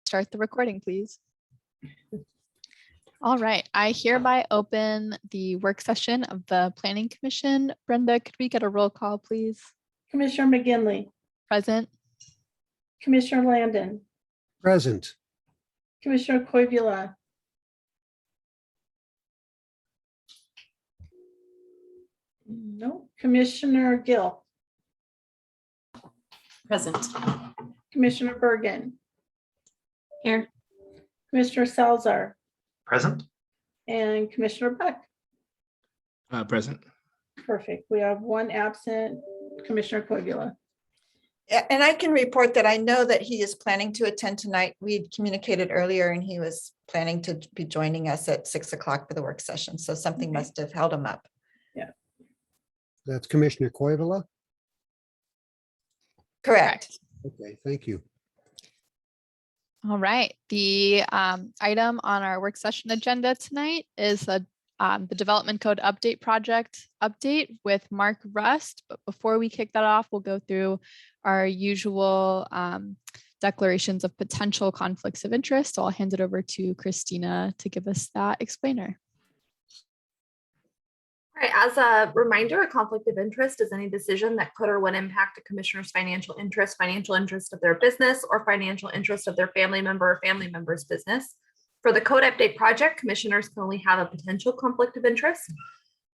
Start the recording, please. All right, I hereby open the work session of the Planning Commission. Brenda, could we get a roll call, please? Commissioner McGinley, Present. Commissioner Landon, Present. Commissioner Koivula, no, Commissioner Gill, Present. Commissioner Bergen, Here. Commissioner Salzar, Present. and Commissioner Buck. Present. Perfect. We have one absent, Commissioner Koivula. And I can report that I know that he is planning to attend tonight. We communicated earlier and he was planning to be joining us at 6 o'clock for the work session. So something Okay. must have held him up. That's Commissioner Koivula. Correct. Okay, thank you. All right, the item on our work session agenda tonight is the Development Code Update Project update with Mark Rust. But before we kick that off, we'll go through our usual declarations of potential conflicts of interest. So I'll hand it over to Christina to give us that explainer. All right, as a reminder, a conflict of interest is any decision that could or would impact a commissioner's financial interest of their business, or financial interest of their family member or family member's business. For the code update project, commissioners can only have a potential conflict of interest.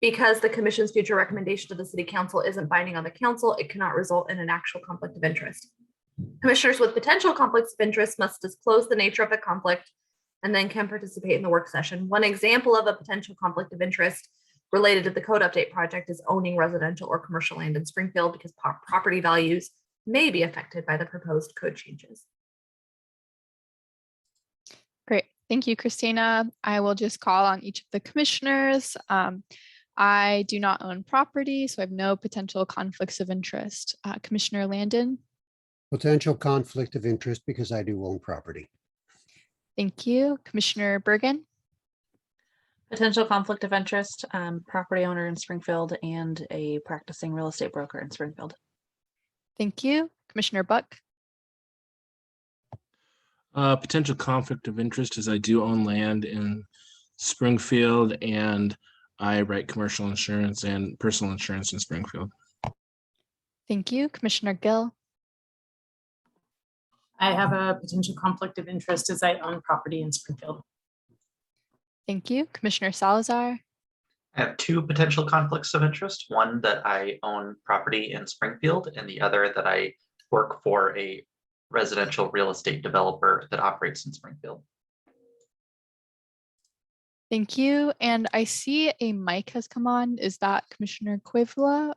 Because the commission's future recommendation to the city council isn't binding on the council, it cannot result in an actual conflict of interest. Commissioners with potential conflicts of interest must disclose the nature of the conflict and then can participate in the work session. One example of a potential conflict of interest related to the code update project is owning residential or commercial land in Springfield, because property values may be affected by the proposed code changes. Great, thank you, Christina. I will just call on each of the commissioners. I do not own property, so I have no potential conflicts of interest. Commissioner Landon. Potential conflict of interest because I do own property. Thank you. Commissioner Bergen. Potential conflict of interest, property owner in Springfield and a practicing real estate broker in Springfield. Thank you. Commissioner Buck. Potential conflict of interest is I do own land in Springfield and I write commercial insurance and personal insurance in Springfield. Thank you. Commissioner Gill. I have a potential conflict of interest as I own property in Springfield. Thank you. Commissioner Salazar. I have two potential conflicts of interest, one that I own property in Springfield and the other that I work for a residential real estate developer that operates in Springfield. Thank you. And I see a mic has come on. Is that Commissioner Koivula,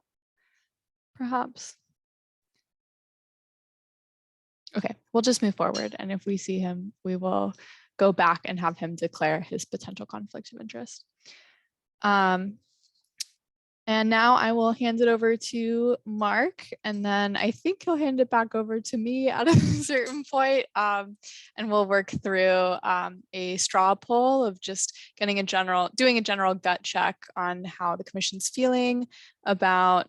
perhaps? Okay, we'll just move forward. And if we see him, we will go back and have him declare his potential conflict of interest. And now I will hand it over to Mark, and then I think he'll hand it back over to me at a certain point, and we'll work through a straw poll of just doing a general gut check on how the commission's feeling about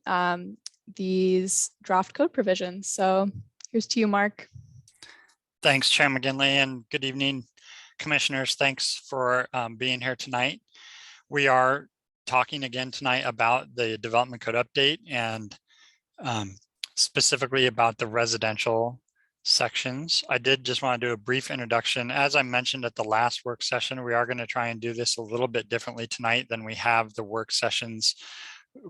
these draft code provisions. So here's to you, Mark. Thanks, Chair McGinley, and good evening, commissioners. Thanks for being here tonight. We are talking again tonight about the development code update and specifically about the residential sections. I did just want to do a brief introduction. As I mentioned at the last work session, we are going to try and do this a little bit differently tonight than we have the work sessions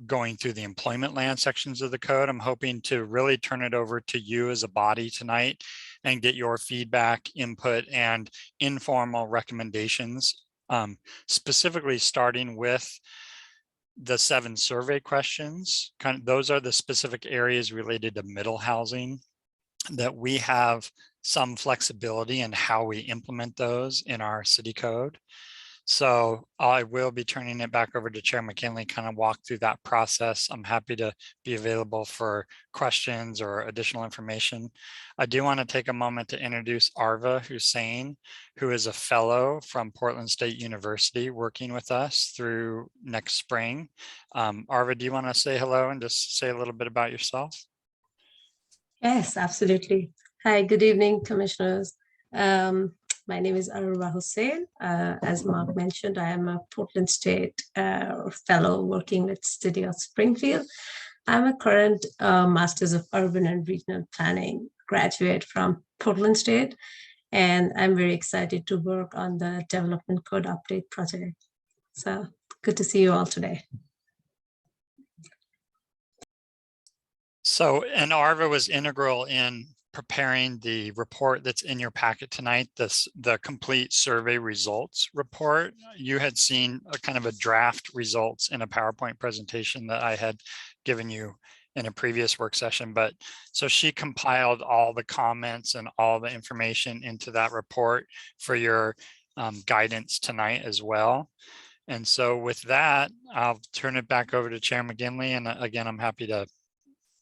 going through the employment land sections of the code. I'm hoping to really turn it over to you as a body tonight and get your feedback, input, and informal recommendations, specifically starting with the 7 survey questions. Those are the specific areas related to middle housing that we have some flexibility in how we implement those in our city code. So I will be turning it back over to Chair McKinley, kind of walk through that process. I'm happy to be available for questions or additional information. I do want to take a moment to introduce Arva Hussain, who is a fellow from Portland State University working with us through next spring. Arva, do you want to say hello and just say a little bit about yourself? Yes, absolutely. Hi, good evening, commissioners. My name is Aruba Hussain. As Mark mentioned, I am a Portland State fellow working with City of Springfield. I'm a current Masters of Urban and Regional Planning graduate from Portland State, and I'm very excited to work on the Development Code Update project. So good to see you all today. So, and ARVA was integral in preparing the report that's in your packet tonight, the complete survey results report. You had seen a kind of a draft results in a PowerPoint presentation that I had given you in a previous work session. But so she compiled all the comments and all the information into that report for your guidance tonight as well. And so with that, I'll turn it back over to Chair McGinley. And again, I'm happy to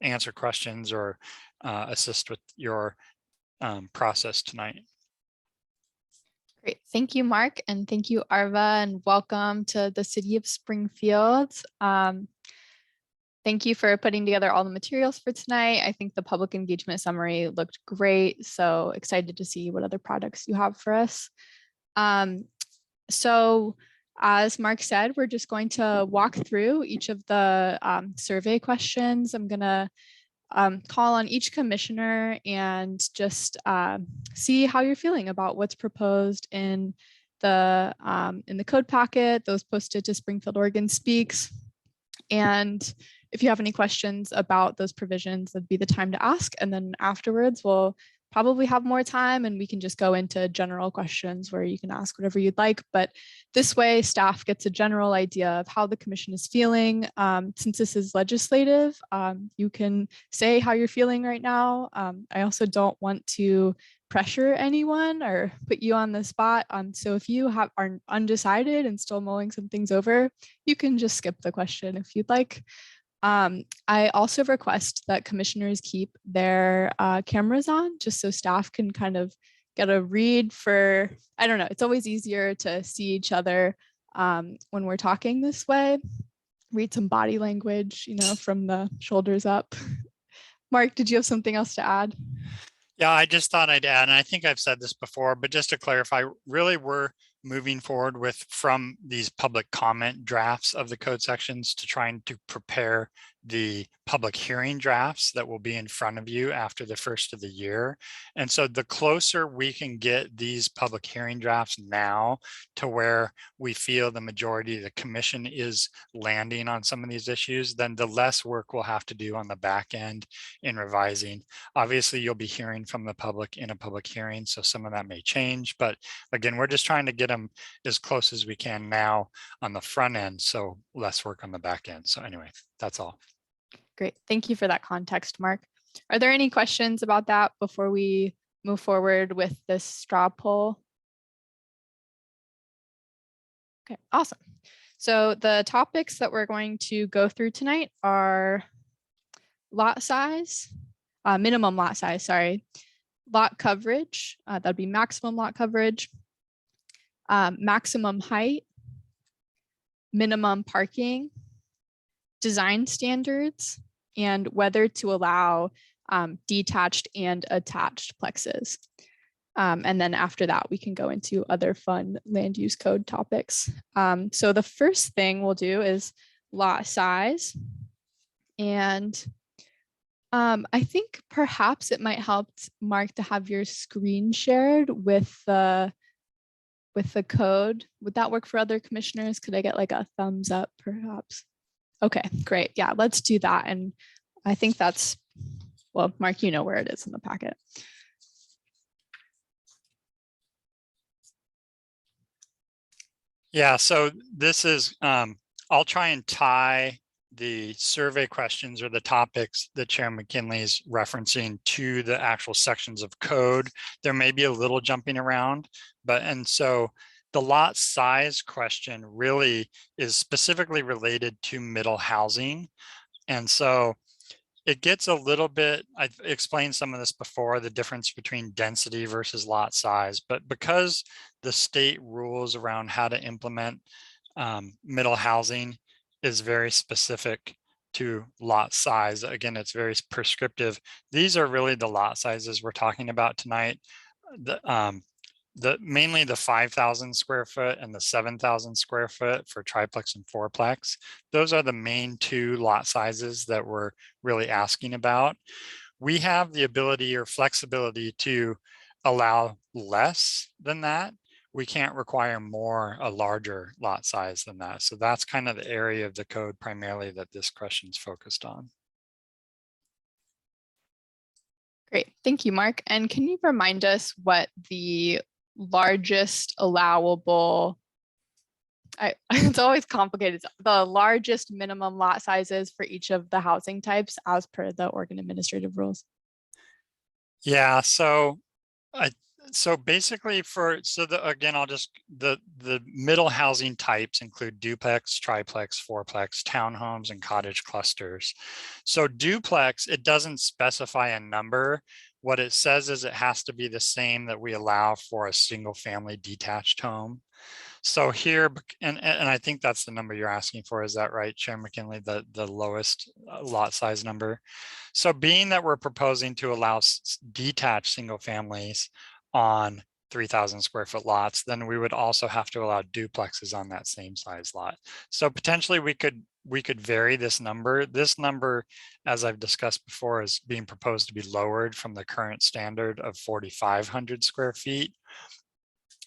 answer questions or assist with your process tonight. Great. Thank you, Mark. And thank you, Arva, and welcome to the City of Springfield. Thank you for putting together all the materials for tonight. I think the public engagement summary looked great. So excited to see what other products you have for us. So as Mark said, we're just going to walk through each of the survey questions. I'm going to call on each commissioner and just see how you're feeling about what's proposed in the code packet, those posted to Springfield Oregon Speaks. And if you have any questions about those provisions, that'd be the time to ask. And then afterwards, we'll probably have more time and we can just go into general questions where you can ask whatever you'd like. But this way, staff gets a general idea of how the commission is feeling. Since this is legislative, you can say how you're feeling right now. I also don't want to pressure anyone or put you on the spot. So if you are undecided and still mulling some things over, you can just skip the question if you'd like. I also request that commissioners keep their cameras on just so staff can kind of get a read for, I don't know, it's always easier to see each other when we're talking this way. Read some body language, you know, from the shoulders up. Mark, did you have something else to add? Yeah, I just thought I'd add, and I think I've said this before, but just to clarify, really we're moving forward with from these public comment drafts of the code sections to trying to prepare the public hearing drafts that will be in front of you after the first of the year. And so the closer we can get these public hearing drafts now to where we feel the majority of the commission is landing on some of these issues, then the less work we'll have to do on the back end in revising. Obviously, you'll be hearing from the public in a public hearing, so some of that may change. But again, we're just trying to get them as close as we can now on the front end, so less work on the back end. So anyway, that's all. Great. Thank you for that context, Mark. Are there any questions about that before we move forward with this straw poll? Okay, awesome. So the topics that we're going to go through tonight are lot size, minimum lot size, sorry, lot coverage, that'd be maximum lot coverage, maximum height, minimum parking, design standards, and whether to allow detached and attached plexes. And then after that, we can go into other fun land use code topics. So the first thing we'll do is lot size. And I think perhaps it might help, Mark, to have your screen shared with the code. Would that work for other commissioners? Could I get like a thumbs up perhaps? Okay, great. Yeah, let's do that. And I think that's, well, Mark, you know where it is in the packet. Yeah, so this is, I'll try and tie the survey questions or the topics that Chair McKinley is referencing to the actual sections of code. There may be a little jumping around, but, and so the lot size question really is specifically related to middle housing. And so it gets a little bit, I've explained some of this before, the difference between density versus lot size, but because the state rules around how to implement middle housing is very specific to lot size. Again, it's very prescriptive. These are really the lot sizes we're talking about tonight. mainly the 5,000 square foot and the 7,000 square foot for triplex and fourplex. Those are the main two lot sizes that we're really asking about. We have the ability or flexibility to allow less than that. We can't require a larger lot size than that. So that's kind of the area of the code primarily that this question is focused on. Great, thank you, Mark. And can you remind us what the largest allowable, it's always complicated, the largest minimum lot sizes for each of the housing types as per the Oregon administrative rules? Yeah, so basically again, I'll just, the middle housing types include duplex, triplex, fourplex, townhomes, and cottage clusters. So duplex, it doesn't specify a number. What it says is it has to be the same that we allow for a single family detached home. So here, and I think that's the number you're asking for, is that right, Chair McKinley, the lowest lot size number? So being that we're proposing to allow detached single families on 3,000 square foot lots, then we would also have to allow duplexes on that same size lot. So potentially we could vary this number. This number, as I've discussed before, is being proposed to be lowered from the current standard of 4,500 square feet.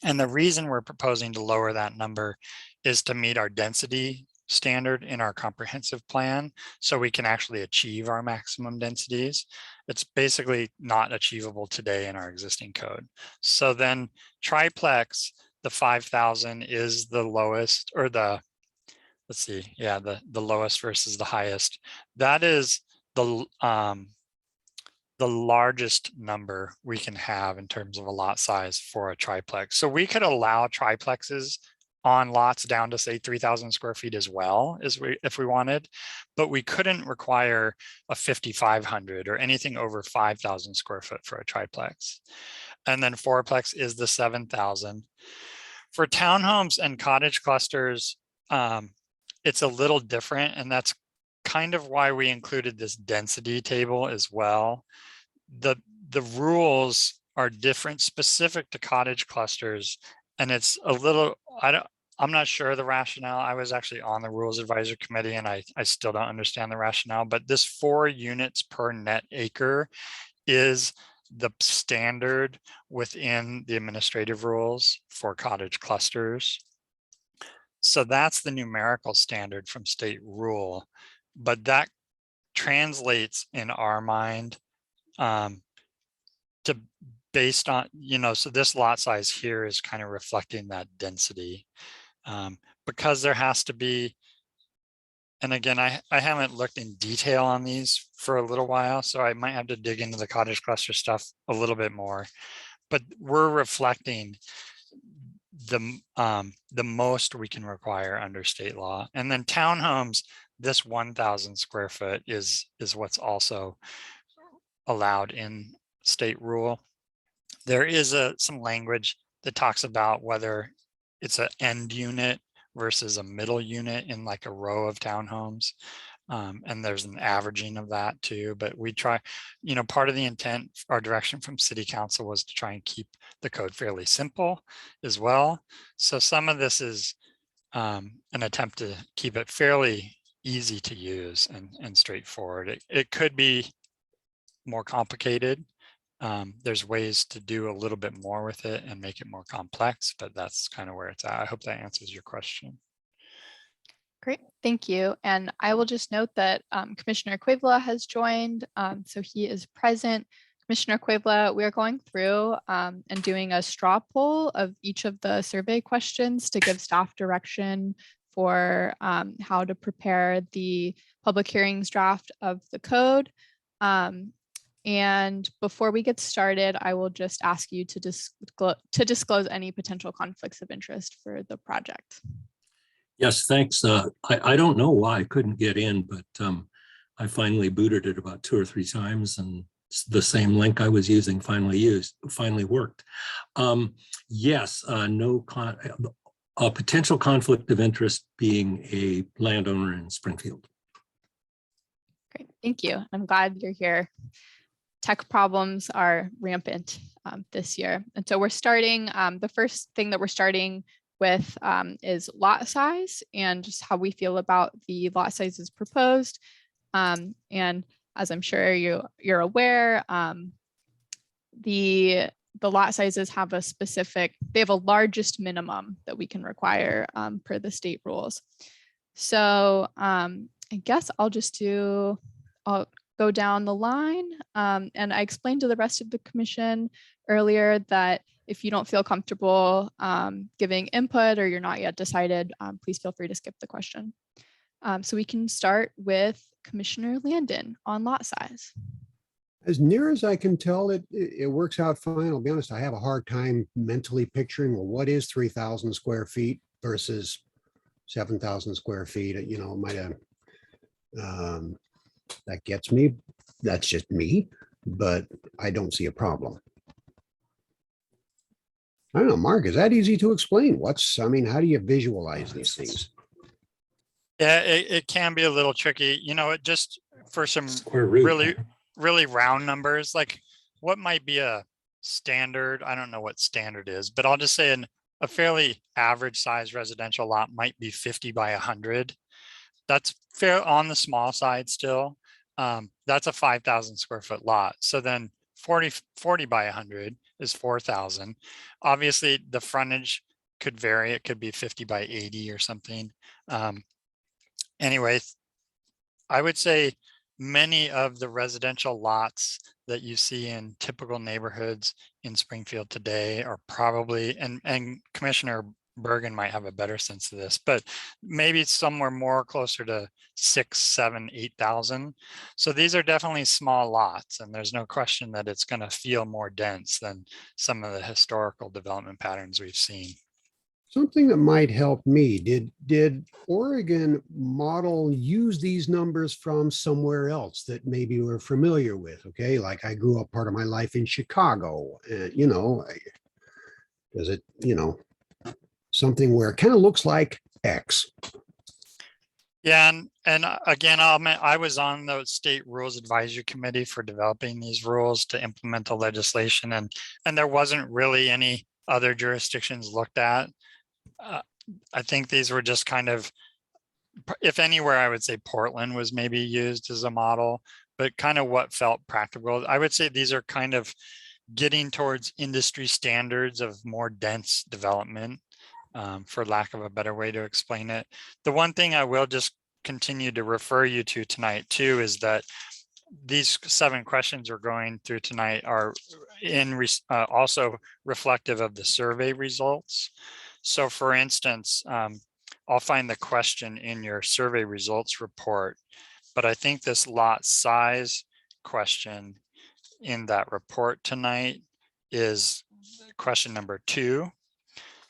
And the reason we're proposing to lower that number is to meet our density standard in our comprehensive plan, so we can actually achieve our maximum densities. It's basically not achievable today in our existing code. So then triplex, the 5,000 is the lowest, or the, let's see, yeah, the lowest versus the highest. That is the largest number we can have in terms of a lot size for a triplex. So we could allow triplexes on lots down to say 3,000 square feet as well, if we wanted, but we couldn't require a 5,500 or anything over 5,000 square foot for a triplex. And then fourplex is the 7,000. For townhomes and cottage clusters, it's a little different, and that's kind of why we included this density table as well. The rules are different specific to cottage clusters, and it's a little, I'm not sure of the rationale. I was actually on the Rules Advisory Committee, and I still don't understand the rationale, but this 4 units per net acre is the standard within the administrative rules for cottage clusters. So that's the numerical standard from state rule, but that translates in our mind to based on, so this lot size here is kind of reflecting that density, because there has to be, and again, I haven't looked in detail on these for a little while, so I might have to dig into the cottage cluster stuff a little bit more, but we're reflecting the most we can require under state law. And then townhomes, this 1,000 square foot is what's also allowed in state rule. There is some language that talks about whether it's an end unit versus a middle unit in like a row of townhomes. And there's an averaging of that too, but we try, part of the intent, our direction from City Council was to try and keep the code fairly simple as well. So some of this is an attempt to keep it fairly easy to use and straightforward. It could be more complicated. There's ways to do a little bit more with it and make it more complex, but that's kind of where it's at. I hope that answers your question. Great, thank you. And I will just note that Commissioner Cuevla has joined, so he is present. Commissioner Cuevla, we are going through and doing a straw poll of each of the survey questions to give staff direction for how to prepare the public hearings draft of the code. And before we get started, I will just ask you to disclose any potential conflicts of interest for the project. Yes, thanks. I don't know why I couldn't get in, but I finally booted it about 2 or 3 times, and the same link I was using finally worked. Yes, a potential conflict of interest being a landowner in Springfield. Great, thank you. I'm glad you're here. Tech problems are rampant this year. And so we're starting, the first thing that we're starting with is lot size and just how we feel about the lot sizes proposed. And as I'm sure you're aware, the lot sizes have a specific, they have a largest minimum that we can require per the state rules. So I guess I'll go down the line. And I explained to the rest of the commission earlier that if you don't feel comfortable giving input or you're not yet decided, please feel free to skip the question. So we can start with Commissioner Landon on lot size. As near as I can tell, it works out fine. I'll be honest, I have a hard time mentally picturing, well, what is 3,000 square feet versus 7,000 square feet? You know, might have, that gets me. That's just me, but I don't see a problem. I don't know, Mark, is that easy to explain? I mean, how do you visualize these things? Yeah, it can be a little tricky, you know, it just for some Square root. really round numbers, like what might be a standard, I don't know what standard is, but I'll just say a fairly average size residential lot might be 50 by 100. That's fair on the small side still. That's a 5,000 square foot lot. So then 40 by 100 is 4,000. Obviously the frontage could vary. It could be 50 by 80 or something. Anyway, I would say many of the residential lots that you see in typical neighborhoods in Springfield today are probably, and Commissioner Bergen might have a better sense of this, but maybe somewhere more closer to 6, 7, 8,000. So these are definitely small lots, and there's no question that it's going to feel more dense than some of the historical development patterns we've seen. Something that might help me, did Oregon model use these numbers from somewhere else that maybe we're familiar with? Okay, like I grew up part of my life in Chicago, and you know, does it, you know, something where it kind of looks like X? Yeah, and again, I was on the State Rules Advisory Committee for developing these rules to implement the legislation, and there wasn't really any other jurisdictions looked at. I think these were just kind of, if anywhere, I would say Portland was maybe used as a model, but kind of what felt practical. I would say these are kind of getting towards industry standards of more dense development, for lack of a better way to explain it. The one thing I will just continue to refer you to tonight too is that these 7 questions we're going through tonight are also reflective of the survey results. So for instance, I'll find the question in your survey results report, but I think this lot size question in that report tonight is question number 2.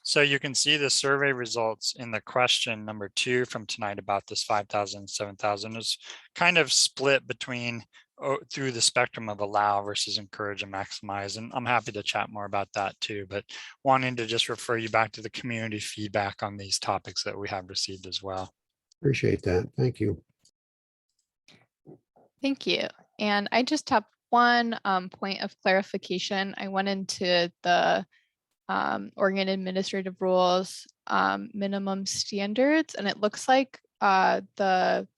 So you can see the survey results in the question number 2 from tonight about this 5,000, 7,000 is kind of split between through the spectrum of allow versus encourage and maximize. And I'm happy to chat more about that too, but wanting to just refer you back to the community feedback on these topics that we have received as well. Appreciate that. Thank you. Thank you. And I just have one point of clarification. I went into the Oregon Administrative Rules minimum standards, and it looks like the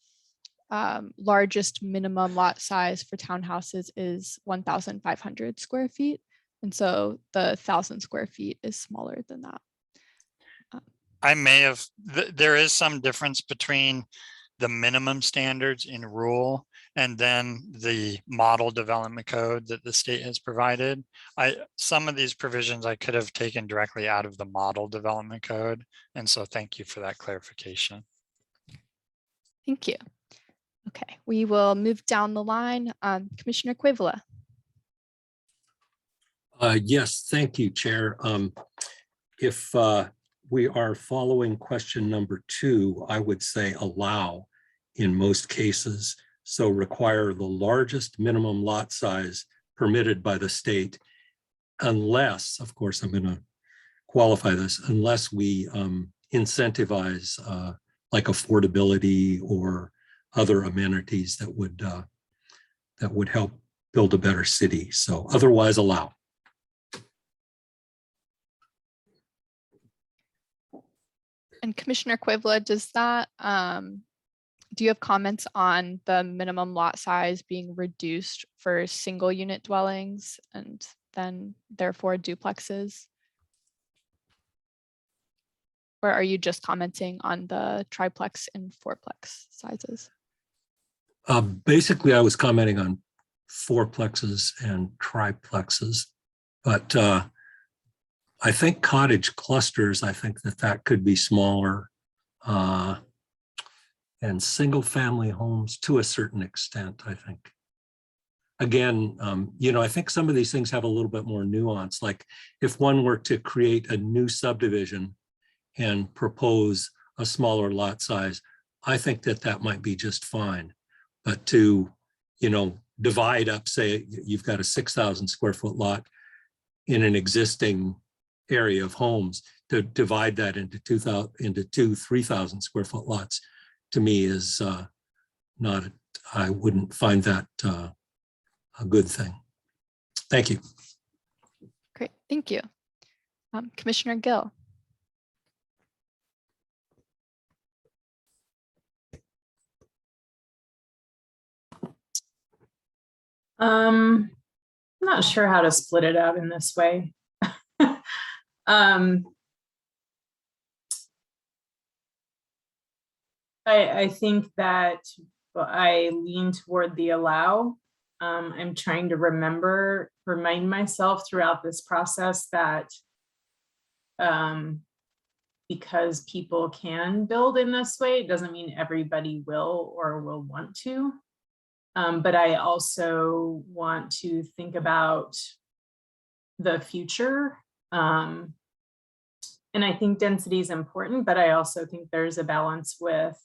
largest minimum lot size for townhouses is 1,500 square feet. And so the 1,000 square feet is smaller than that. I may have, there is some difference between the minimum standards in rule and then the model development code that the state has provided. Some of these provisions I could have taken directly out of the model development code. And so thank you for that clarification. Thank you. Okay, we will move down the line. Commissioner Quivola. Yes, thank you, Chair. If we are following question number 2, I would say allow in most cases. So require the largest minimum lot size permitted by the state, unless, of course, I'm going to qualify this, unless we incentivize like affordability or other amenities that would help build a better city. So otherwise allow. And Commissioner Quivla, does that, do you have comments on the minimum lot size being reduced for single unit dwellings and then therefore duplexes? Or are you just commenting on the triplex and fourplex sizes? Basically, I was commenting on fourplexes and triplexes, but I think cottage clusters, I think that could be smaller. And single family homes to a certain extent, I think. Again, I think some of these things have a little bit more nuance. Like if one were to create a new subdivision and propose a smaller lot size, I think that might be just fine. But to, divide up, say you've got a 6,000 square foot lot in an existing area of homes, to divide that into 3,000 square foot lots, to me is not, I wouldn't find that a good thing. Thank you. Great, thank you. Commissioner Gill. I'm not sure how to split it out in this way. I think that I lean toward the allow. I'm trying to remind myself throughout this process that because people can build in this way, it doesn't mean everybody will or will want to. But I also want to think about the future. And I think density is important, but I also think there's a balance with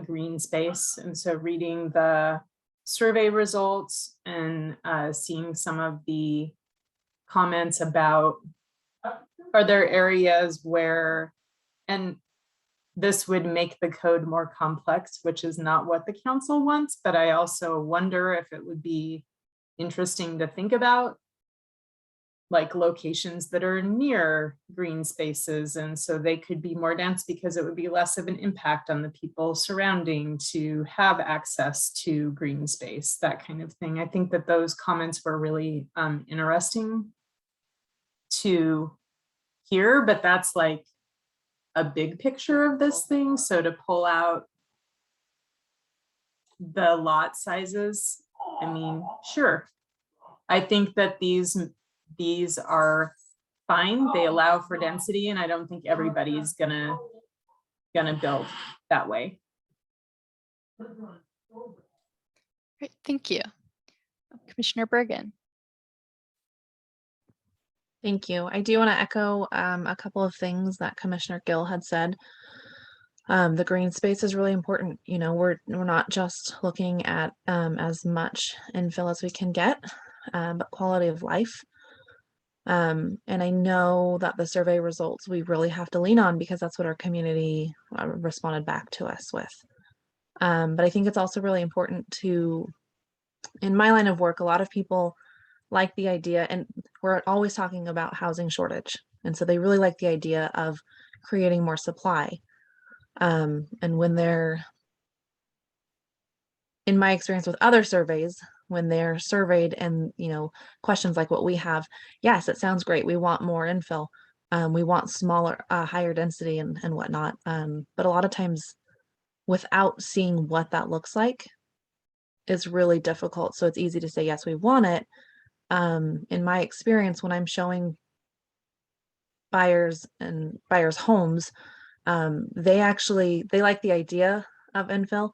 green space. And so reading the survey results and seeing some of the comments about, are there areas where, and this would make the code more complex, which is not what the council wants, but I also wonder if it would be interesting to think about like locations that are near green spaces. And so they could be more dense because it would be less of an impact on the people surrounding to have access to green space, that kind of thing. I think that those comments were really interesting to hear, but that's like a big picture of this thing. So to pull out the lot sizes, I mean, sure. I think that these are fine. They allow for density, and I don't think everybody's gonna build that way. Great, thank you. Commissioner Bergen. Thank you. I do want to echo a couple of things that Commissioner Gill had said. The green space is really important. We're not just looking at as much infill as we can get, but quality of life. And I know that the survey results we really have to lean on because that's what our community responded back to us with. But I think it's also really important to, in my line of work, a lot of people like the idea, and we're always talking about housing shortage. And so they really like the idea of creating more supply. And when they're, in my experience with other surveys, when they're surveyed and, questions like what we have, yes, it sounds great. We want more infill. We want smaller, higher density and whatnot. But a lot of times without seeing what that looks like is really difficult. So it's easy to say, yes, we want it. In my experience, when I'm showing buyers homes, they like the idea of infill.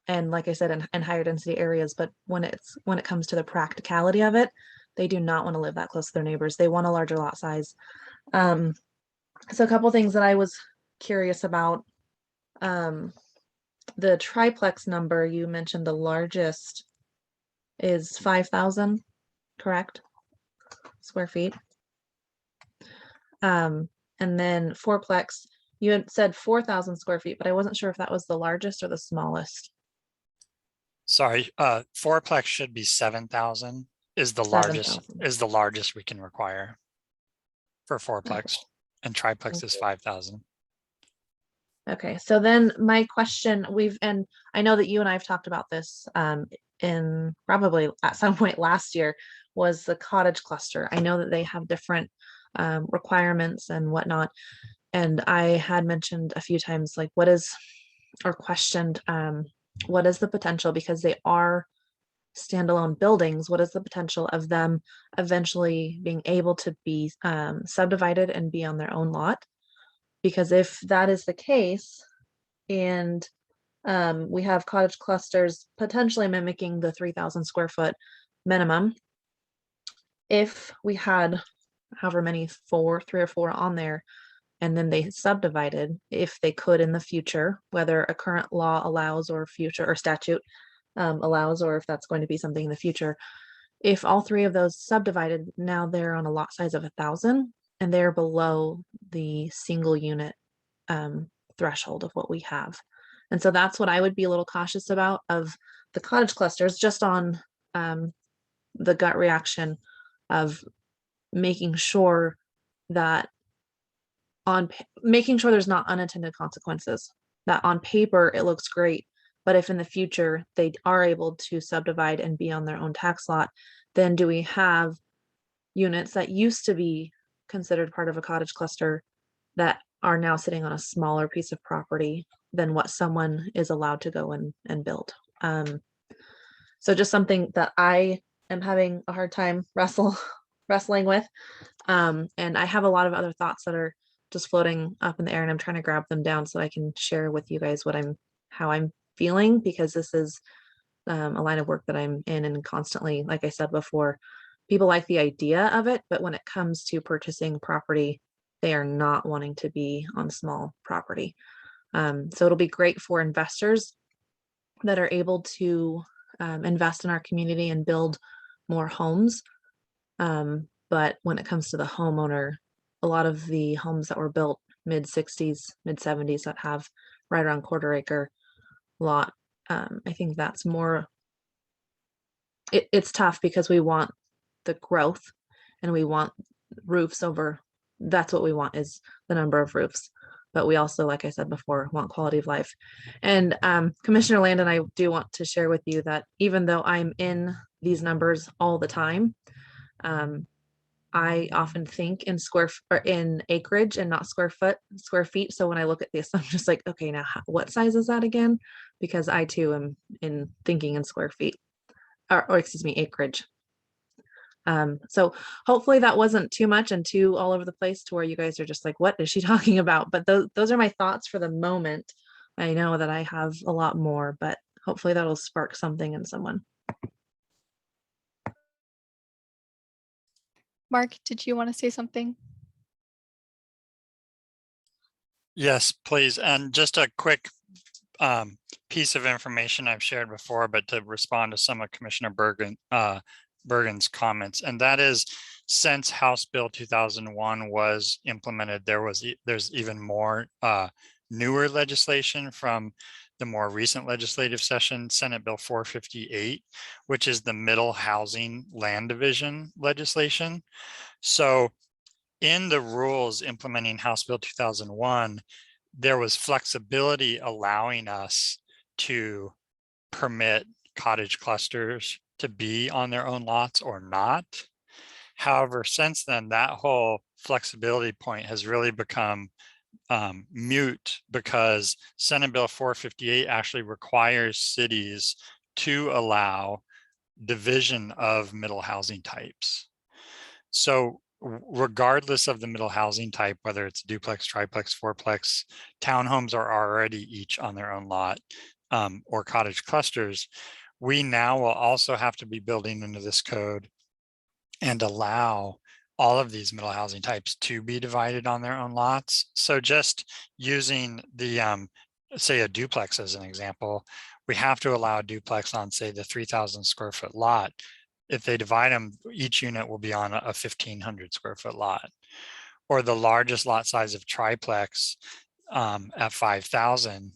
And like I said, in higher density areas, but when it comes to the practicality of it, they do not want to live that close to their neighbors. They want a larger lot size. So a couple things that I was curious about. The triplex number, you mentioned the largest is 5,000, correct? Square feet. And then fourplex, you had said 4,000 square feet, but I wasn't sure if that was the largest or the smallest. Sorry, fourplex should be 7,000 is the largest we can require for fourplex, and triplex is 5,000. Okay, so then my question, and I know that you and I have talked about this in probably at some point last year, was the cottage cluster. I know that they have different requirements and whatnot. And I had mentioned a few times, like, or questioned, what is the potential, because they are standalone buildings, what is the potential of them eventually being able to be subdivided and be on their own lot? Because if that is the case, and we have cottage clusters potentially mimicking the 3,000 square foot minimum, if we had however many, 3 or 4 on there, and then they subdivided, if they could in the future, whether a current law allows or future or statute allows, or if that's going to be something in the future, if all 3 of those subdivided, now they're on a lot size of 1,000 and they're below the single unit threshold of what we have. And so that's what I would be a little cautious about of the cottage clusters, just on the gut reaction of making sure that making sure there's not unintended consequences, that on paper it looks great, but if in the future they are able to subdivide and be on their own tax lot, then do we have units that used to be considered part of a cottage cluster that are now sitting on a smaller piece of property than what someone is allowed to go and build? So just something that I am having a hard time wrestling with. And I have a lot of other thoughts that are just floating up in the air, and I'm trying to grab them down so I can share with you guys how I'm feeling, because this is a line of work that I'm in, and constantly, like I said before, people like the idea of it, but when it comes to purchasing property, they are not wanting to be on small property. So it'll be great for investors that are able to invest in our community and build more homes. But when it comes to the homeowner, a lot of the homes that were built mid 60s, mid 70s that have right around quarter acre lot, I think that's more, it's tough because we want the growth and we want roofs over, that's what we want, is the number of roofs. But we also, like I said before, want quality of life. And Commissioner Landon, I do want to share with you that even though I'm in these numbers all the time, I often think in in acreage and not square feet. So when I look at this, I'm just like, okay, now what size is that again? Because I too am thinking in square feet, or excuse me, acreage. So hopefully that wasn't too much and too all over the place to where you guys are just like, what is she talking about? But those are my thoughts for the moment. I know that I have a lot more, but hopefully that'll spark something in someone. Mark, did you want to say something? Yes, please. And just a quick piece of information I've shared before, but to respond to some of Commissioner Bergen's comments, and that is, since House Bill 2001 was implemented, there's even more newer legislation from the more recent legislative session, Senate Bill 458, which is the Middle Housing Land Division legislation. So in the rules implementing House Bill 2001, there was flexibility allowing us to permit cottage clusters to be on their own lots or not. However, since then, that whole flexibility point has really become mute, because Senate Bill 458 actually requires cities to allow division of middle housing types. So regardless of the middle housing type, whether it's duplex, triplex, fourplex, townhomes are already each on their own lot, or cottage clusters, we now will also have to be building into this code and allow all of these middle housing types to be divided on their own lots. So just using the, say a duplex as an example, we have to allow a duplex on, say, the 3,000 square foot lot. If they divide them, each unit will be on a 1,500 square foot lot. Or the largest lot size of triplex at 5,000,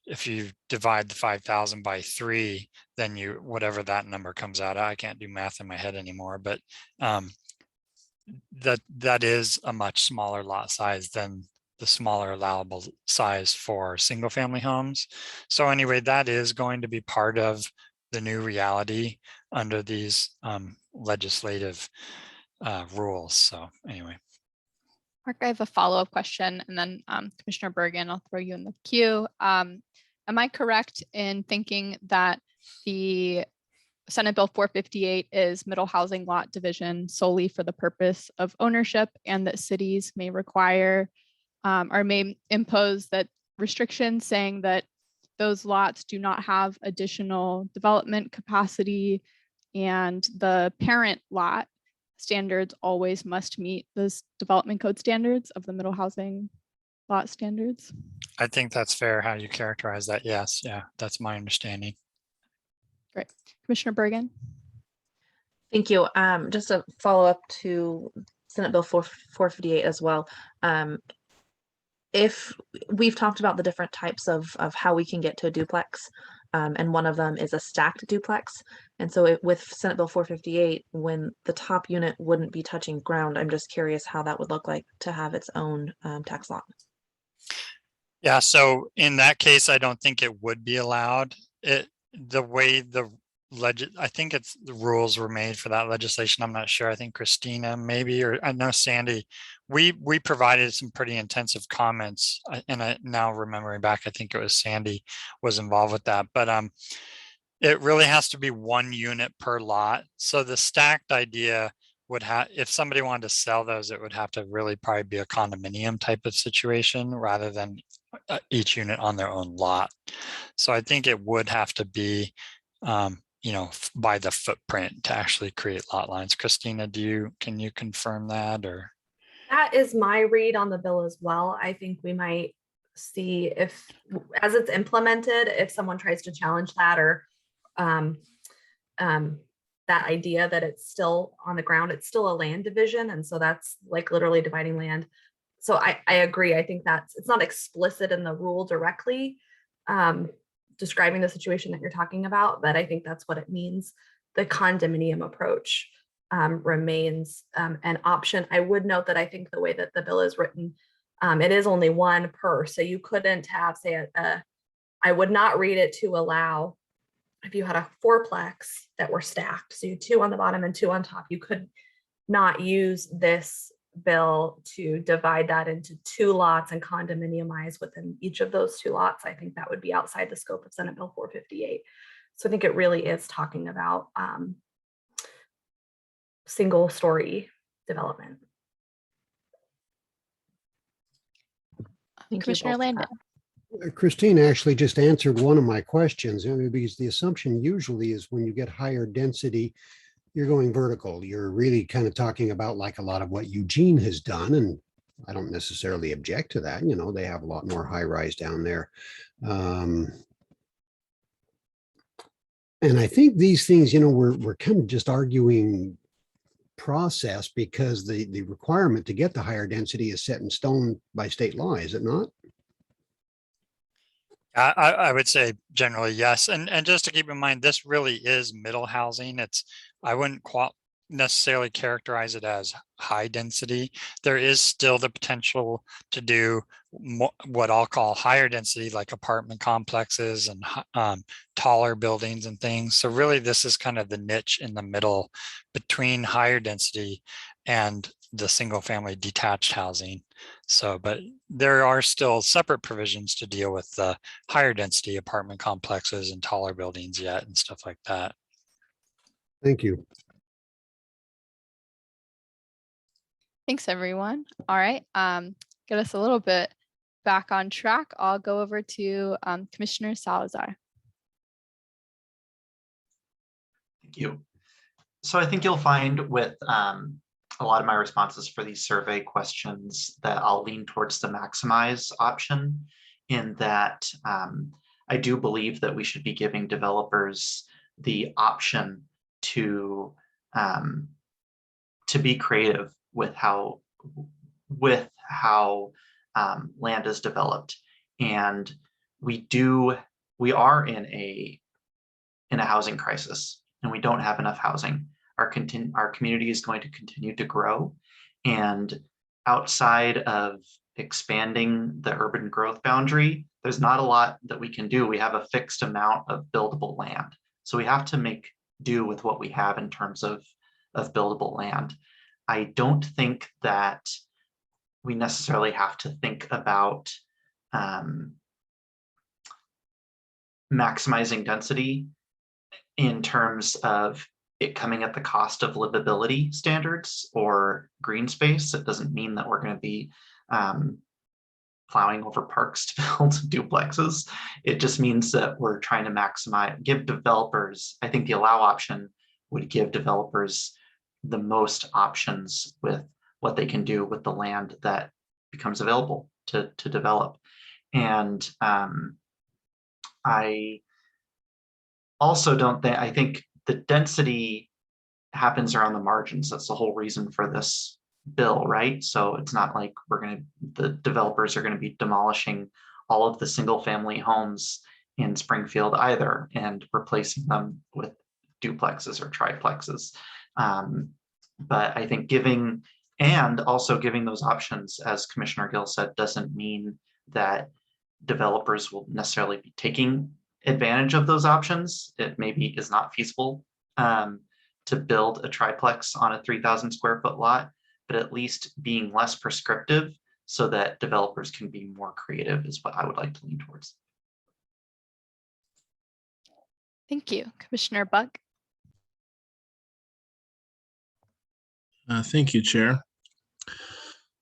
if you divide the 5,000 by 3, then whatever that number comes out, I can't do math in my head anymore, but that is a much smaller lot size than the smaller allowable size for single family homes. So anyway, that is going to be part of the new reality under these legislative rules. So anyway. Mark, I have a follow-up question, and then Commissioner Bergen, I'll throw you in the queue. Am I correct in thinking that the Senate Bill 458 is middle housing lot division solely for the purpose of ownership, and that cities may require or may impose that restrictions saying that those lots do not have additional development capacity, and the parent lot standards always must meet those development code standards of the middle housing lot standards? I think that's fair how you characterize that. Yes, yeah, that's my understanding. Great. Commissioner Bergen? Thank you. Just a follow up to Senate Bill 458 as well. If we've talked about the different types of how we can get to a duplex, and one of them is a stacked duplex. And so with Senate Bill 458, when the top unit wouldn't be touching ground, I'm just curious how that would look like to have its own tax lot. Yeah, so in that case, I don't think it would be allowed. The way I think it's the rules were made for that legislation. I'm not sure. I think Christina maybe, or I know Sandy, we provided some pretty intensive comments, and I now remembering back, I think it was Sandy was involved with that, but it really has to be 1 unit per lot. So the stacked idea would have, if somebody wanted to sell those, it would have to really probably be a condominium type of situation rather than each unit on their own lot. So I think it would have to be by the footprint to actually create lot lines. Christina, can you confirm that? Or that is my read on the bill as well. I think we might see if, as it's implemented, if someone tries to challenge that, or that idea that it's still on the ground, it's still a land division, and so that's like literally dividing land. So I agree. I think it's not explicit in the rule directly, describing the situation that you're talking about, but I think that's what it means. The condominium approach remains an option. I would note that I think the way that the bill is written, it is only 1 per, so you couldn't have, say, I would not read it to allow, if you had a 4-plex that were stacked, so you 2 on the bottom and 2 on top, you could not use this bill to divide that into 2 lots and condominiumize within each of those 2 lots. I think that would be outside the scope of Senate Bill 458. So I think it really is talking about single story development. Commissioner Landon. Christine actually just answered one of my questions, because the assumption usually is when you get higher density, you're going vertical. You're really kind of talking about like a lot of what Eugene has done. And I don't necessarily object to that. They have a lot more high rise down there. And I think these things, we're kind of just arguing process, because the requirement to get the higher density is set in stone by state law, is it not? I would say generally yes. And just to keep in mind, this really is middle housing. I wouldn't necessarily characterize it as high density. There is still the potential to do what I'll call higher density, like apartment complexes and taller buildings and things. So really this is kind of the niche in the middle between higher density and the single family detached housing. So, but there are still separate provisions to deal with the higher density apartment complexes and taller buildings yet and stuff like that. Thank you. Thanks, everyone. All right, get us a little bit back on track. I'll go over to Commissioner Salazar. Thank you. So I think you'll find with a lot of my responses for these survey questions that I'll lean towards the maximize option, in that I do believe that we should be giving developers the option to be creative with how land is developed. And we are in a housing crisis, and we don't have enough housing. Our community is going to continue to grow, and outside of expanding the urban growth boundary, there's not a lot that we can do. We have a fixed amount of buildable land. So we have to make do with what we have in terms of buildable land. I don't think that we necessarily have to think about maximizing density in terms of it coming at the cost of livability standards or green space. It doesn't mean that we're going to be plowing over parks to build duplexes. It just means that we're trying to maximize, give developers, I think the allow option would give developers the most options with what they can do with the land that becomes available to develop. And I also don't think, I think the density happens around the margins. That's the whole reason for this bill, right? So it's not like the developers are going to be demolishing all of the single family homes in Springfield either and replacing them with duplexes or triplexes. But I think giving those options, as Commissioner Gill said, doesn't mean that developers will necessarily be taking advantage of those options. It maybe is not feasible to build a triplex on a 3,000 square foot lot, but at least being less prescriptive so that developers can be more creative is what I would like to lean towards. Thank you, Commissioner Buck. Thank you, Chair.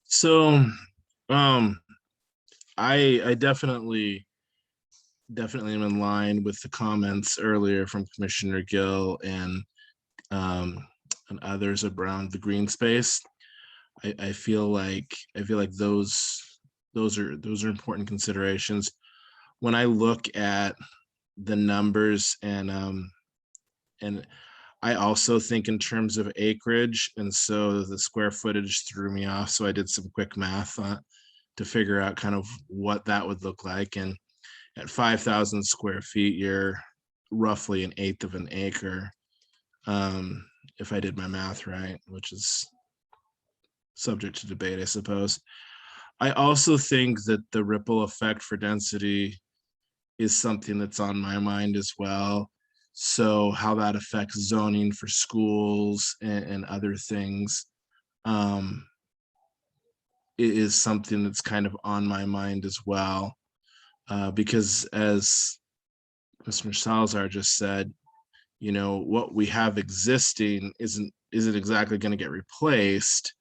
So I definitely am in line with the comments earlier from Commissioner Gill and others around the green space. I feel like those are important considerations. When I look at the numbers and I also think in terms of acreage, and so the square footage threw me off. So I did some quick math to figure out kind of what that would look like. And at 5,000 square feet, you're roughly 1/8 of an acre, if I did my math right, which is subject to debate, I suppose. I also think that the ripple effect for density is something that's on my mind as well. So how that affects zoning for schools and other things is something that's kind of on my mind as well. Because as Mr. Salazar just said, you know, what we have existing isn't exactly going to get replaced,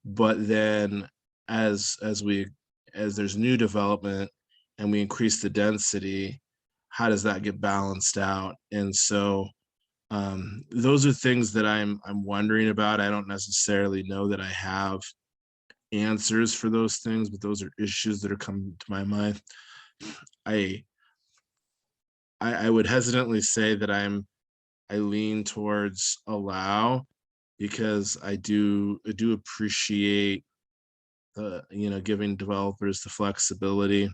but then as there's new development and we increase the density, how does that get balanced out? And so those are things that I'm wondering about. I don't necessarily know that I have answers for those things, but those are issues that are coming to my mind. I would hesitantly say that I lean towards allow, because I do appreciate you know, giving developers the flexibility.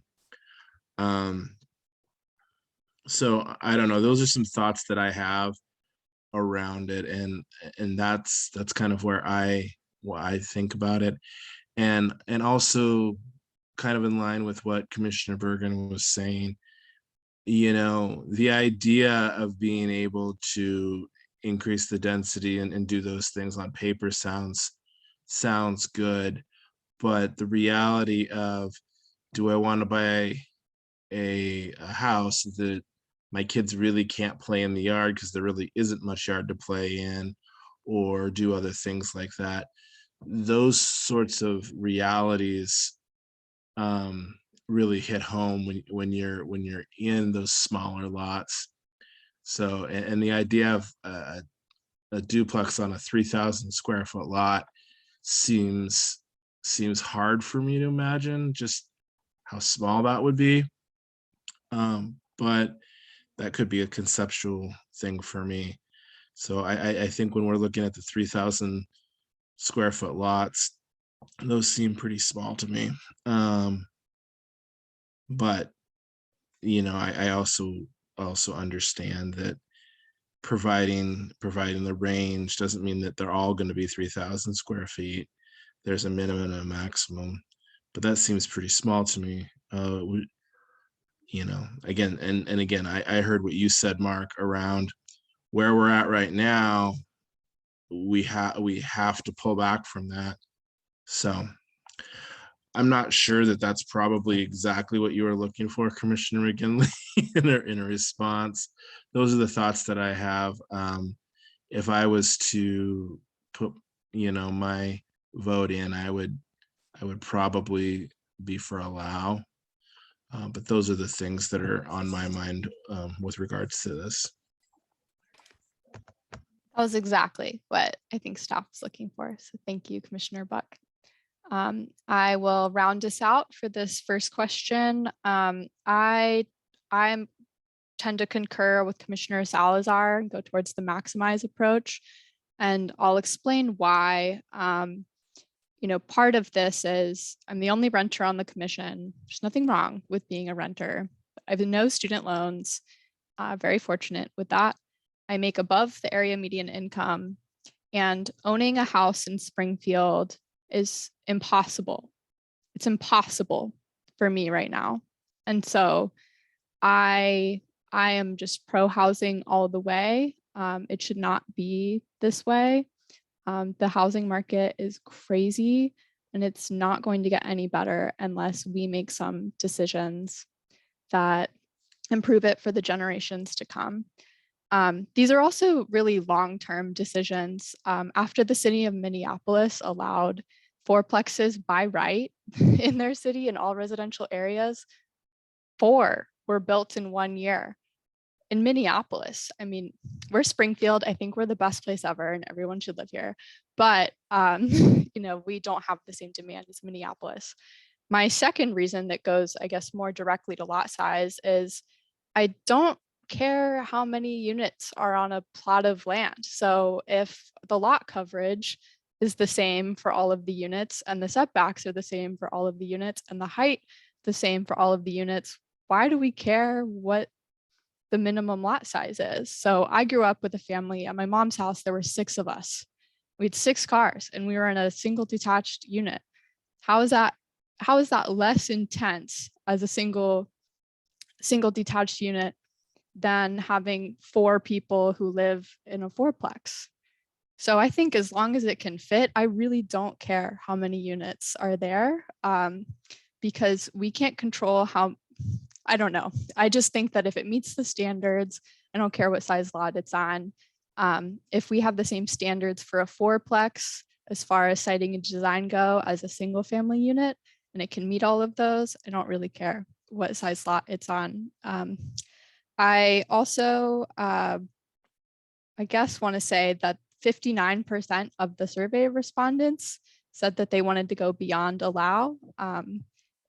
So I don't know, those are some thoughts that I have around it, and that's kind of where I think about it, and also kind of in line with what Commissioner Bergen was saying. You know, the idea of being able to increase the density and do those things on paper sounds good, but the reality of, do I want to buy a house that my kids really can't play in the yard because there really isn't much yard to play in, or do other things like that? Those sorts of realities really hit home when you're in those smaller lots. So, and the idea of a duplex on a 3,000 square foot lot seems hard for me to imagine just how small that would be. But that could be a conceptual thing for me. So I think when we're looking at the 3,000 square foot lots, those seem pretty small to me. But you know, I also understand that providing the range doesn't mean that they're all going to be 3,000 square feet. There's a minimum and a maximum. but that seems pretty small to me. You know, again, and again, I heard what you said, Mark, around where we're at right now. We have to pull back from that. So I'm not sure that that's probably exactly what you were looking for, Commissioner McGinley, in a response. Those are the thoughts that I have. If I was to put, you know, my vote in, I would probably be for allow. But those are the things that are on my mind with regards to this. That was exactly what I think staff was looking for. So thank you, Commissioner Buck. I will round us out for this first question. I tend to concur with Commissioner Salazar and go towards the maximize approach. And I'll explain why. You know, part of this is I'm the only renter on the commission. There's nothing wrong with being a renter. I have no student loans. Very fortunate with that. I make above the area median income, and owning a house in Springfield is impossible. It's impossible for me right now. And so I am just pro housing all the way. It should not be this way. The housing market is crazy, and it's not going to get any better unless we make some decisions that improve it for the generations to come. These are also really long-term decisions. After the city of Minneapolis allowed fourplexes by right in their city in all residential areas, 4 were built in 1 year. In Minneapolis, I mean, we're Springfield. I think we're the best place ever and everyone should live here. But, you know, we don't have the same demand as Minneapolis. My second reason that goes, I guess, more directly to lot size is I don't care how many units are on a plot of land. So if the lot coverage is the same for all of the units and the setbacks are the same for all of the units and the height the same for all of the units, why do we care what the minimum lot size is? So I grew up with a family. At my mom's house, there were 6 of us. We had 6 cars and we were in a single detached unit. How is that less intense as a single detached unit than having 4 people who live in a 4-plex? So I think as long as it can fit, I really don't care how many units are there, because we can't control how. I don't know. I just think that if it meets the standards, I don't care what size lot it's on. If we have the same standards for a 4-plex as far as siting and design go as a single family unit, and it can meet all of those, I don't really care what size lot it's on. I also, I guess, want to say that 59% of the survey respondents said that they wanted to go beyond allow.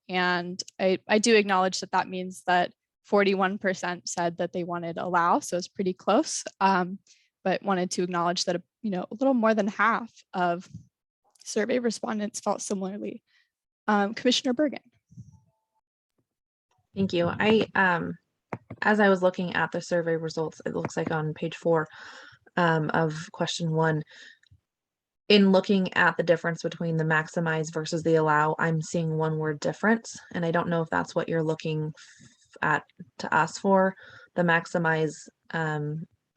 And I do acknowledge that that means that 41% said that they wanted allow, so it's pretty close, but wanted to acknowledge that, you know, a little more than half of survey respondents felt similarly. Commissioner Bergen. Thank you. As I was looking at the survey results, it looks like on page 4 of question 1, in looking at the difference between the maximize versus the allow, I'm seeing one word difference. And I don't know if that's what you're looking at to ask for. The maximize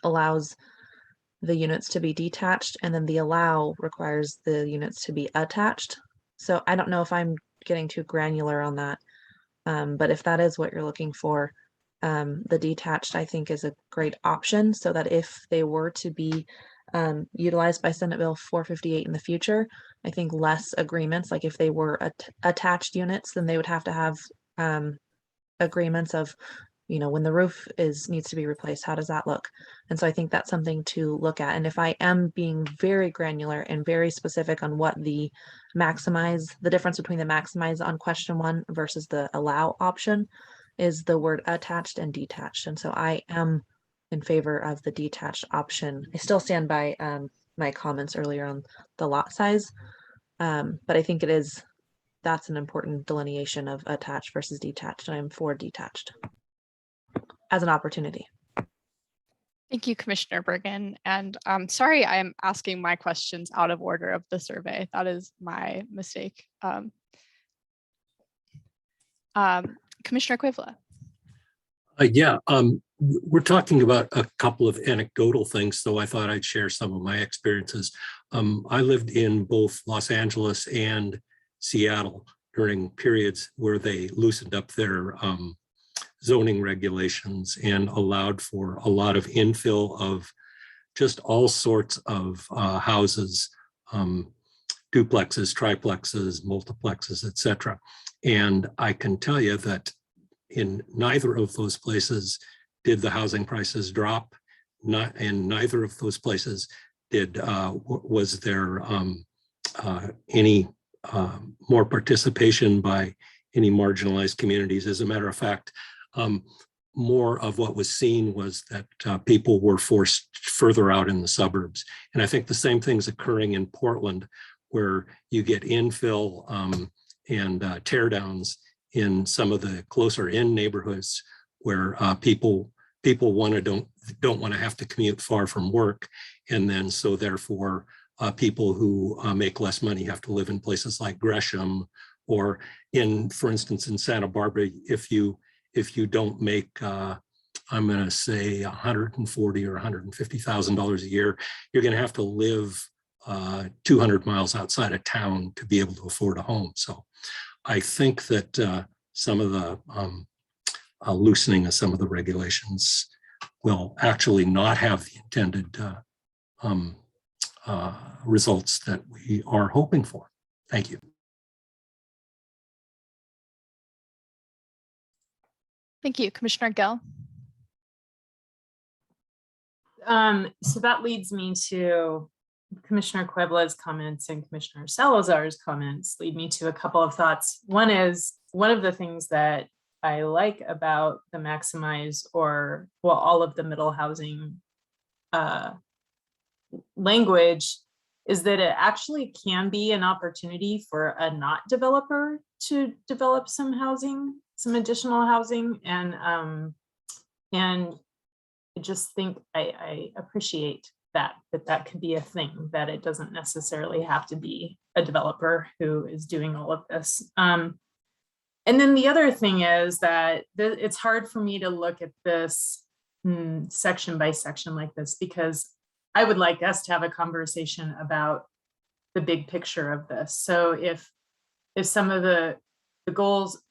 allows the units to be detached, and then the allow requires the units to be attached. So I don't know if I'm getting too granular on that. But if that is what you're looking for, the detached, I think, is a great option, so that if they were to be utilized by Senate Bill 458 in the future, I think less agreements, like if they were attached units, then they would have to have agreements of, you know, when the roof needs to be replaced, how does that look? And so I think that's something to look at. And if I am being very granular and very specific on what the difference between the maximize on question 1 versus the allow option is the word attached and detached. And so I am in favor of the detached option. I still stand by my comments earlier on the lot size, but I think that's an important delineation of attached versus detached. I'm for detached as an opportunity. Thank you, Commissioner Bergen. And I'm sorry I am asking my questions out of order of the survey. That is my mistake. Commissioner Quivla. Yeah, we're talking about a couple of anecdotal things, so I thought I'd share some of my experiences. I lived in both Los Angeles and Seattle during periods where they loosened up their zoning regulations and allowed for a lot of infill of just all sorts of houses, duplexes, triplexes, multiplexes, et cetera. And I can tell you that in neither of those places did the housing prices drop. Not in neither of those places did was there any more participation by any marginalized communities. As a matter of fact, more of what was seen was that people were forced further out in the suburbs. And I think the same thing's occurring in Portland, where you get infill and teardowns in some of the closer in neighborhoods where people don't want to have to commute far from work, and then so therefore people who make less money have to live in places like Gresham, or for instance in Santa Barbara, if you don't make I'm going to say $140,000 or $150,000 a year, you're going to have to live 200 miles outside of town to be able to afford a home. So I think that some of the loosening of some of the regulations will actually not have the intended results that we are hoping for. Thank you. Thank you, Commissioner Gill. So that leads me to Commissioner Quivla's comments and Commissioner Salazar's comments lead me to a couple of thoughts. One is, one of the things that I like about the maximize or all of the middle housing language is that it actually can be an opportunity for a not developer to develop some housing, some additional housing. And I just think I appreciate that could be a thing, that it doesn't necessarily have to be a developer who is doing all of this. And then the other thing is that it's hard for me to look at this section by section like this, because I would like us to have a conversation about the big picture of this. So if some of the goals,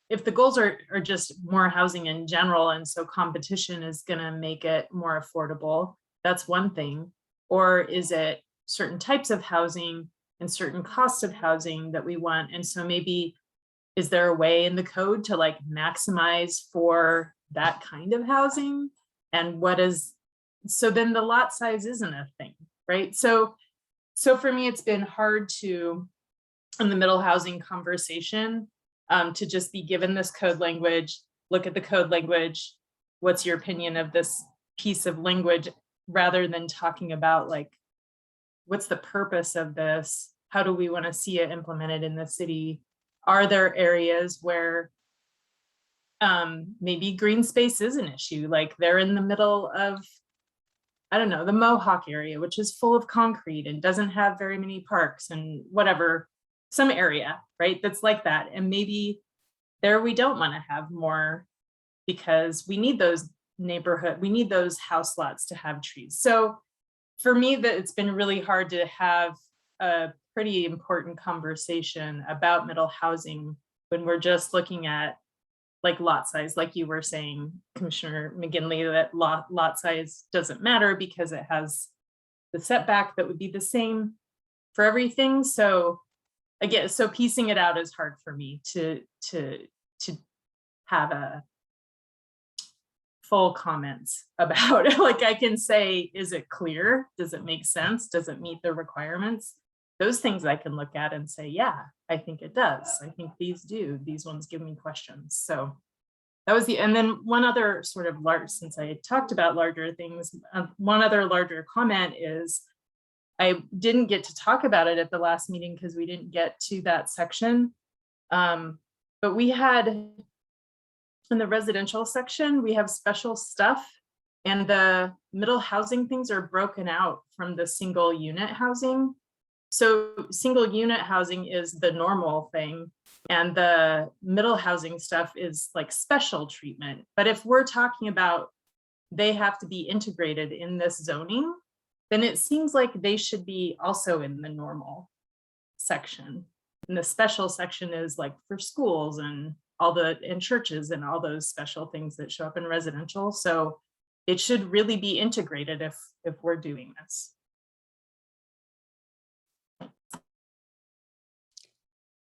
if the goals are just more housing in general, and so competition is going to make it more affordable, that's one thing. Or is it certain types of housing and certain costs of housing that we want? And so maybe, is there a way in the code to like maximize for that kind of housing? And what is, so then the lot size isn't a thing, right? So for me, it's been hard to, in the middle housing conversation, to just be given this code language, look at the code language, what's your opinion of this piece of language, rather than talking about like, what's the purpose of this? How do we want to see it implemented in the city? Are there areas where maybe green space is an issue? Like they're in the middle of, I don't know, the Mohawk area, which is full of concrete and doesn't have very many parks and whatever, some area, right? That's like that. And maybe there we don't want to have more because we need those we need those house lots to have trees. So for me, that it's been really hard to have a pretty important conversation about middle housing when we're just looking at like lot size, like you were saying, Commissioner McGinley, that lot size doesn't matter because it has the setback that would be the same for everything. So again, so piecing it out is hard for me to have a full comments about it. Like I can say, is it clear? Does it make sense? Does it meet the requirements? Those things I can look at and say, yeah, I think it does. I think these do. These ones give me questions. So that was and then one other sort of large, since I talked about larger things, one other larger comment is, I didn't get to talk about it at the last meeting because we didn't get to that section. But we had, in the residential section, we have special stuff, and the middle housing things are broken out from the single unit housing. So single unit housing is the normal thing, and the middle housing stuff is like special treatment. But if we're talking about they have to be integrated in this zoning, then it seems like they should be also in the normal section. And the special section is like for schools and and churches and all those special things that show up in residential. So it should really be integrated if we're doing this.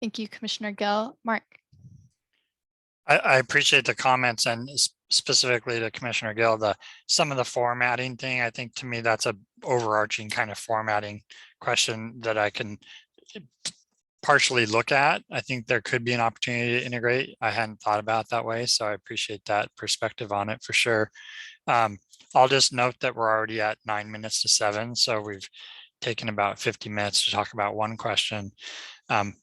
Thank you, Commissioner Gill. Mark. I appreciate the comments, and specifically to Commissioner Gill, some of the formatting thing. I think to me that's a overarching kind of formatting question that I can partially look at. I think there could be an opportunity to integrate. I hadn't thought about it that way, so I appreciate that perspective on it for sure. I'll just note that we're already at 9 minutes to 7, so we've taken about 50 minutes to talk about one question.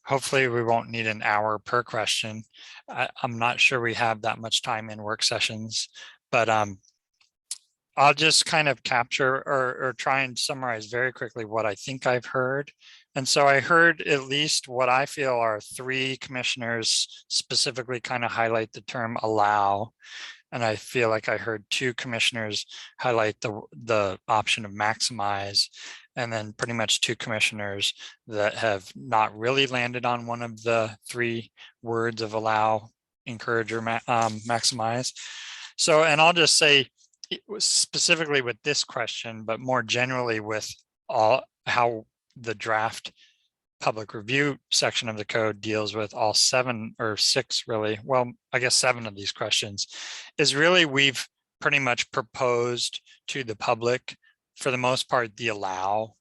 Hopefully we won't need an hour per question. I'm not sure we have that much time in work sessions, but I'll just kind of capture or try and summarize very quickly what I think I've heard. And so I heard at least what I feel are 3 commissioners specifically kind of highlight the term allow. And I feel like I heard 2 commissioners highlight the option of maximize, and then pretty much 2 commissioners that have not really landed on one of the 3 words of allow, encourage, or maximize. So, and I'll just say specifically with this question, but more generally with how the draft public review section of the code deals with all 7 or 6 really, well, I guess 7 of these questions, is really we've pretty much proposed to the public for the most part the allow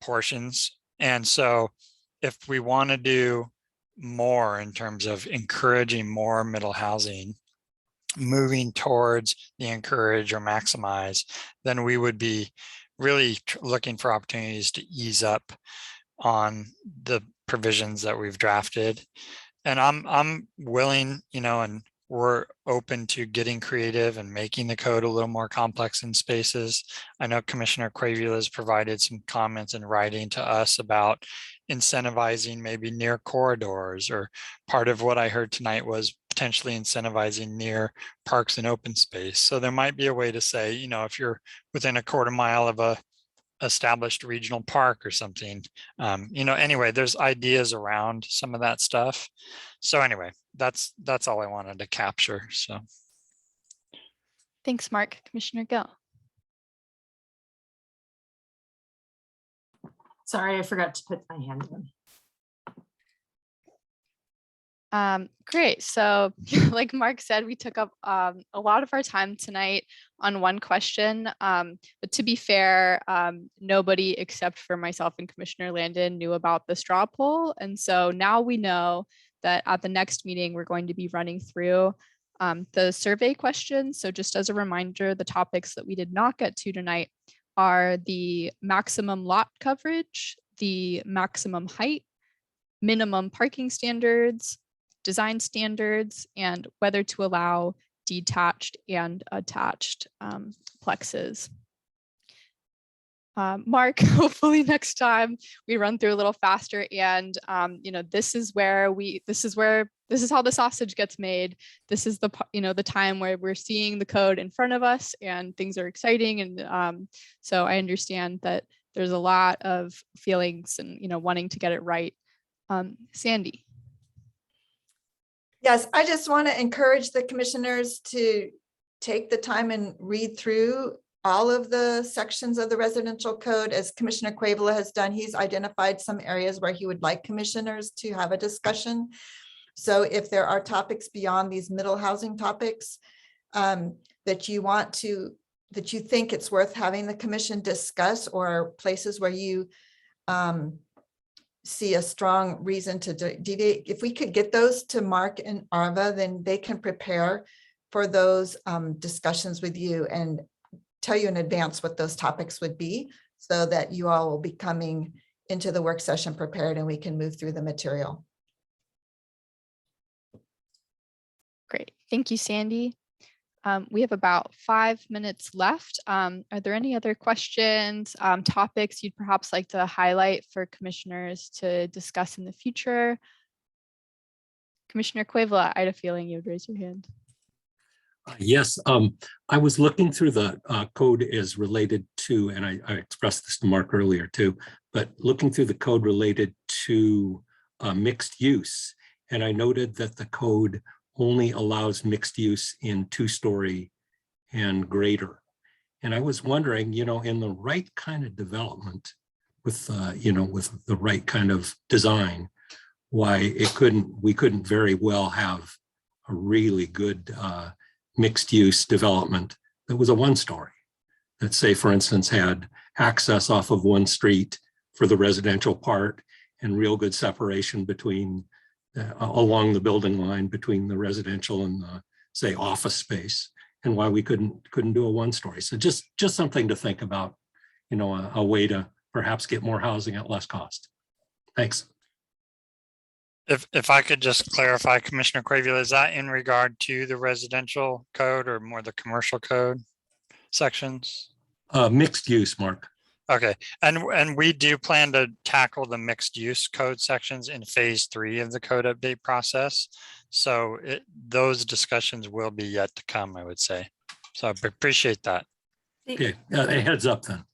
portions. And so if we want to do more in terms of encouraging more middle housing, moving towards the encourage or maximize, then we would be really looking for opportunities to ease up on the provisions that we've drafted. And I'm willing, and we're open to getting creative and making the code a little more complex in spaces. I know Commissioner Quavila has provided some comments in writing to us about incentivizing maybe near corridors, or part of what I heard tonight was potentially incentivizing near parks and open space. So there might be a way to say, if you're within a quarter mile of a established regional park or something, anyway, there's ideas around some of that stuff. So anyway, that's all I wanted to capture. So Thanks, Mark. Commissioner Gill. Sorry, I forgot to put my hand in. Great. So like Mark said, we took up a lot of our time tonight on one question. But to be fair, nobody except for myself and Commissioner Landon knew about the straw poll. And so now we know that at the next meeting, we're going to be running through the survey questions. So just as a reminder, the topics that we did not get to tonight are the maximum lot coverage, the maximum height, minimum parking standards, design standards, and whether to allow detached and attached plexes. Mark, hopefully next time we run through a little faster, and this is how the sausage gets made. This is the time where we're seeing the code in front of us and things are exciting, and so I understand that there's a lot of feelings and wanting to get it right. Sandy. Yes, I just want to encourage the commissioners to take the time and read through all of the sections of the residential code. As Commissioner Quavila has done, he's identified some areas where he would like commissioners to have a discussion. So if there are topics beyond these middle housing topics that you think it's worth having the commission discuss, or places where you see a strong reason to deviate, if we could get those to Mark and Arva, then they can prepare for those discussions with you and tell you in advance what those topics would be, so that you all will be coming into the work session prepared and we can move through the material. Great. Thank you, Sandy. We have about 5 minutes left. Are there any other questions, topics you'd perhaps like to highlight for commissioners to discuss in the future? Commissioner Cuevla, I had a feeling you would raise your hand. Yes, I was looking through the code as related to, and I expressed this to Mark earlier too, but looking through the code related to mixed use. And I noted that the code only allows mixed use in 2-story and greater. And I was wondering, in the right kind of development with, with the right kind of design, why we couldn't very well have a really good mixed use development that was a 1-story. That, say, for instance, had access off of one street for the residential part and real good separation between along the building line between the residential and the, say, office space, and why we couldn't do a 1-story. So just something to think about, a way to perhaps get more housing at less cost. Thanks. If I could just clarify, Commissioner Cravula, is that in regard to the residential code or more the commercial code sections? Mixed use, Mark. Okay, and we do plan to tackle the mixed use code sections in phase 3 of the code update process. So those discussions will be yet to come, I would say. So I appreciate that. Okay, a heads up then.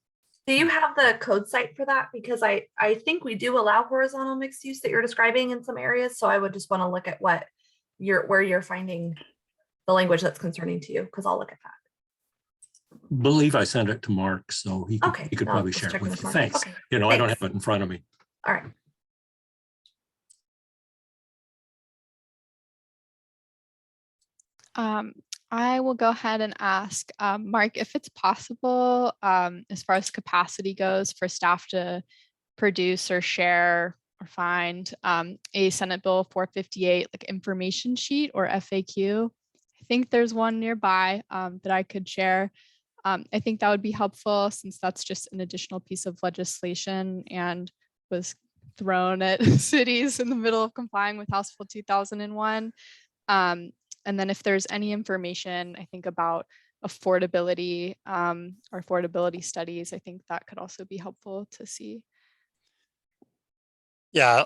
Do you have the code site for that? Because I think we do allow horizontal mixed use that you're describing in some areas. So I would just want to look at where you're finding the language that's concerning to you, because I'll look at that. Believe I sent it to Mark, so he could, Okay, he could I'll probably just share it check with with you. Mark. Thanks. Okay, I don't thanks. have it in front of me. All right. I will go ahead and ask Mark if it's possible, as far as capacity goes, for staff to produce or share or find a Senate Bill 458 like information sheet or FAQ. I think there's one nearby that I could share. I think that would be helpful, since that's just an additional piece of legislation and was thrown at cities in the middle of complying with House Bill 2001. And then if there's any information, I think, about affordability or affordability studies, I think that could also be helpful to see. Yeah,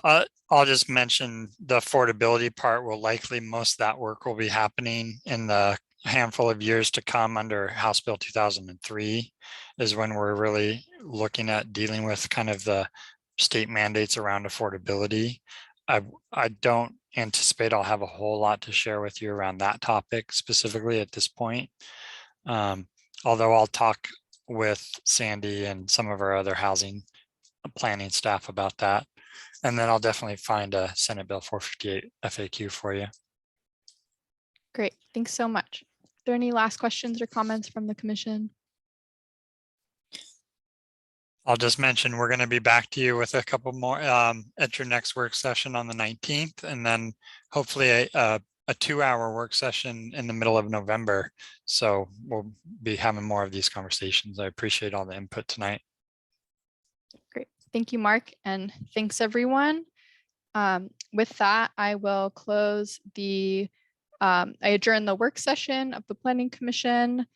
I'll just mention the affordability part will likely, most of that work will be happening in the handful of years to come under House Bill 2003 is when we're really looking at dealing with kind of the state mandates around affordability. I don't anticipate I'll have a whole lot to share with you around that topic specifically at this point. Although I'll talk with Sandy and some of our other housing planning staff about that. And then I'll definitely find a Senate Bill 458 FAQ for you. Great, thanks so much. Are there any last questions or comments from the commission? I'll just mention we're going to be back to you with a couple more at your next work session on the 19th, and then hopefully a 2-hour work session in the middle of November. So we'll be having more of these conversations. I appreciate all the input tonight. Great, thank you, Mark, and thanks everyone. With that, I will close I adjourn the work session of the Planning Commission.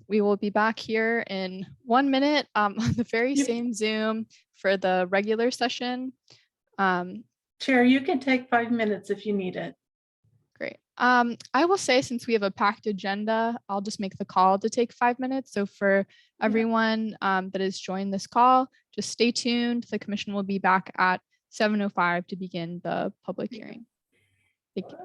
We will be back here in 1 minute on the very same Zoom for the regular session. Chair, you can take 5 minutes if you need it. Great. I will say, since we have a packed agenda, I'll just make the call to take 5 minutes. So for everyone that has joined this call, just stay tuned. The commission will be back at 7:05 to begin the public hearing. Thank you.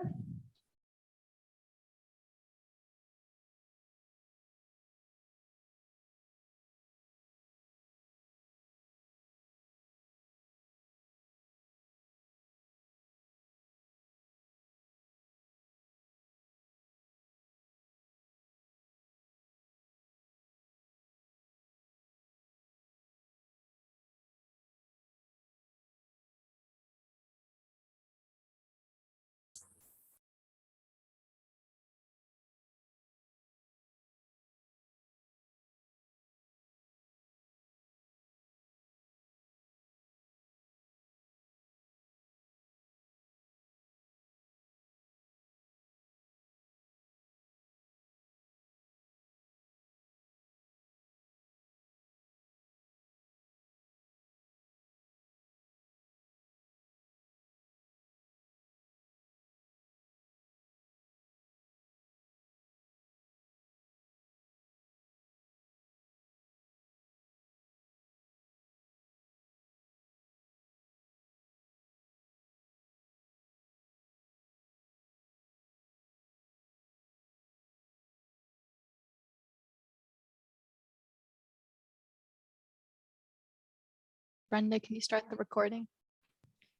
Brenda, can you start the recording?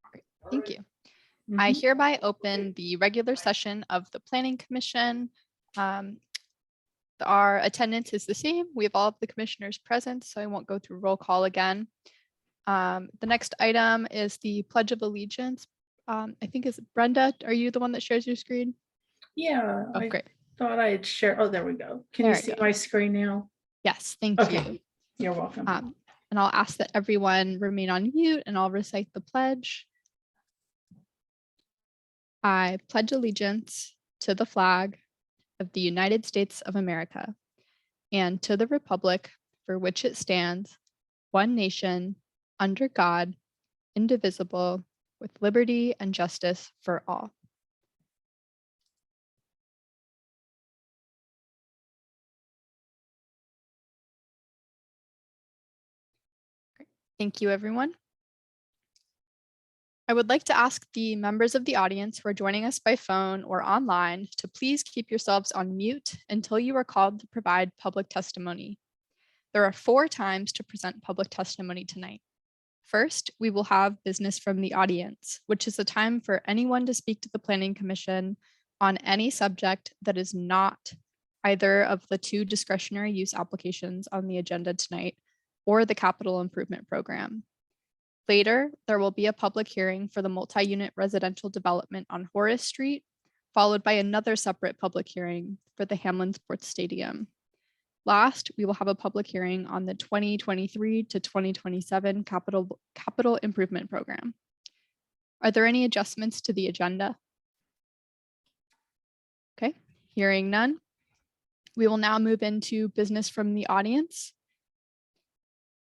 Great, thank you. I Mhm. hereby open the regular session of the Planning Commission. Our attendance is the same. We have all of the commissioners present, so I won't go through roll call again. The next item is the Pledge of Allegiance. I think is Brenda, are you the one that shares your screen? Yeah, Oh, I great. thought I'd share. Oh, there we go. Can you There we see go. my screen now? Yes, thank Okay. you. You're welcome. And I'll ask that everyone remain on mute and I'll recite the pledge. I pledge allegiance to the flag of the United States of America and to the republic for which it stands, one nation, under God, indivisible, with liberty and justice for all. Great. Thank you, everyone. I would like to ask the members of the audience who are joining us by phone or online to please keep yourselves on mute until you are called to provide public testimony. There are 4 times to present public testimony tonight. First, we will have business from the audience, which is a time for anyone to speak to the Planning Commission on any subject that is not either of the 2 discretionary use applications on the agenda tonight or the capital improvement program. Later, there will be a public hearing for the multi-unit residential development on Horace Street, followed by another separate public hearing for the Hamlin Sports Stadium. Last, we will have a public hearing on the 2023 to 2027 capital improvement program. Are there any adjustments to the agenda? Okay, hearing none. We will now move into business from the audience.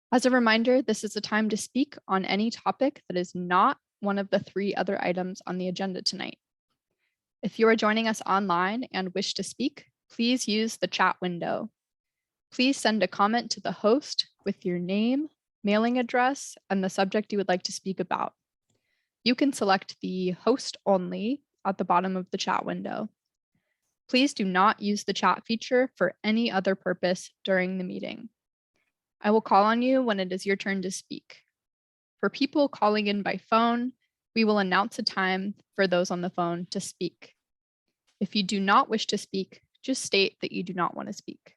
As a reminder, this is a time to speak on any topic that is not one of the 3 other items on the agenda tonight. If you are joining us online and wish to speak, please use the chat window. Please send a comment to the host with your name, mailing address, and the subject you would like to speak about. You can select the host only at the bottom of the chat window. Please do not use the chat feature for any other purpose during the meeting. I will call on you when it is your turn to speak. For people calling in by phone, we will announce a time for those on the phone to speak. If you do not wish to speak, just state that you do not want to speak.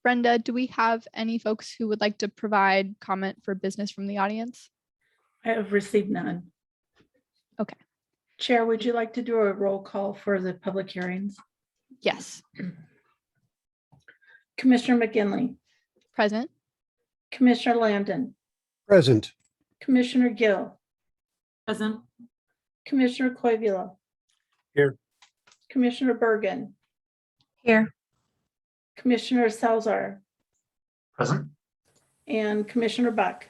Brenda, do we have any folks who would like to provide comment for business from the audience? I have received none. Okay. Chair, would you like to do a roll call for the public hearings? Yes. Commissioner McGinley, Present. Commissioner Landon, Present. Commissioner Gill, Present. Commissioner Coivula. Here. Commissioner Bergen, Here. Commissioner Salzar, Present. and Commissioner Buck.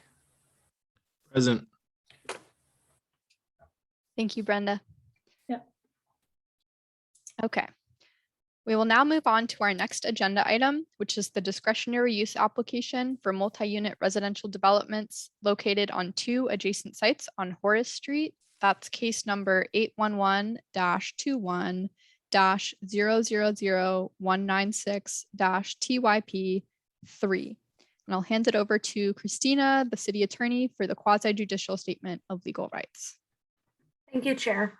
Present. Thank you, Brenda. Yeah. Okay. We will now move on to our next agenda item, which is the discretionary use application for multi-unit residential developments located on 2 adjacent sites on Horace Street. That's case number 811-221-000196-TYP3. And I'll hand it over to Christina, the city attorney, for the quasi-judicial statement of legal rights. Thank you, Chair.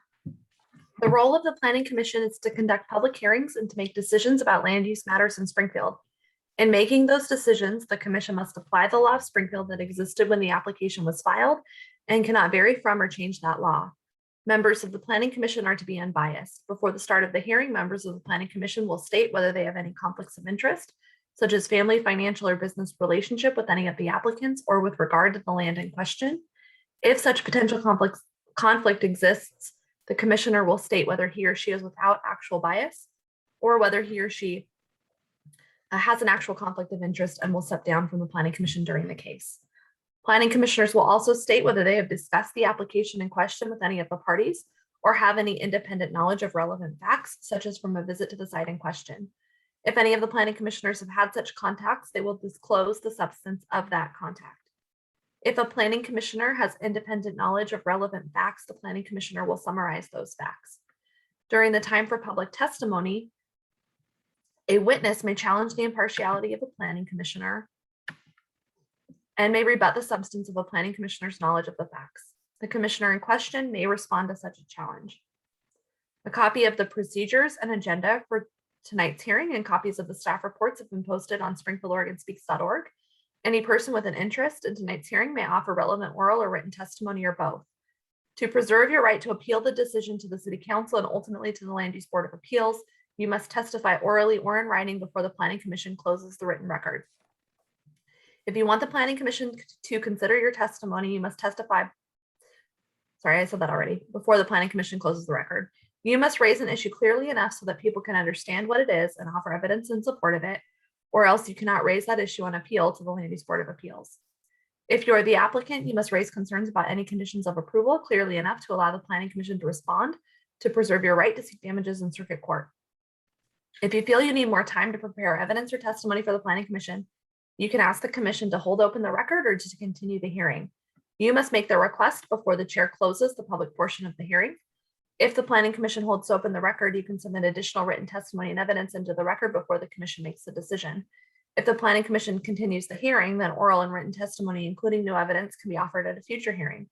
The role of the Planning Commission is to conduct public hearings and to make decisions about land use matters in Springfield. In making those decisions, the Commission must apply the law of Springfield that existed when the application was filed and cannot vary from or change that law. Members of the Planning Commission are to be unbiased. Before the start of the hearing, members of the Planning Commission will state whether they have any conflicts of interest, such as family, financial, or business relationship with any of the applicants or with regard to the land in question. If such potential conflict exists, the commissioner will state whether he or she is without actual bias or whether he or she has an actual conflict of interest and will step down from the Planning Commission during the case. Planning commissioners will also state whether they have discussed the application in question with any of the parties or have any independent knowledge of relevant facts, such as from a visit to the site in question. If any of the planning commissioners have had such contacts, they will disclose the substance of that contact. If a planning commissioner has independent knowledge of relevant facts, the planning commissioner will summarize those facts. During the time for public testimony, a witness may challenge the impartiality of a planning commissioner and may rebut the substance of a planning commissioner's knowledge of the facts. The commissioner in question may respond to such a challenge. A copy of the procedures and agenda for tonight's hearing and copies of the staff reports have been posted on springfieldoregonspeaks.org. Any person with an interest in tonight's hearing may offer relevant oral or written testimony or both. To preserve your right to appeal the decision to the City Council and ultimately to the Land Use Board of Appeals, you must testify orally or in writing before the Planning Commission closes the written record. If you want the Planning Commission to consider your testimony, you must testify. Sorry, I said that already. Before the Planning Commission closes the record, you must raise an issue clearly enough so that people can understand what it is and offer evidence in support of it, or else you cannot raise that issue on appeal to the Land Use Board of Appeals. If you are the applicant, you must raise concerns about any conditions of approval clearly enough to allow the Planning Commission to respond to preserve your right to seek damages in circuit court. If you feel you need more time to prepare evidence or testimony for the Planning Commission, you can ask the Commission to hold open the record or to continue the hearing. You must make the request before the chair closes the public portion of the hearing. If the Planning Commission holds open the record, you can submit additional written testimony and evidence into the record before the Commission makes the decision. If the Planning Commission continues the hearing, then oral and written testimony, including new evidence, can be offered at a future hearing.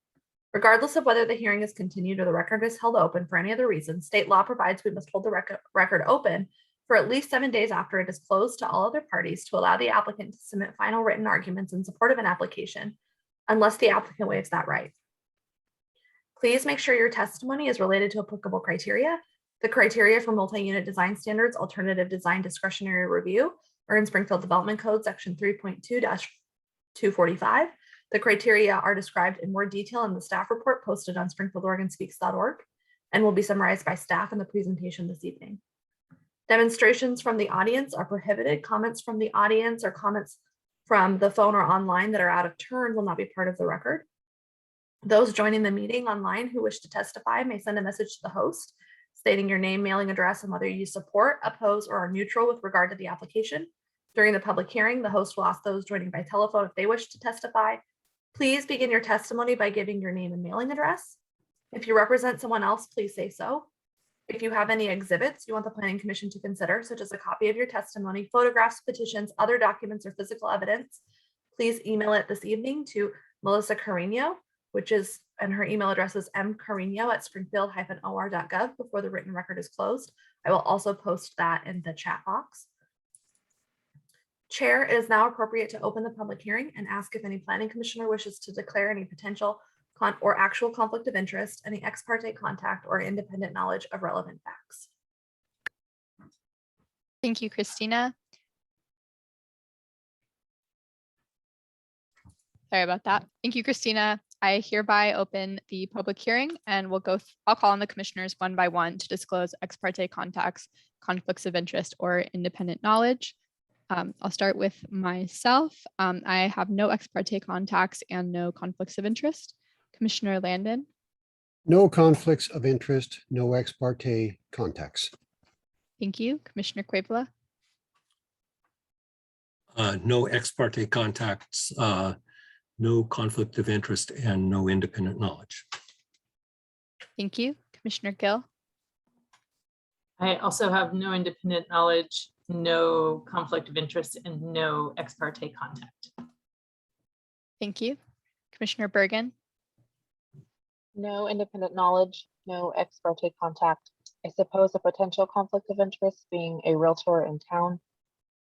Regardless of whether the hearing is continued or the record is held open for any other reason, state law provides we must hold the record open for at least 7 days after it is closed to all other parties to allow the applicant to submit final written arguments in support of an application, unless the applicant waives that right. Please make sure your testimony is related to applicable criteria. The criteria for multi-unit design standards, alternative design discretionary review, or in Springfield Development Code section 3.2-245. The criteria are described in more detail in the staff report posted on springfieldoregonspeaks.org and will be summarized by staff in the presentation this evening. Demonstrations from the audience are prohibited. Comments from the audience or comments from the phone or online that are out of turn will not be part of the record. Those joining the meeting online who wish to testify may send a message to the host stating your name, mailing address, and whether you support, oppose, or are neutral with regard to the application. During the public hearing, the host will ask those joining by telephone if they wish to testify. Please begin your testimony by giving your name and mailing address. If you represent someone else, please say so. If you have any exhibits you want the Planning Commission to consider, such as a copy of your testimony, photographs, petitions, other documents, or physical evidence, please email it this evening to Melissa Carino, and her email address is mcarino@springfield-or.gov before the written record is closed. I will also post that in the chat box. Chair, it is now appropriate to open the public hearing and ask if any planning commissioner wishes to declare any potential or actual conflict of interest, any ex parte contact, or independent knowledge of relevant facts. Thank you, Christina. Sorry about that. Thank you, Christina. I hereby open the public hearing and I'll call on the commissioners one by one to disclose ex parte contacts, conflicts of interest, or independent knowledge. I'll start with myself. I have no ex parte contacts and no conflicts of interest. Commissioner Landon. No conflicts of interest, no ex parte contacts. Thank you. Commissioner Quavala. No ex parte contacts, no conflict of interest, and no independent knowledge. Thank you. Commissioner Gill. I also have no independent knowledge, no conflict of interest, and no ex parte contact. Thank you. Commissioner Bergen. No independent knowledge, no ex parte contact. I suppose a potential conflict of interest being a realtor in town,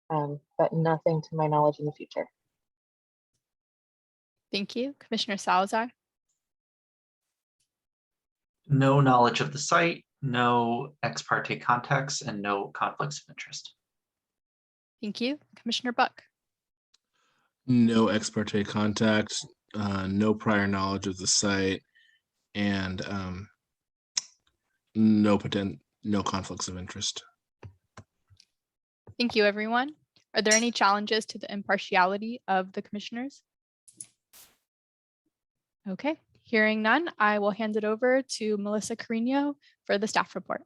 but nothing to my knowledge in the future. Thank you. Commissioner Salazar. No knowledge of the site, no ex parte contacts, and no conflicts of interest. Thank you. Commissioner Buck. No ex parte contact, no prior knowledge of the site, and no conflicts of interest. Thank you, everyone. Are there any challenges to the impartiality of the commissioners? Okay, hearing none, I will hand it over to Melissa Carino for the staff report.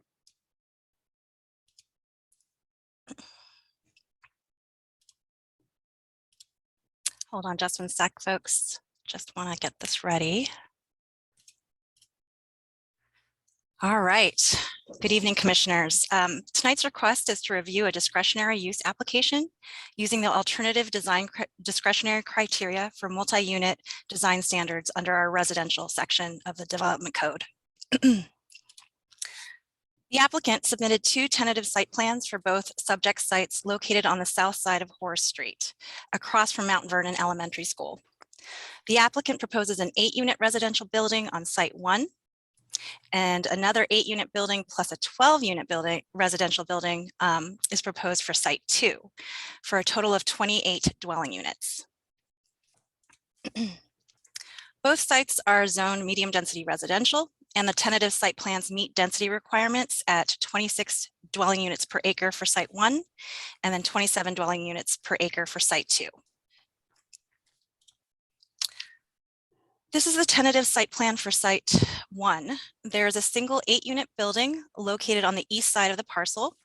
Hold on just one sec, folks. Just want to get this ready. All right. Good evening, commissioners. Tonight's request is to review a discretionary use application using the alternative design discretionary criteria for multi-unit design standards under our residential section of the development code. The applicant submitted 2 tentative site plans for both subject sites located on the south side of Horace Street, across from Mount Vernon Elementary School. The applicant proposes an 8-unit residential building on site 1, and another 8-unit building plus a 12-unit building, residential building is proposed for site 2, for a total of 28 dwelling units. Both sites are zoned medium density residential, and the tentative site plans meet density requirements at 26 dwelling units per acre for site 1, and then 27 dwelling units per acre for site 2. This is the tentative site plan for site 1. There is a single 8-unit building located on the east side of the parcel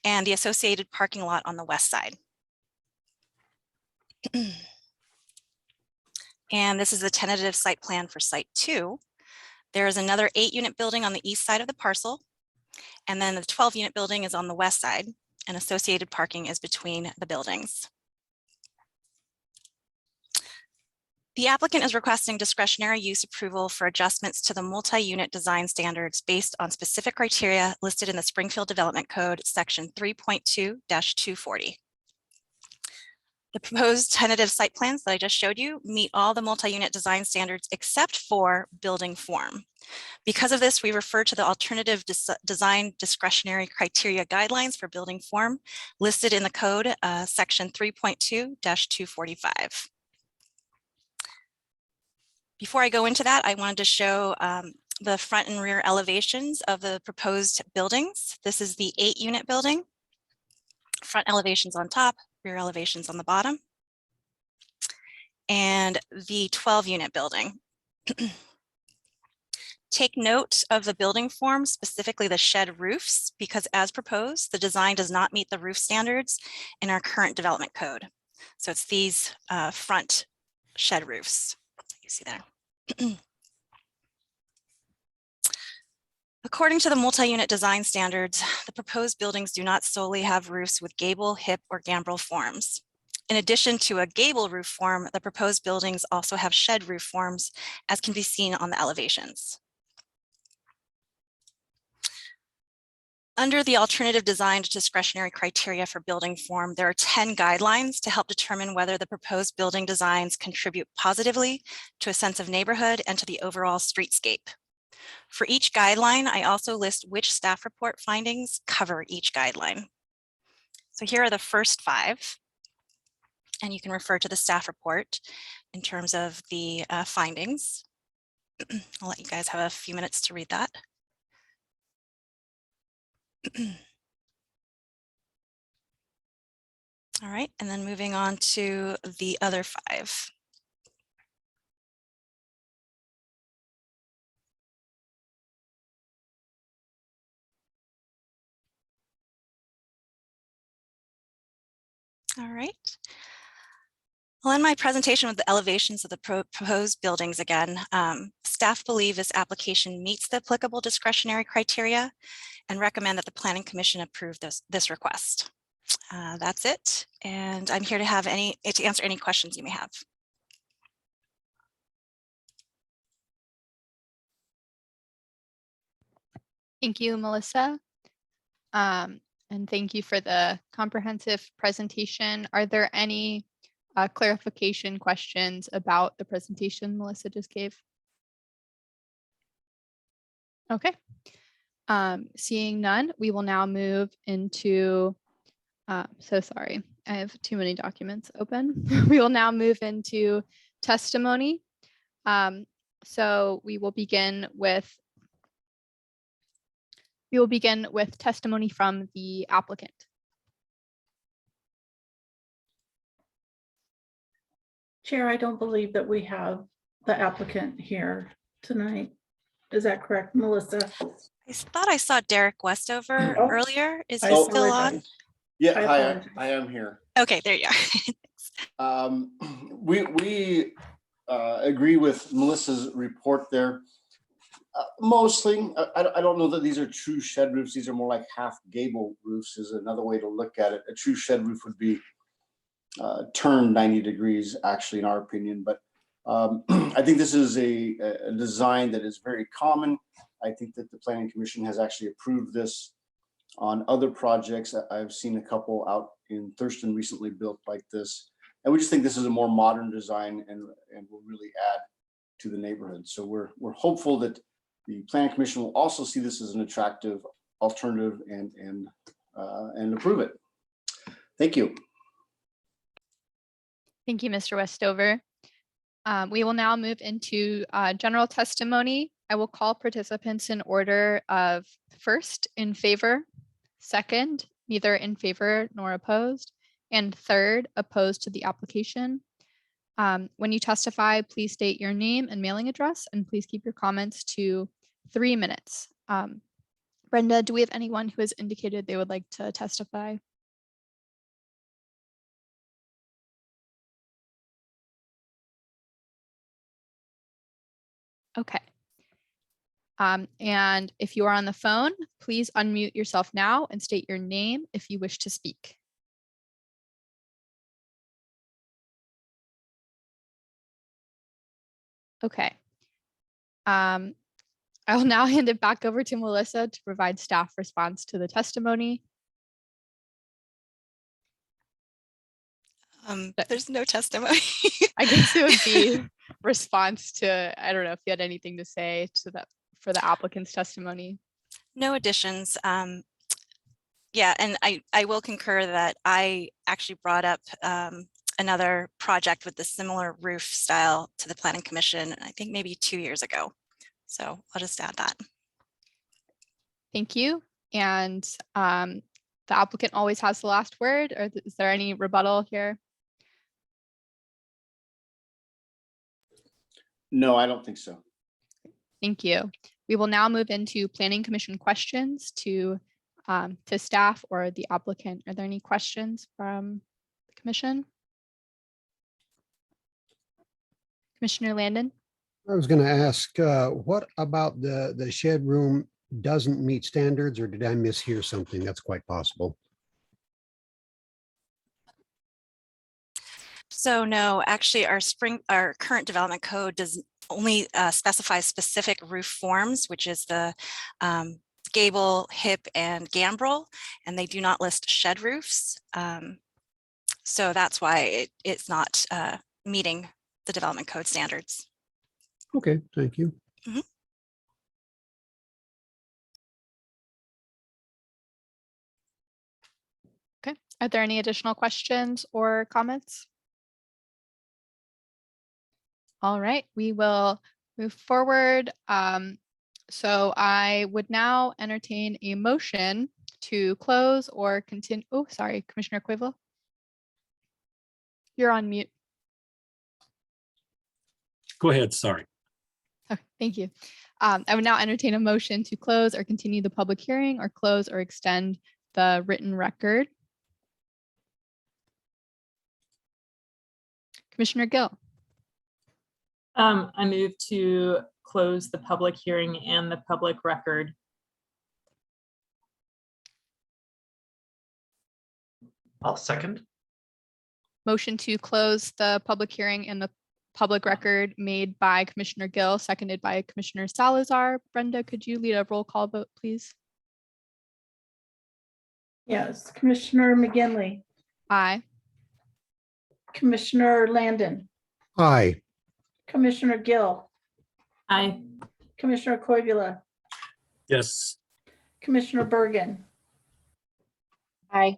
and the associated parking lot on the west side. And this is the tentative site plan for site 2. There is another 8-unit building on the east side of the parcel, and then the 12-unit building is on the west side, and associated parking is between the buildings. The applicant is requesting discretionary use approval for adjustments to the multi-unit design standards based on specific criteria listed in the Springfield Development Code, section 3.2-240. The proposed tentative site plans that I just showed you meet all the multi-unit design standards except for building form. Because of this, we refer to the alternative design discretionary criteria guidelines for building form listed in the code, section 3.2-245. Before I go into that, I wanted to show the front and rear elevations of the proposed buildings. This is the 8-unit building. Front elevations on top, rear elevations on the bottom. And the 12-unit building. Take note of the building form, specifically the shed roofs, because as proposed, the design does not meet the roof standards in our current development code. So it's these front shed roofs you see there. According to the multi-unit design standards, the proposed buildings do not solely have roofs with gable, hip, or gambrel forms. In addition to a gable roof form, the proposed buildings also have shed roof forms, as can be seen on the elevations. Under the alternative design discretionary criteria for building form, there are 10 guidelines to help determine whether the proposed building designs contribute positively to a sense of neighborhood and to the overall streetscape. For each guideline, I also list which staff report findings cover each guideline. So here are the first 5, and you can refer to the staff report in terms of the findings. I'll let you guys have a few minutes to read that. All right, and then moving on to the other 5. All right. I'll end my presentation with the elevations of the proposed buildings again. Staff believe this application meets the applicable discretionary criteria and recommend that the Planning Commission approve this request. That's it, and I'm here to answer any questions you may have. Thank you, Melissa. And thank you for the comprehensive presentation. Are there any clarification questions about the presentation Melissa just gave? Okay. Seeing none, we will now move into, so sorry, I have too many documents open. We will now move into testimony. So we will begin with testimony from the applicant. Chair, I don't believe that we have the applicant here tonight. Is that correct, Melissa? I thought I saw Derek Westover earlier. Is he I still on? Yeah, hi, I am here. Okay, there you are. We agree with Melissa's report there. Mostly, I don't know that these are true shed roofs. These are more like half gable roofs is another way to look at it. A true shed roof would be turned 90 degrees, actually, in our opinion. But I think this is a design that is very common. I think that the Planning Commission has actually approved this on other projects. I've seen a couple out in Thurston recently built like this. And we just think this is a more modern design and will really add to the neighborhood. So we're hopeful that the Planning Commission will also see this as an attractive alternative and approve it. Thank you. Thank you, Mr. Westover. We will now move into general testimony. I will call participants in order of first, in favor, second, neither in favor nor opposed, and third, opposed to the application. When you testify, please state your name and mailing address, and please keep your comments to 3 minutes. Brenda, do we have anyone who has indicated they would like to testify? Okay. And if you are on the phone, please unmute yourself now and state your name if you wish to speak. Okay. I will now hand it back over to Melissa to provide staff response to the testimony. There's no testimony. I guess it would be response to, I don't know if you had anything to say to that for the applicant's testimony. No additions. Yeah, and I will concur that I actually brought up another project with the similar roof style to the Planning Commission, I think maybe 2 years ago. So I'll just add that. Thank you. And the applicant always has the last word, or is there any rebuttal here? No, I don't think so. Thank you. We will now move into Planning Commission questions to staff or the applicant. Are there any questions from the commission? Commissioner Landon? I was going to ask, what about the shed room doesn't meet standards, or did I mishear something? That's quite possible. So no, actually our current development code does only specify specific roof forms, which is the gable, hip, and gambrel, and they do not list shed roofs. So that's why it's not meeting the development code standards. Okay, thank you. Mm-hmm. Okay, are there any additional questions or comments? All right, we will move forward. So I would now entertain a motion to close or continue. Oh, sorry, Commissioner Quivel. You're on mute. Go ahead, sorry. Okay, thank you. I would now entertain a motion to close or continue the public hearing, or close or extend the written record. Commissioner Gill. I move to close the public hearing and the public record. I'll second. Motion to close the public hearing and the public record made by Commissioner Gill, seconded by Commissioner Salazar. Brenda, could you lead a roll call vote, please? Yes, Commissioner McGinley, Aye. Commissioner Landon, Aye. Commissioner Gill, Aye. Commissioner Koivula, Yes. Commissioner Bergen, Aye.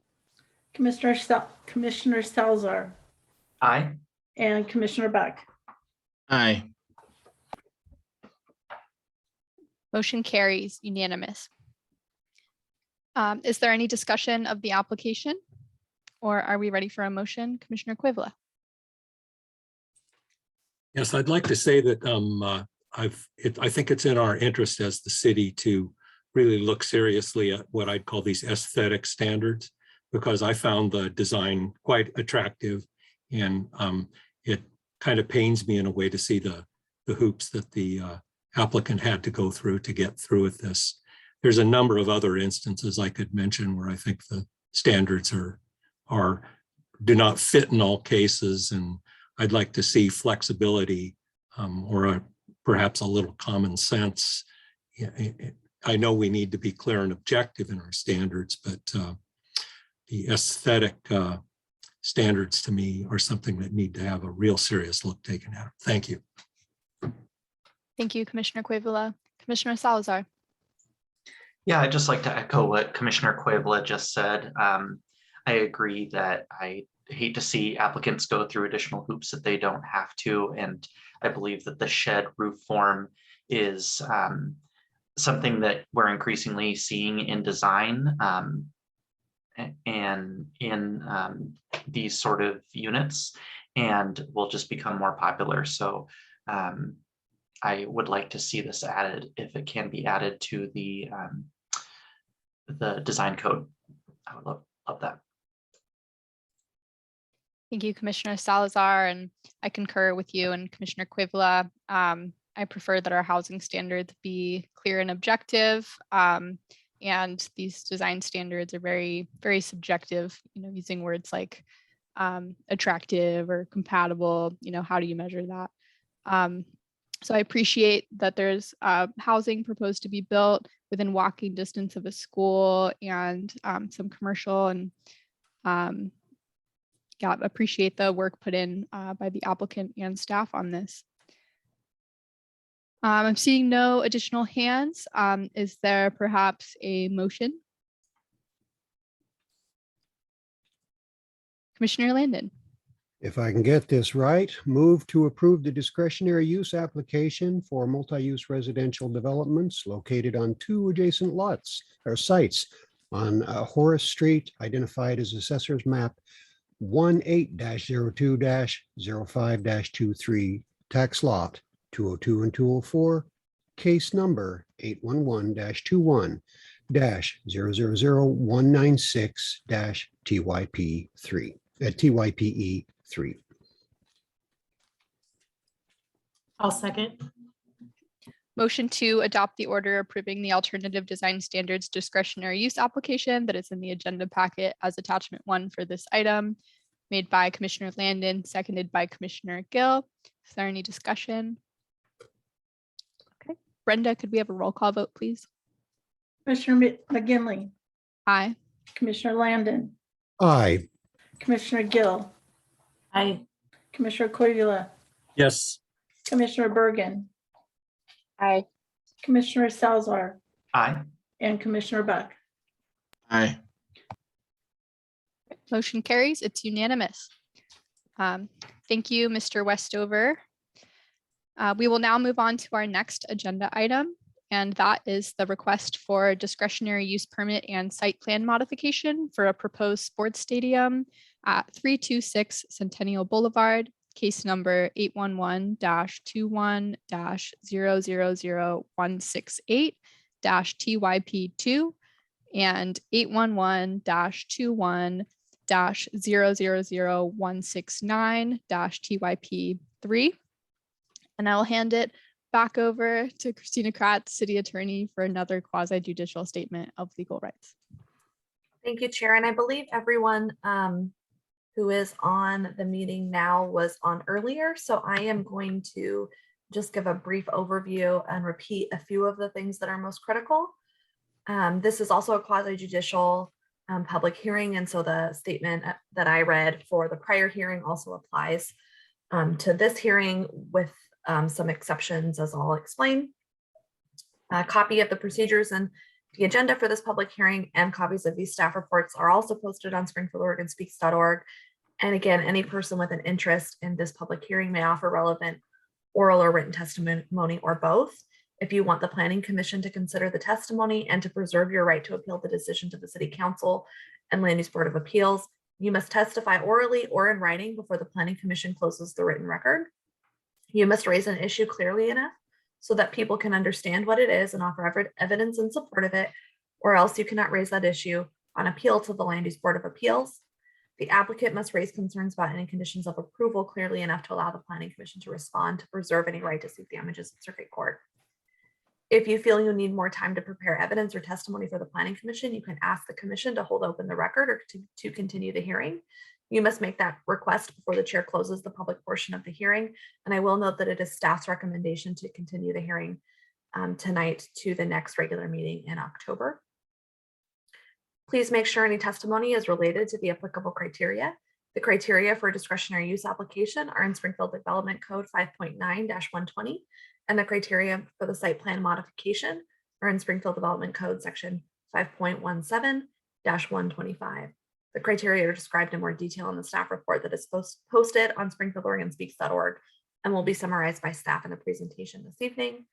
Commissioner Salazar, Aye. and Commissioner Beck. Aye. Motion carries unanimous. Is there any discussion of the application, or are we ready for a motion? Commissioner Quivel? Yes, I'd like to say that I think it's in our interest as the city to really look seriously at what I'd call these aesthetic standards, because I found the design quite attractive, and it kind of pains me in a way to see the hoops that the applicant had to go through to get through with this. There's a number of other instances I could mention where I think the standards do not fit in all cases, and I'd like to see flexibility or perhaps a little common sense. I know we need to be clear and objective in our standards, but the aesthetic standards to me are something that need to have a real serious look taken at. Thank you. Thank you, Commissioner Cuevila. Commissioner Salazar. Yeah, I'd just like to echo what Commissioner Cuevila just said. I agree that I hate to see applicants go through additional hoops that they don't have to. And I believe that the shed roof form is something that we're increasingly seeing in design and in these sort of units, and will just become more popular. So I would like to see this added, if it can be added to the design code. I would love that. Thank you, Commissioner Salazar, and I concur with you and Commissioner Cuevila. I prefer that our housing standards be clear and objective, and these design standards are very, very subjective, using words like attractive or compatible. How do you measure that? So I appreciate that there's housing proposed to be built within walking distance of a school and some commercial, and appreciate the work put in by the applicant and staff on this. I'm seeing no additional hands. Is there perhaps a motion? Commissioner Landon. If I can get this right, move to approve the discretionary use application for multi-use residential developments located on 2 adjacent lots or sites on Horace Street, identified as Assessor's Map 18-02-05-23, tax lot 202 and 204, case number 811-21-000196-TYP3 at TYPE 3. I'll second. Motion to adopt the order approving the alternative design standards discretionary use application that is in the agenda packet as attachment 1 for this item, made by Commissioner Landon, seconded by Commissioner Gill. Is there any discussion? Okay, Brenda, could we have a roll call vote, please? Commissioner McGinley, Aye. Commissioner Landon, Aye. Commissioner Gill, Aye. Commissioner Cuevila, Yes. Commissioner Bergen, Aye. Commissioner Salazar, Aye. and Commissioner Buck. Aye. Motion carries. It's unanimous. Thank you, Mr. Westover. We will now move on to our next agenda item, and that is the request for discretionary use permit and site plan modification for a proposed sports stadium at 326 Centennial Boulevard, case number 811-21-000168-TYP2 and 811-21-000169-TYP3. And I'll hand it back over to Christina Kratz, City Attorney, for another quasi-judicial statement of legal rights. Thank you, Chair. And I believe everyone who is on the meeting now was on earlier. So I am going to just give a brief overview and repeat a few of the things that are most critical. This is also a quasi-judicial public hearing. And so the statement that I read for the prior hearing also applies to this hearing with some exceptions, as I'll explain. A copy of the procedures and the agenda for this public hearing and copies of these staff reports are also posted on springfieldoregonspeaks.org. And again, any person with an interest in this public hearing may offer relevant oral or written testimony or both. If you want the Planning Commission to consider the testimony and to preserve your right to appeal the decision to the City Council and Land Use Board of Appeals, you must testify orally or in writing before the Planning Commission closes the written record. You must raise an issue clearly enough so that people can understand what it is and offer evidence in support of it, or else you cannot raise that issue on appeal to the Land Use Board of Appeals. The applicant must raise concerns about any conditions of approval clearly enough to allow the Planning Commission to respond to preserve any right to seek damages in circuit court. If you feel you need more time to prepare evidence or testimony for the Planning Commission, you can ask the commission to hold open the record or to continue the hearing. You must make that request before the chair closes the public portion of the hearing. And I will note that it is staff's recommendation to continue the hearing tonight to the next regular meeting in October. Please make sure any testimony is related to the applicable criteria. The criteria for a discretionary use application are in Springfield Development Code 5.9-120, and the criteria for the site plan modification are in Springfield Development Code section 5.17-125. The criteria are described in more detail in the staff report that is posted on springfieldoregonspeaks.org and will be summarized by staff in the presentation this evening.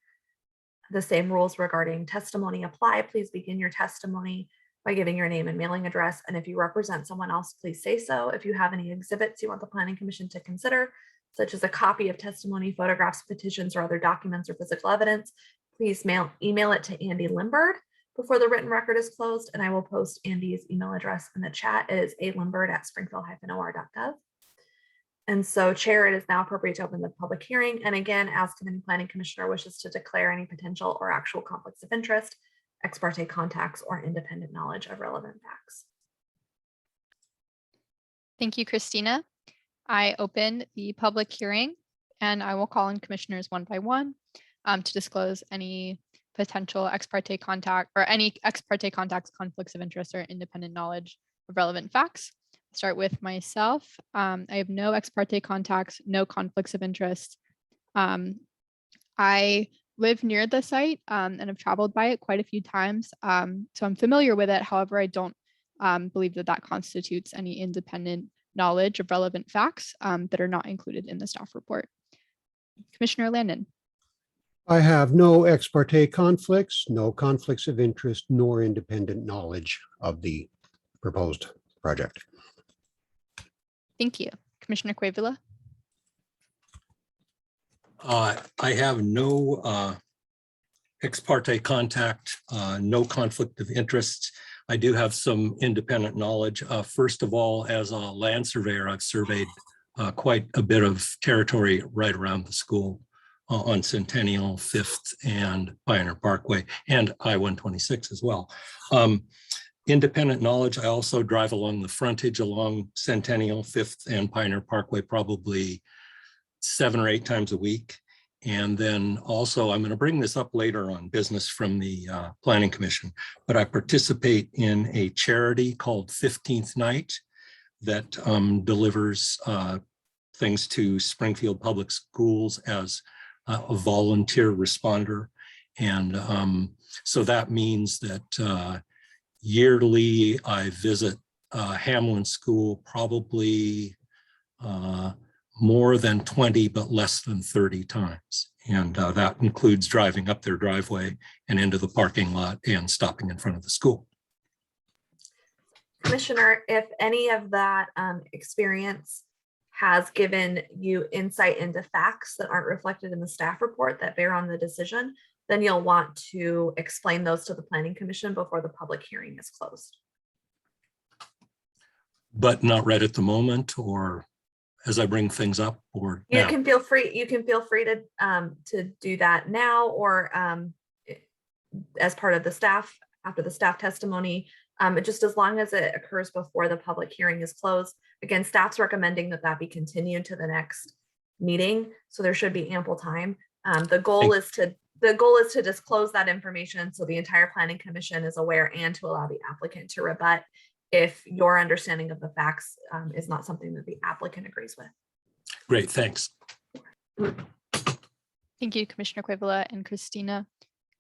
The same rules regarding testimony apply. Please begin your testimony by giving your name and mailing address. And if you represent someone else, please say so. If you have any exhibits you want the Planning Commission to consider, such as a copy of testimony, photographs, petitions, or other documents or physical evidence, please email it to Andy Limbird before the written record is closed. And I will post Andy's email address in the chat. It is alimbird@springfield-or.gov. And so, Chair, it is now appropriate to open the public hearing. And again, ask if any Planning Commissioner wishes to declare any potential or actual conflicts of interest, ex parte contacts, or independent knowledge of relevant facts. Thank you, Christina. I open the public hearing and I will call on commissioners one by one to disclose any potential ex parte contact or any ex parte contacts, conflicts of interest, or independent knowledge of relevant facts. Start with myself. I have no ex parte contacts, no conflicts of interest. I live near the site and have traveled by it quite a few times. So I'm familiar with it. However, I don't believe that that constitutes any independent knowledge of relevant facts that are not included in the staff report. Commissioner Landon. I have no ex parte conflicts, no conflicts of interest, nor independent knowledge of the proposed project. Thank you. Commissioner Quavila. I have no ex parte contact, no conflict of interest. I do have some independent knowledge. First of all, as a land surveyor, I've surveyed quite a bit of territory right around the school on Centennial, 5th, and Pioneer Parkway, and I-126 as well. Independent knowledge, I also drive along the frontage along Centennial, 5th, and Pioneer Parkway probably 7 or 8 times a week. And then also, I'm going to bring this up later on business from the Planning Commission, but I participate in a charity called 15th Night that delivers things to Springfield Public Schools as a volunteer responder. And so that means that yearly I visit Hamlin School probably more than 20, but less than 30 times. And that includes driving up their driveway and into the parking lot and stopping in front of the school. Commissioner, if any of that experience has given you insight into facts that aren't reflected in the staff report that bear on the decision, then you'll want to explain those to the Planning Commission before the public hearing is closed. But not right at the moment, or as I bring things up, or you now? can feel free to do that now, or as part of the staff after the staff testimony, just as long as it occurs before the public hearing is closed. Again, staff's recommending that that be continued to the next meeting, so there should be ample time. The goal is to disclose that information so the entire Planning Commission is aware, and to allow the applicant to rebut if your understanding of the facts is not something that the applicant agrees with. Great, thanks. Thank you, Commissioner Quavila and Christina.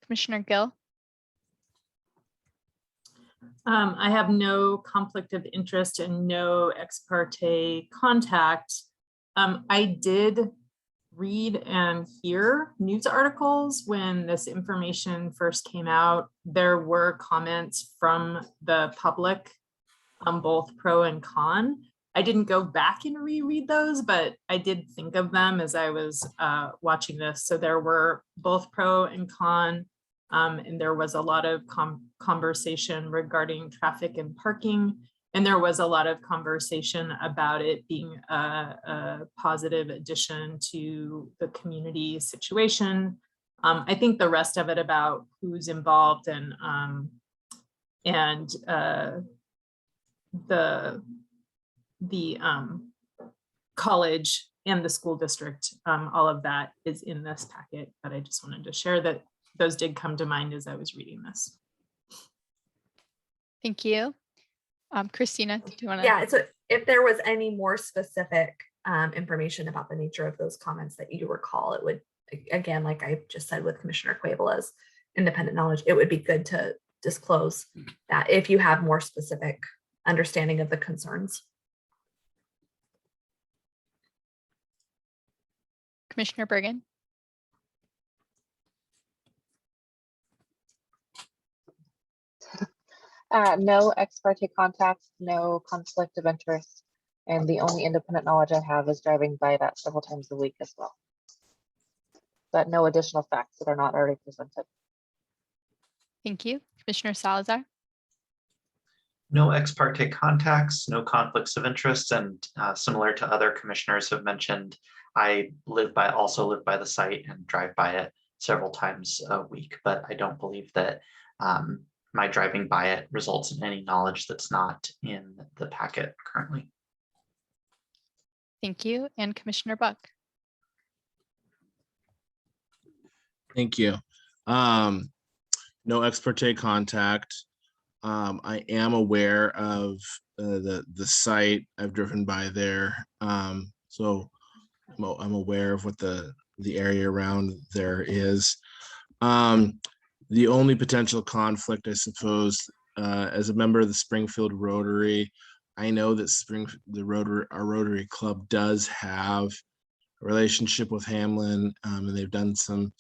Commissioner Gill. I have no conflict of interest and no ex parte contact. I did read and hear news articles when this information first came out. There were comments from the public, both pro and con. I didn't go back and reread those, but I did think of them as I was watching this. So there were both pro and con, and there was a lot of conversation regarding traffic and parking. And there was a lot of conversation about it being a positive addition to the community situation. I think the rest of it about who's involved and the college and the school district, all of that is in this packet, but I just wanted to share that those did come to mind as I was reading this. Thank you. Christina, do you want to? Yeah, so if there was any more specific information about the nature of those comments that you recall, it would, again, like I just said with Commissioner Quavela's independent knowledge, it would be good to disclose that if you have more specific understanding of the concerns. Commissioner Bergen? No ex parte contacts, no conflict of interest, and the only independent knowledge I have is driving by that several times a week as well. But no additional facts that are not already presented. Thank you. Commissioner Salazar? No ex parte contacts, no conflicts of interest, and similar to other commissioners have mentioned, I also live by the site and drive by it several times a week, but I don't believe that my driving by it results in any knowledge that's not in the packet currently. Thank you. And Commissioner Buck? Thank you. No ex parte contact. I am aware of the site. I've driven by there, so I'm aware of what the area around there is. The only potential conflict, I suppose, as a member of the Springfield Rotary, I know that our Rotary Club does have a relationship with Hamlin, and they've done some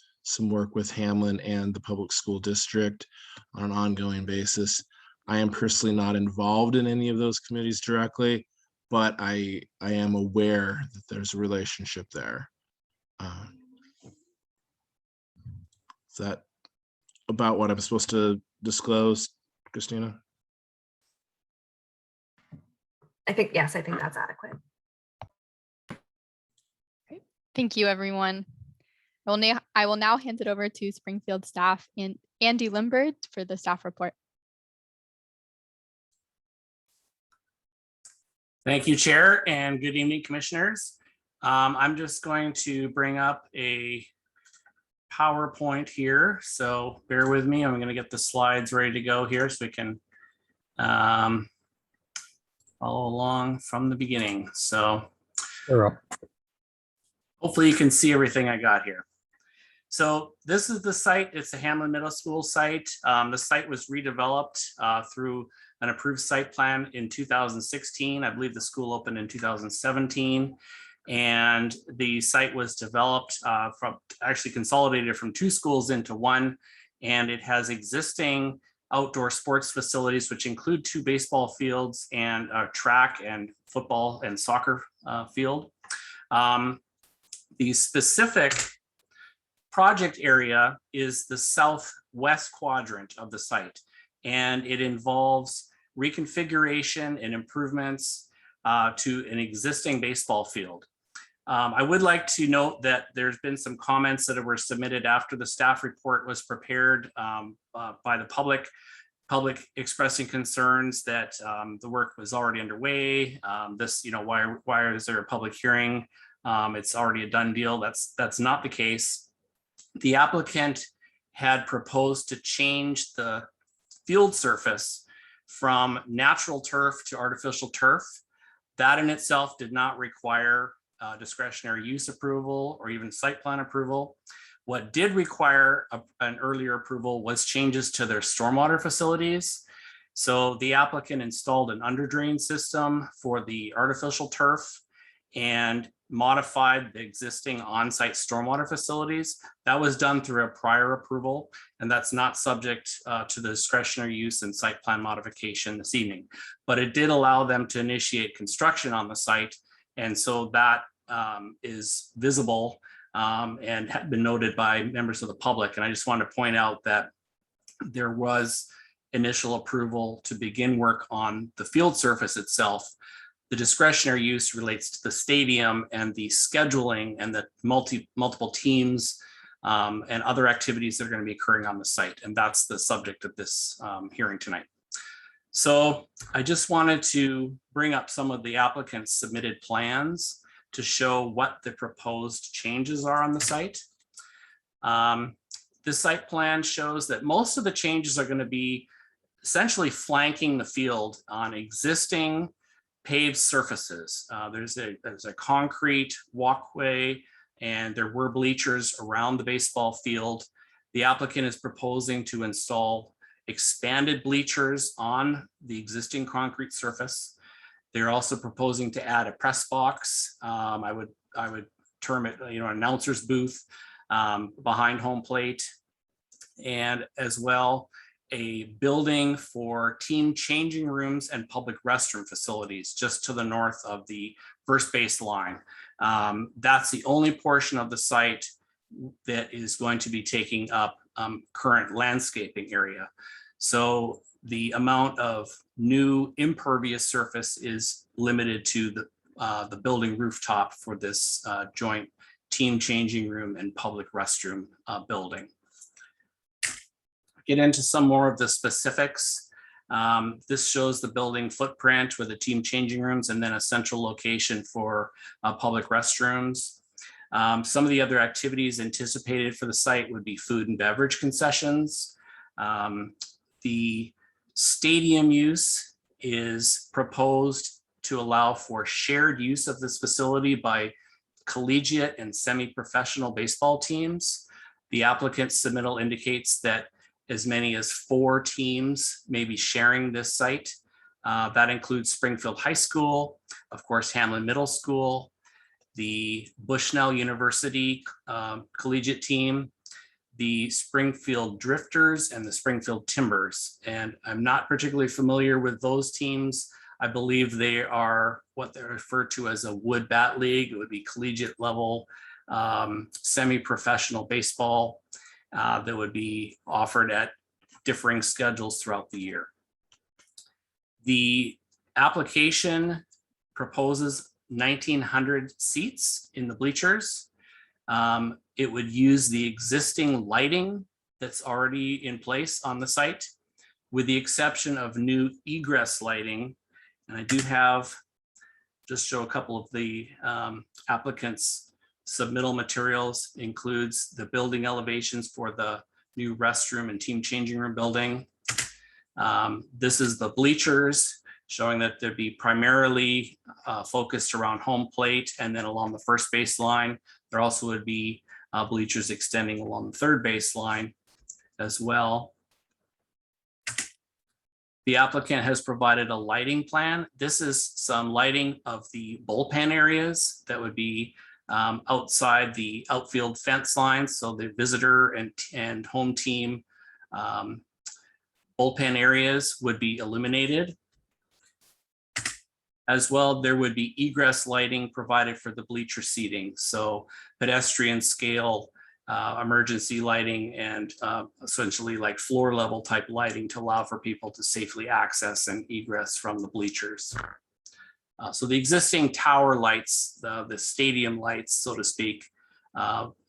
work with Hamlin and the public school district on an ongoing basis. I am personally not involved in any of those committees directly, but I am aware that there's a relationship there. Is that about what I'm supposed to disclose, Christina? Yes, I think that's adequate. Great. Thank you, everyone. I will now hand it over to Springfield staff and Andy Limbird for the staff report. Thank you, Chair, and good evening, Commissioners. I'm just going to bring up a PowerPoint here, so bear with me. I'm going to get the slides ready to go here so we can follow along from the beginning. So hopefully you can see everything I got here. So this is the site. It's the Hamlin Middle School site. The site was redeveloped through an approved site plan in 2016. I believe the school opened in 2017. And the site was developed actually consolidated from two schools into one. And it has existing outdoor sports facilities, which include 2 baseball fields and a track and football and soccer field. The specific project area is the southwest quadrant of the site, and it involves reconfiguration and improvements to an existing baseball field. I would like to note that there's been some comments that were submitted after the staff report was prepared by the public expressing concerns that the work was already underway. Why is there a public hearing? It's already a done deal. That's not the case. The applicant had proposed to change the field surface from natural turf to artificial turf. That in itself did not require discretionary use approval or even site plan approval. What did require an earlier approval was changes to their stormwater facilities. So the applicant installed an underdrain system for the artificial turf and modified the existing on-site stormwater facilities. That was done through a prior approval, and that's not subject to the discretionary use and site plan modification this evening. But it did allow them to initiate construction on the site, and so that is visible and had been noted by members of the public. And I just wanted to point out that there was initial approval to begin work on the field surface itself. The discretionary use relates to the stadium and the scheduling and the multiple teams and other activities that are going to be occurring on the site. And that's the subject of this hearing tonight. So I just wanted to bring up some of the applicants' submitted plans to show what the proposed changes are on the site. This site plan shows that most of the changes are going to be essentially flanking the field on existing paved surfaces. There's a concrete walkway, and there were bleachers around the baseball field. The applicant is proposing to install expanded bleachers on the existing concrete surface. They're also proposing to add a press box. I would term it, an announcer's booth behind home plate, and as well a building for team changing rooms and public restroom facilities just to the north of the first base line. That's the only portion of the site that is going to be taking up current landscaping area. So the amount of new impervious surface is limited to the building rooftop for this joint team changing room and public restroom building. Get into some more of the specifics. This shows the building footprint with the team changing rooms and then a central location for public restrooms. Some of the other activities anticipated for the site would be food and beverage concessions. The stadium use is proposed to allow for shared use of this facility by collegiate and semi-professional baseball teams. The applicant's submittal indicates that as many as 4 teams may be sharing this site. That includes Springfield High School, of course, Hamlin Middle School, the Bushnell University collegiate team, the Springfield Drifters, and the Springfield Timbers. And I'm not particularly familiar with those teams. I believe they are what they're referred to as a wood bat league. It would be collegiate level, semi-professional baseball that would be offered at differing schedules throughout the year. The application proposes 1,900 seats in the bleachers. It would use the existing lighting that's already in place on the site, with the exception of new egress lighting. And I do have, just show a couple of the applicants' submittal materials, includes the building elevations for the new restroom and team changing room building. This is the bleachers, showing that there'd be primarily focused around home plate and then along the first base line. There also would be bleachers extending along the third base line as well. The applicant has provided a lighting plan. This is some lighting of the bullpen areas that would be outside the outfield fence lines. So the visitor and home team bullpen areas would be illuminated. As well, there would be egress lighting provided for the bleacher seating. So pedestrian scale emergency lighting and essentially like floor level type lighting to allow for people to safely access and egress from the bleachers. So the existing tower lights, the stadium lights, so to speak,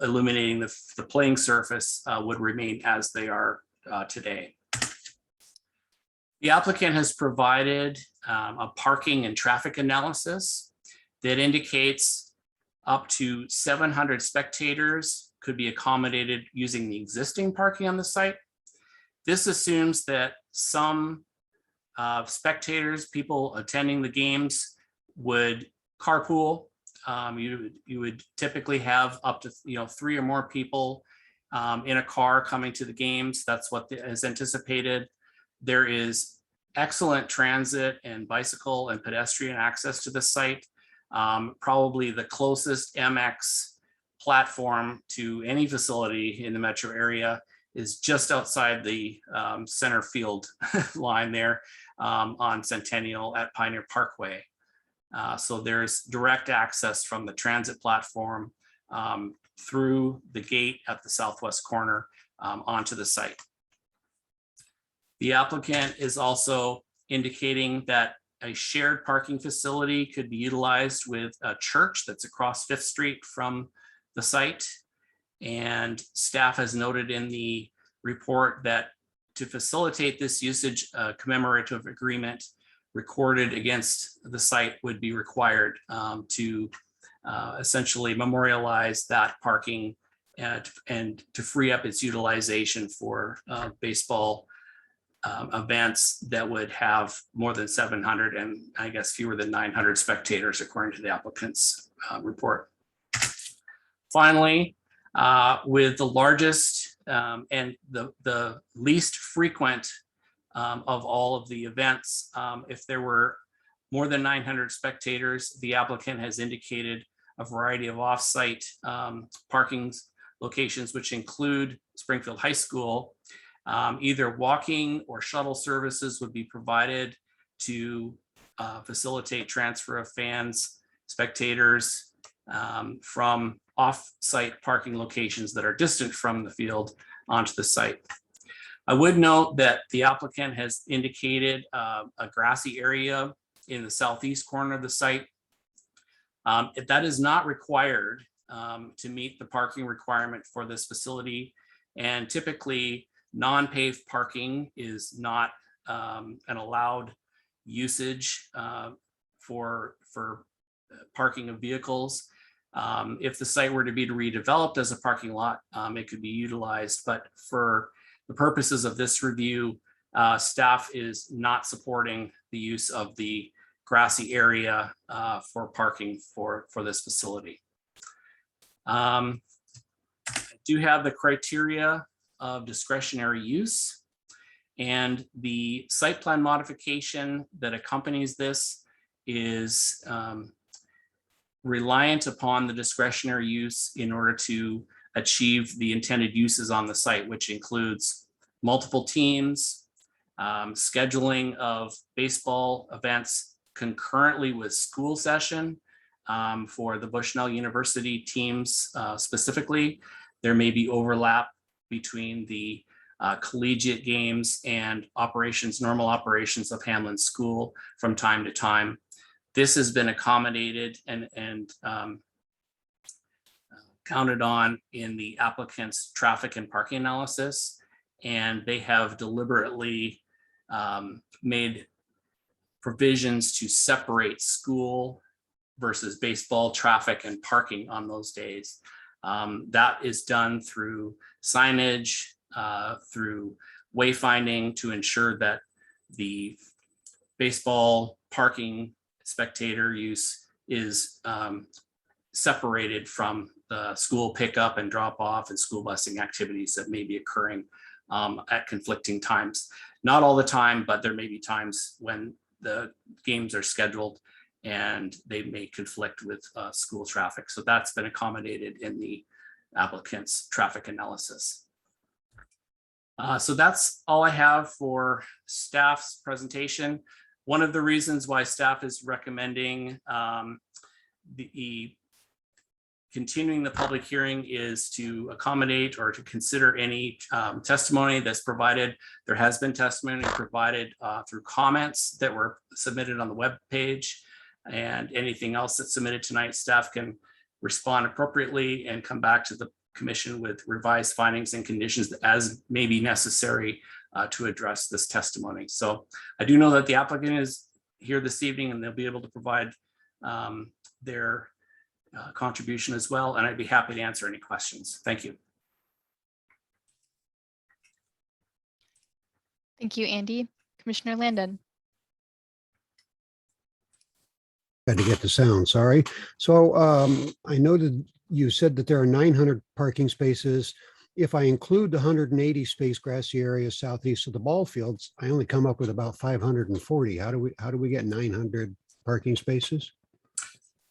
illuminating the playing surface would remain as they are today. The applicant has provided a parking and traffic analysis that indicates up to 700 spectators could be accommodated using the existing parking on the site. This assumes that some spectators, people attending the games, would carpool. You would typically have up to 3 or more people in a car coming to the games. That's what is anticipated. There is excellent transit and bicycle and pedestrian access to the site. Probably the closest MX platform to any facility in the metro area is just outside the center field line there on Centennial at Pioneer Parkway. So there's direct access from the transit platform through the gate at the southwest corner onto the site. The applicant is also indicating that a shared parking facility could be utilized with a church that's across 5th Street from the site. And staff has noted in the report that to facilitate this usage, a commemorative agreement recorded against the site would be required to essentially memorialize that parking and to free up its utilization for baseball events that would have more than 700 and I guess fewer than 900 spectators, according to the applicant's report. Finally, with the largest and the least frequent of all of the events, if there were more than 900 spectators, the applicant has indicated a variety of off-site parking locations, which include Springfield High School. Either walking or shuttle services would be provided to facilitate transfer of fans, spectators from off-site parking locations that are distant from the field onto the site. I would note that the applicant has indicated a grassy area in the southeast corner of the site. If that is not required to meet the parking requirement for this facility, and typically non-paved parking is not an allowed usage for parking of vehicles. If the site were to be redeveloped as a parking lot, it could be utilized, but for the purposes of this review, staff is not supporting the use of the grassy area for parking for this facility. I do have the criteria of discretionary use, and the site plan modification that accompanies this is reliant upon the discretionary use in order to achieve the intended uses on the site, which includes multiple teams, scheduling of baseball events concurrently with school session. For the Bushnell University teams specifically, there may be overlap between the collegiate games and normal operations of Hamlin School from time to time. This has been accommodated and counted on in the applicant's traffic and parking analysis, and they have deliberately made provisions to separate school versus baseball traffic and parking on those days. That is done through signage, through wayfinding to ensure that the baseball parking spectator use is separated from the school pickup and drop off and school busing activities that may be occurring at conflicting times. Not all the time, but there may be times when the games are scheduled and they may conflict with school traffic. So that's been accommodated in the applicant's traffic analysis. So that's all I have for staff's presentation. One of the reasons why staff is recommending continuing the public hearing is to accommodate or to consider any testimony that's provided. There has been testimony provided through comments that were submitted on the web page, and anything else that's submitted tonight, staff can respond appropriately and come back to the commission with revised findings and conditions as may be necessary to address this testimony. So I do know that the applicant is here this evening and they'll be able to provide their contribution as well, and I'd be happy to answer any questions. Thank you. Thank you, Andy. Commissioner Landon. Had to get the sound, sorry. So I noted you said that there are 900 parking spaces. If I include the 180 space grassy area southeast of the ball fields, I only come up with about 540. How do we get 900 parking spaces?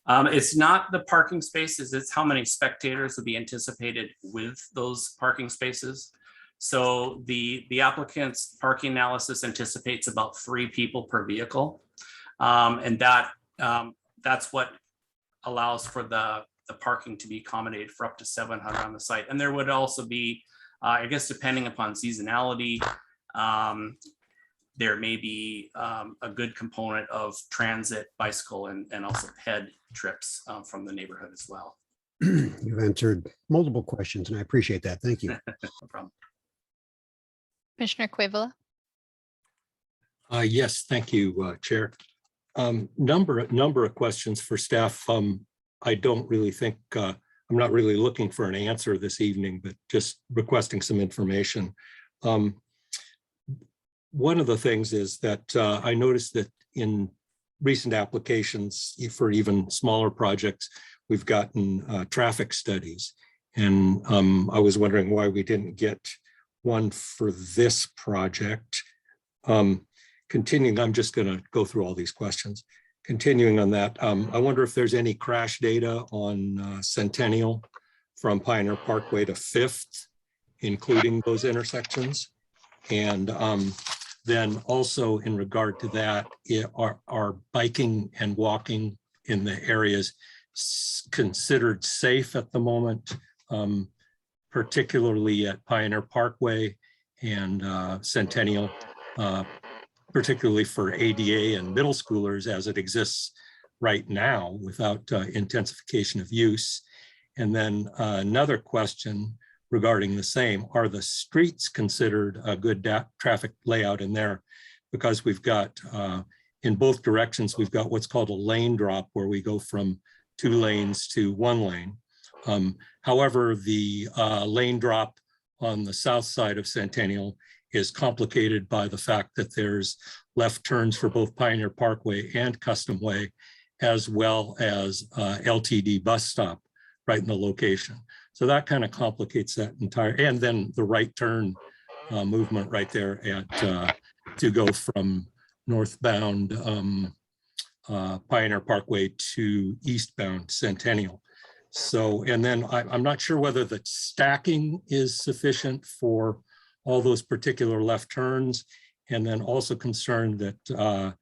It's not the parking spaces, it's how many spectators would be anticipated with those parking spaces. So the applicant's parking analysis anticipates about 3 people per vehicle. And that's what allows for the parking to be accommodated for up to 700 on the site. And there would also be, I guess, depending upon seasonality, there may be a good component of transit, bicycle, and also ped trips from the neighborhood as well. You've answered multiple questions and I appreciate that. Thank you. No problem. Commissioner Cuevila. Yes, thank you, Chair. Number of questions for staff. I don't really think, I'm not really looking for an answer this evening, but just requesting some information. One of the things is that I noticed that in recent applications for even smaller projects, we've gotten traffic studies. And I was wondering why we didn't get one for this project. Continuing, I'm just going to go through all these questions. Continuing on that, I wonder if there's any crash data on Centennial from Pioneer Parkway to Fifth, including those intersections. And then also in regard to that, are biking and walking in the areas considered safe at the moment, particularly at Pioneer Parkway and Centennial, particularly for ADA and middle schoolers as it exists right now without intensification of use. And then another question regarding the same, are the streets considered a good traffic layout in there? Because we've got, in both directions, we've got what's called a lane drop where we go from 2 lanes to 1 lane. However, the lane drop on the south side of Centennial is complicated by the fact that there's left turns for both Pioneer Parkway and Custom Way, as well as LTD bus stop right in the location. So that kind of complicates that entire, and then the right turn movement right there at to go from northbound Pioneer Parkway to eastbound Centennial. So, and then I'm not sure whether the stacking is sufficient for all those particular left turns, and then also concerned that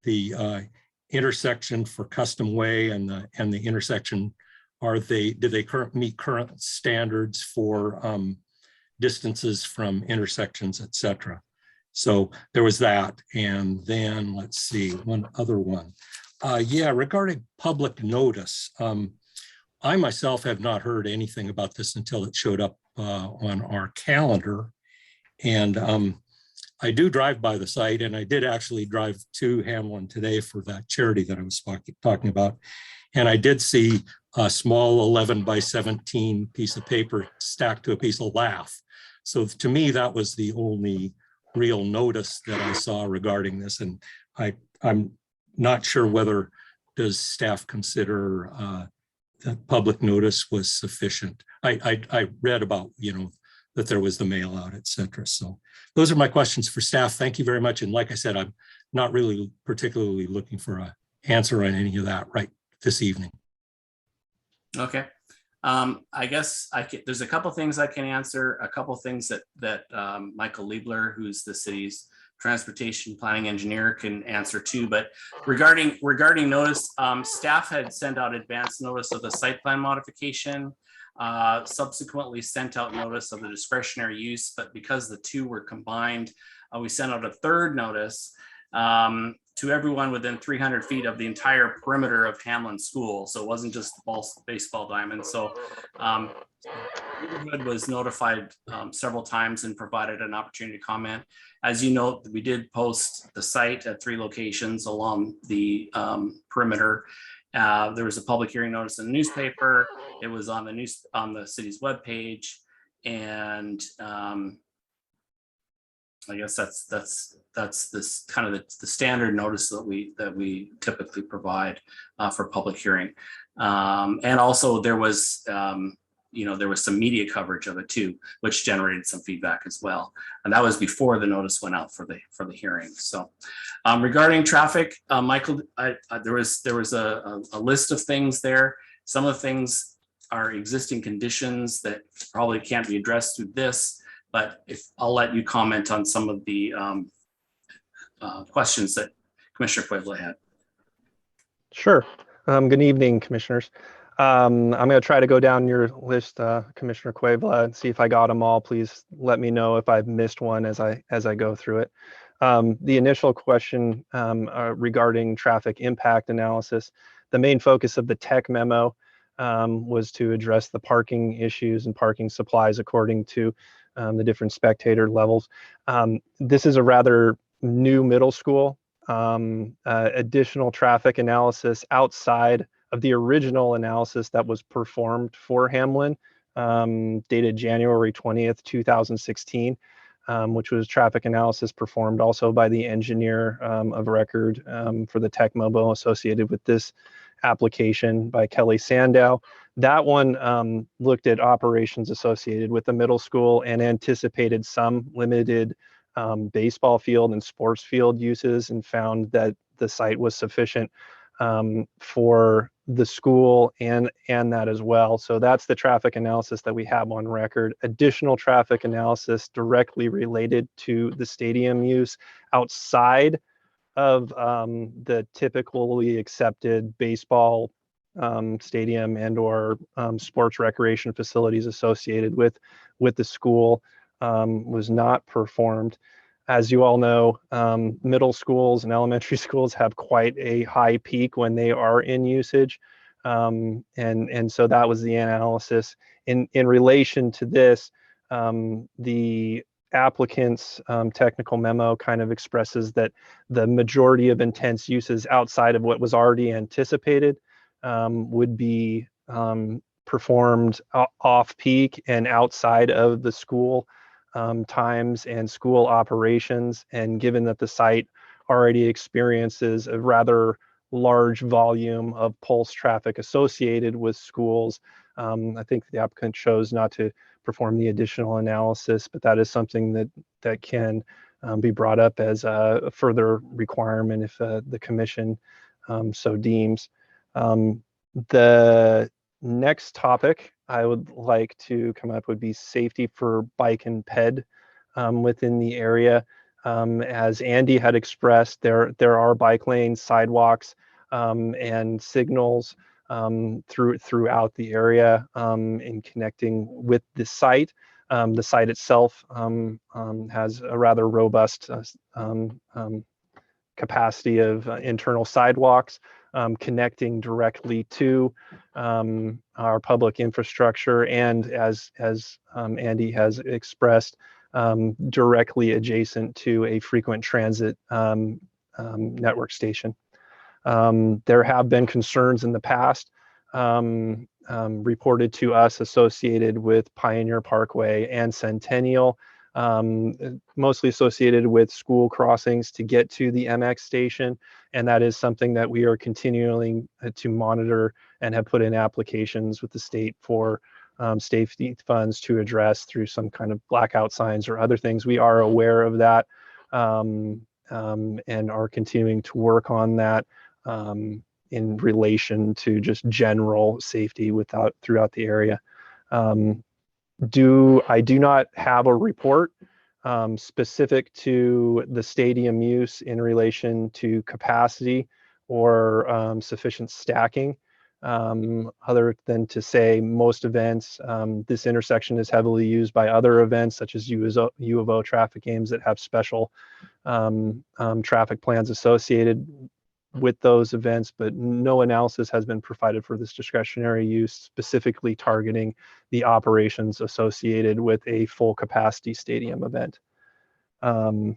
the intersection for Custom Way and the intersection, do they meet current standards for distances from intersections, et cetera. So there was that. And then let's see, one other one. Yeah, regarding public notice, I myself have not heard anything about this until it showed up on our calendar. And I do drive by the site, and I did actually drive to Hamlin today for that charity that I was talking about. And I did see a small 11 by 17 piece of paper stacked to a piece of lath. So to me, that was the only real notice that I saw regarding this. And I'm not sure whether does staff consider that public notice was sufficient. I read about, that there was the mail out, et cetera. So those are my questions for staff. Thank you very much. And like I said, I'm not really particularly looking for an answer on any of that right this evening. Okay. I guess there's a couple things I can answer, a couple things that Michael Liebler, who's the city's transportation planning engineer, can answer too. But regarding notice, staff had sent out advance notice of the site plan modification, subsequently sent out notice of the discretionary use, but because the two were combined, we sent out a third notice to everyone within 300 feet of the entire perimeter of Hamlin School. So it wasn't just the baseball diamond. So neighborhood was notified several times and provided an opportunity to comment. As you know, we did post the site at 3 locations along the perimeter. There was a public hearing notice in the newspaper. It was on the city's webpage, and I guess that's this kind of the standard notice that we typically provide for public hearing. And also there was there was some media coverage of it too, which generated some feedback as well. And that was before the notice went out for the hearing. So regarding traffic, Michael, there was a list of things there. Some of the things are existing conditions that probably can't be addressed through this, but I'll let you comment on some of the questions that Commissioner Puebla had. Sure. Good evening, commissioners. I'm going to try to go down your list, Commissioner Cuevila, and see if I got them all. Please let me know if I've missed one as I go through it. The initial question regarding traffic impact analysis, the main focus of the tech memo was to address the parking issues and parking supplies according to the different spectator levels. This is a rather new middle school. Additional traffic analysis outside of the original analysis that was performed for Hamlin, dated January 20th, 2016, which was traffic analysis performed also by the engineer of record for the Tech Mobile associated with this application by Kelly Sandow. That one looked at operations associated with the middle school and anticipated some limited baseball field and sports field uses, and found that the site was sufficient for the school and that as well. So that's the traffic analysis that we have on record. Additional traffic analysis directly related to the stadium use outside of the typically accepted baseball stadium and or sports recreation facilities associated with the school was not performed. As you all know, middle schools and elementary schools have quite a high peak when they are in usage. And so that was the analysis. In relation to this, the applicant's technical memo kind of expresses that the majority of intense uses outside of what was already anticipated would be performed off peak and outside of the school times and school operations. And given that the site already experiences a rather large volume of pulse traffic associated with schools, I think the applicant chose not to perform the additional analysis, but that is something that can be brought up as a further requirement if the commission so deems. The next topic I would like to come up would be safety for bike and ped within the area. As Andy had expressed, there are bike lanes, sidewalks, and signals throughout the area in connecting with the site. The site itself has a rather robust capacity of internal sidewalks connecting directly to our public infrastructure, and as Andy has expressed, directly adjacent to a frequent transit network station. There have been concerns in the past reported to us associated with Pioneer Parkway and Centennial, mostly associated with school crossings to get to the MX station. And that is something that we are continuing to monitor and have put in applications with the state for safety funds to address through some kind of blackout signs or other things. We are aware of that and are continuing to work on that in relation to just general safety throughout the area. I do not have a report specific to the stadium use in relation to capacity or sufficient stacking, other than to say most events, this intersection is heavily used by other events such as U of O traffic games that have special traffic plans associated with those events, but no analysis has been provided for this discretionary use specifically targeting the operations associated with a full capacity stadium event. Have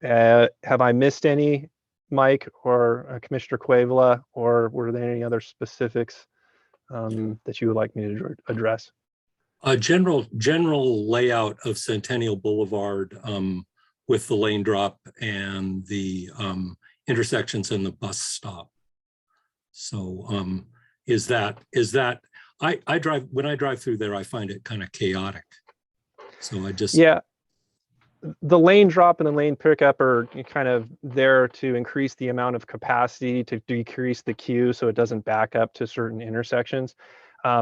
I missed any, Mike or Commissioner Cuevila, or were there any other specifics that you would like me to address? A general layout of Centennial Boulevard with the lane drop and the intersections and the bus stop. So is that I drive, when I drive through there, I find it kind of chaotic. So I just, yeah, the lane drop and the lane pickup are kind of there to increase the amount of capacity, to decrease the queue so it doesn't back up to certain intersections.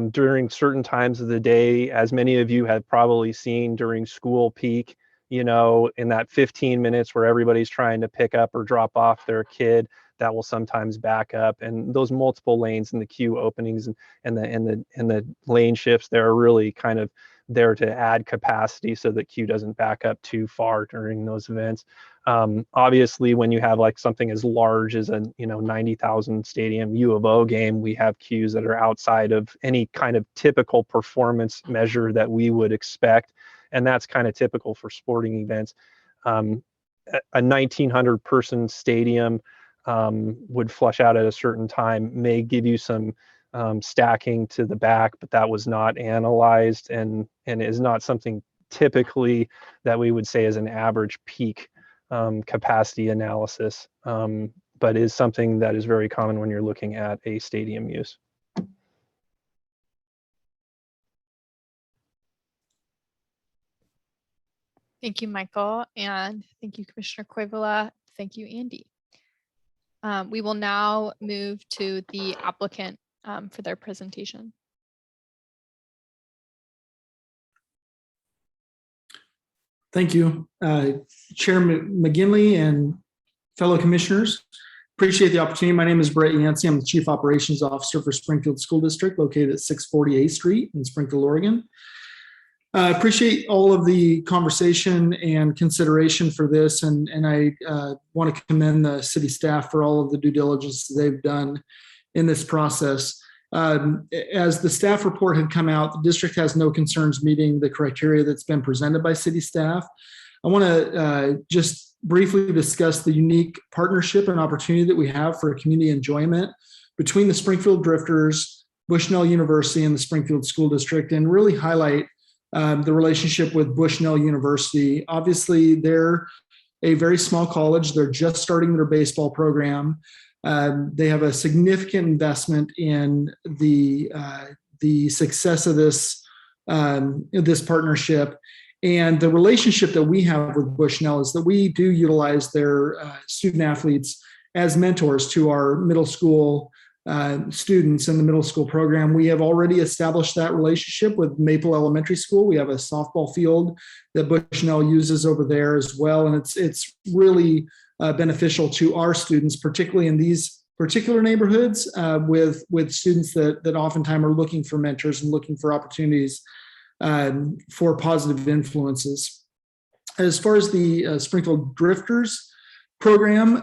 During certain times of the day, as many of you have probably seen during school peak, you know, in that 15 minutes where everybody's trying to pick up or drop off their kid, that will sometimes back up. And those multiple lanes and the queue openings and the lane shifts, they're really kind of there to add capacity so that queue doesn't back up too far during those events. Obviously, when you have like something as large as a 90,000 stadium U of O game, we have queues that are outside of any kind of typical performance measure that we would expect, and that's kind of typical for sporting events. A 1,900 person stadium would flush out at a certain time, may give you some stacking to the back, but that was not analyzed and is not something typically that we would say is an average peak capacity analysis, but is something that is very common when you're looking at a stadium use. Thank you, Michael, and thank you, Commissioner Koivula. Thank you, Andy. We will now move to the applicant for their presentation. Thank you, Chair McGinley and fellow commissioners. Appreciate the opportunity. My name is Brett Yancey. I'm the Chief Operations Officer for Springfield School District, located at 640 8th Street in Springfield, Oregon. I appreciate all of the conversation and consideration for this, and I want to commend the city staff for all of the due diligence they've done in this process. As the staff report had come out, the district has no concerns meeting the criteria that's been presented by city staff. I want to just briefly discuss the unique partnership and opportunity that we have for community enjoyment between the Springfield Drifters, Bushnell University, and the Springfield School District, and really highlight the relationship with Bushnell University. Obviously, they're a very small college. They're just starting their baseball program. They have a significant investment in the success of this partnership. And the relationship that we have with Bushnell is that we do utilize their student athletes as mentors to our middle school students in the middle school program. We have already established that relationship with Maple Elementary School. We have a softball field that Bushnell uses over there as well. And it's really beneficial to our students, particularly in these particular neighborhoods with students that oftentimes are looking for mentors and looking for opportunities for positive influences. As far as the Springfield Drifters program,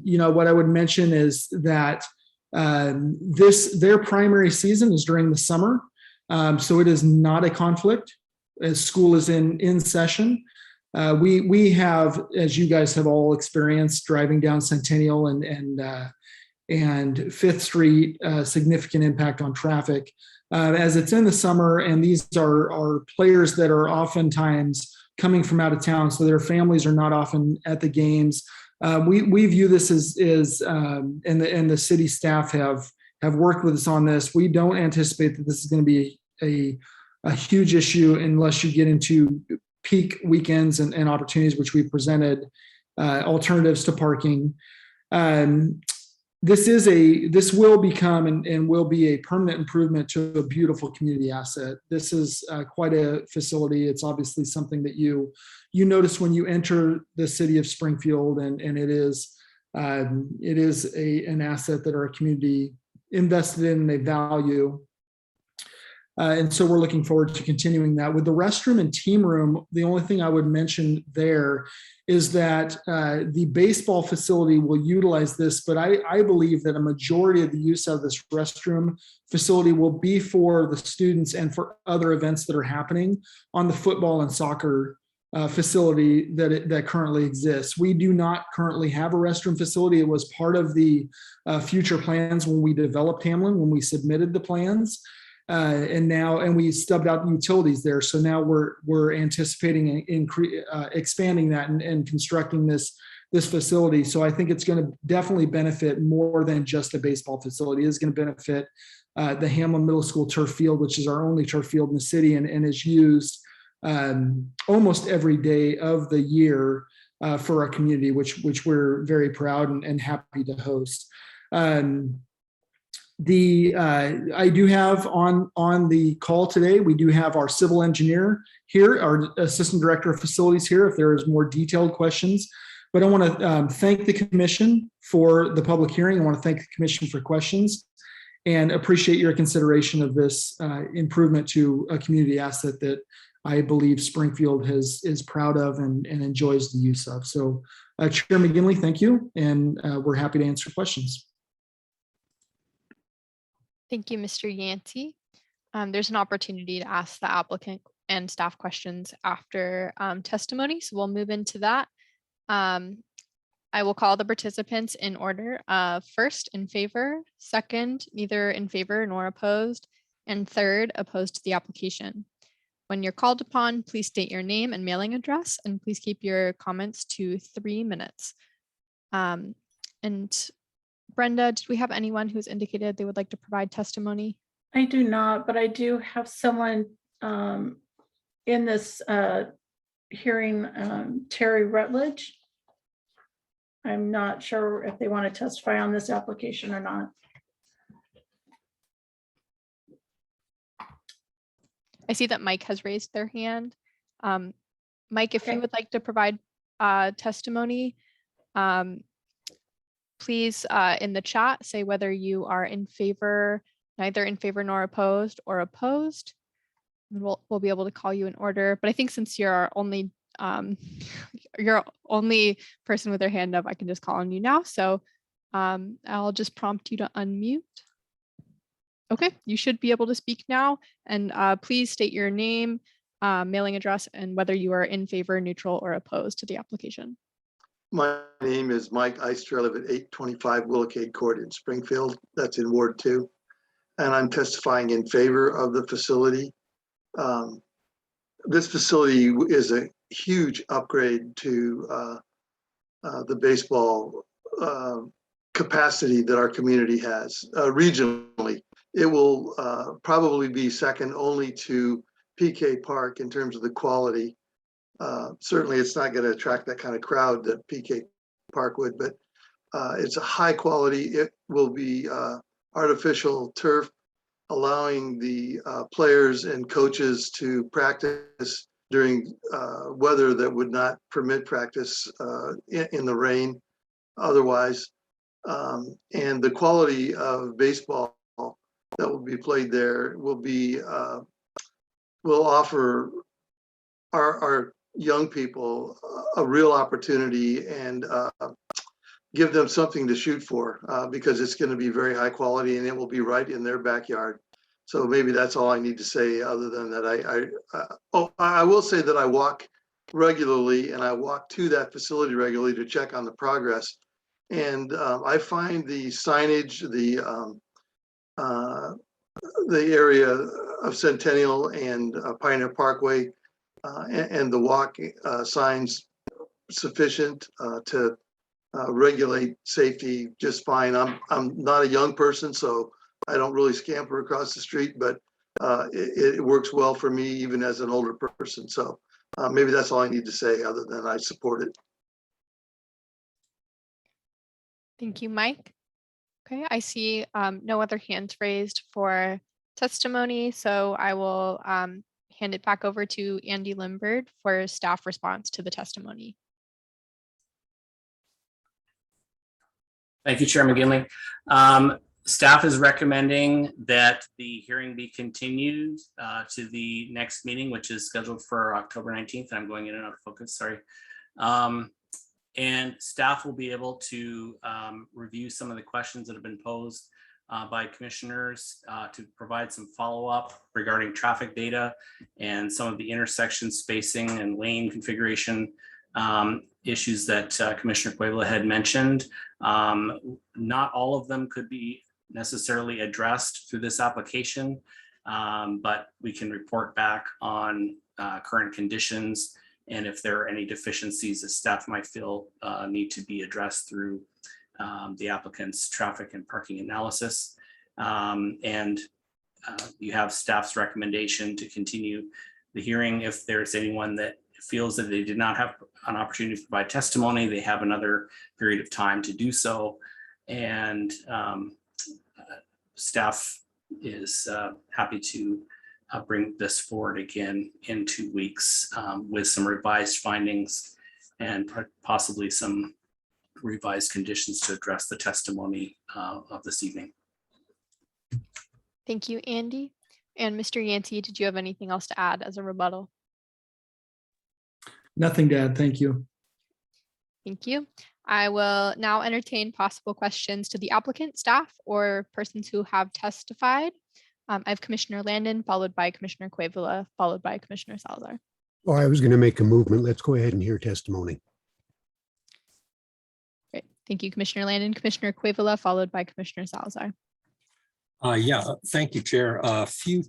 what I would mention is that their primary season is during the summer, so it is not a conflict as school is in session. We have, as you guys have all experienced, driving down Centennial and Fifth Street, significant impact on traffic as it's in the summer, and these are players that are oftentimes coming from out of town, so their families are not often at the games. We view this as and the city staff have worked with us on this. We don't anticipate that this is going to be a huge issue unless you get into peak weekends and opportunities, which we presented alternatives to parking. This will become and will be a permanent improvement to a beautiful community asset. This is quite a facility. It's obviously something that you notice when you enter the city of Springfield, and it is an asset that our community invested in and they value. And so we're looking forward to continuing that. With the restroom and team room, the only thing I would mention there is that the baseball facility will utilize this, but I believe that a majority of the use of this restroom facility will be for the students and for other events that are happening on the football and soccer facility that currently exists. We do not currently have a restroom facility. It was part of the future plans when we developed Hamlin, when we submitted the plans. And we stubbed out utilities there. So now we're anticipating expanding that and constructing this facility. So I think it's going to definitely benefit more than just a baseball facility. It's going to benefit the Hamlin Middle School turf field, which is our only turf field in the city and is used almost every day of the year for our community, which we're very proud and happy to host. I do have on the call today, we do have our civil engineer here, our assistant director of facilities here, if there is more detailed questions. But I want to thank the commission for the public hearing. I want to thank the commission for questions and appreciate your consideration of this improvement to a community asset that I believe Springfield is proud of and enjoys the use of. So Chair McGinley, thank you. And we're happy to answer questions. Thank you, Mr. Yancey. There's an opportunity to ask the applicant and staff questions after testimony, so we'll move into that. I will call the participants in order. First, in favor; second, neither in favor nor opposed; and third, opposed to the application. When you're called upon, please state your name and mailing address, and please keep your comments to 3 minutes. And Brenda, did we have anyone who's indicated they would like to provide testimony? I do not, but I do have someone in this hearing, Terry Rutledge. I'm not sure if they want to testify on this application or not. I see that Mike has raised their hand. Mike, if Okay. you would like to provide testimony, please in the chat say whether you are in favor, neither in favor nor opposed, or opposed. And we'll be able to call you in order. But I think since you're our only you're only person with their hand up, I can just call on you now. So I'll just prompt you to unmute. Okay, you should be able to speak now. And please state your name, mailing address, and whether you are in favor, neutral, or opposed to the application. My name is Mike Eister. I live at 825 Willacade Court in Springfield. That's in Ward 2. And I'm testifying in favor of the facility. This facility is a huge upgrade to the baseball capacity that our community has regionally. It will probably be second only to PK Park in terms of the quality. Certainly it's not going to attract that kind of crowd that PK Park would, but it's a high quality. It will be artificial turf, allowing the players and coaches to practice during weather that would not permit practice in the rain otherwise. And the quality of baseball that will be played there will be will offer our young people a real opportunity and give them something to shoot for because it's going to be very high quality and it will be right in their backyard. So maybe that's all I need to say. Other than that, I will say that I walk regularly and I walk to that facility regularly to check on the progress. And I find the signage, the area of Centennial and Pioneer Parkway and the walk signs sufficient to regulate safety just fine. I'm not a young person, so I don't really scamper across the street, but it works well for me even as an older person. So maybe that's all I need to say other than I support it. Thank you, Mike. Okay, I see no other hands raised for testimony, so I will hand it back over to Andy Limbird for staff response to the testimony. Thank you, Chair McGinley. Staff is recommending that the hearing be continued to the next meeting, which is scheduled for October 19th. I'm going in and out of focus, sorry. And staff will be able to review some of the questions that have been posed by commissioners to provide some follow-up regarding traffic data and some of the intersection spacing and lane configuration issues that Commissioner Cuevila had mentioned. Not all of them could be necessarily addressed through this application, but we can report back on current conditions and if there are any deficiencies that staff might feel need to be addressed through the applicant's traffic and parking analysis. And you have staff's recommendation to continue the hearing. If there's anyone that feels that they did not have an opportunity to provide testimony, they have another period of time to do so. And staff is happy to bring this forward again in 2 weeks with some revised findings and possibly some revised conditions to address the testimony of this evening. Thank you, Andy. And Mr. Yancey, did you have anything else to add as a rebuttal? Nothing to add. Thank you. Thank you. I will now entertain possible questions to the applicant, staff, or persons who have testified. I have Commissioner Landon, followed by Commissioner Cuevila, followed by Commissioner Salazar. Oh, I was going to make a movement. Let's go ahead and hear testimony. Great. Thank you, Commissioner Landon. Commissioner Cuevila, followed by Commissioner Salazar. Yeah, thank you, Chair. A few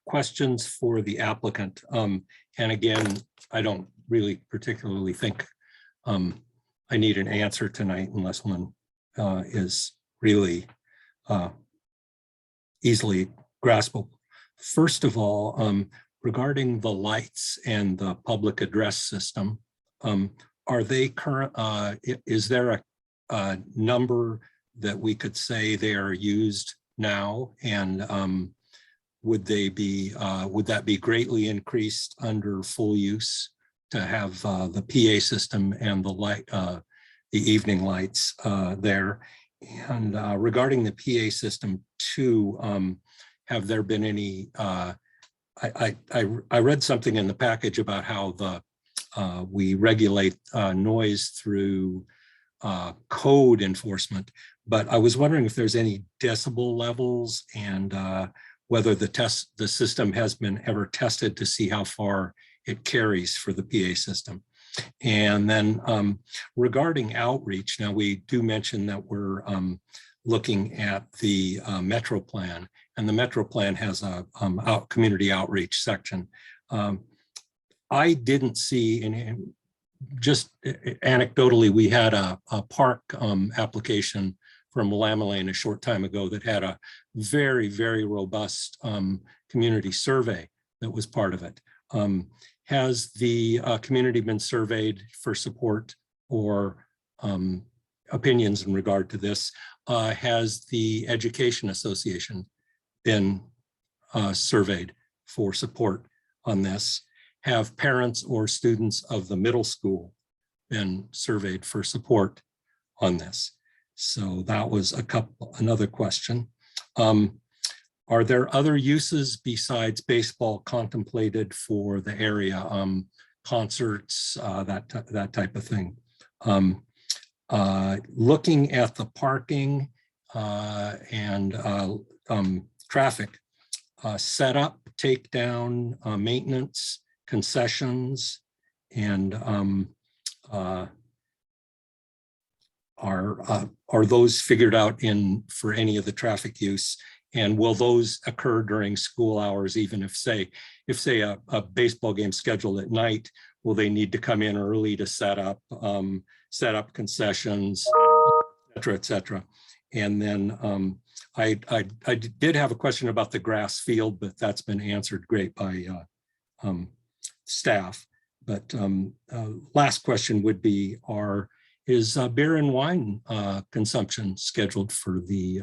questions for the applicant. And again, I don't really particularly think I need an answer tonight unless one is really easily graspable. First of all, regarding the lights and the public address system, are they current? Is there a number that we could say they are used now, and would that be greatly increased under full use to have the PA system and the evening lights there? And regarding the PA system too, have there been any? I read something in the package about how we regulate noise through code enforcement, but I was wondering if there's any decibel levels and whether the system has been ever tested to see how far it carries for the PA system. And then regarding outreach, now we do mention that we're looking at the Metro Plan, and the Metro Plan has a community outreach section. I didn't see, and just anecdotally, we had a park application from Willamette a short time ago that had a very, very robust community survey that was part of it. Has the community been surveyed for support or opinions in regard to this? Has the Education Association been surveyed for support on this? Have parents or students of the middle school been surveyed for support on this? So that was another question. Are there other uses besides baseball contemplated for the area? Concerts, that type of thing. Looking at the parking and traffic, setup, takedown, maintenance, concessions, and are those figured out for any of the traffic use? And will those occur during school hours, even if say a baseball game scheduled at night, will they need to come in early to set up concessions, et cetera? And then I did have a question about the grass field, but that's been answered great by staff. But last question would be, is beer and wine consumption scheduled for the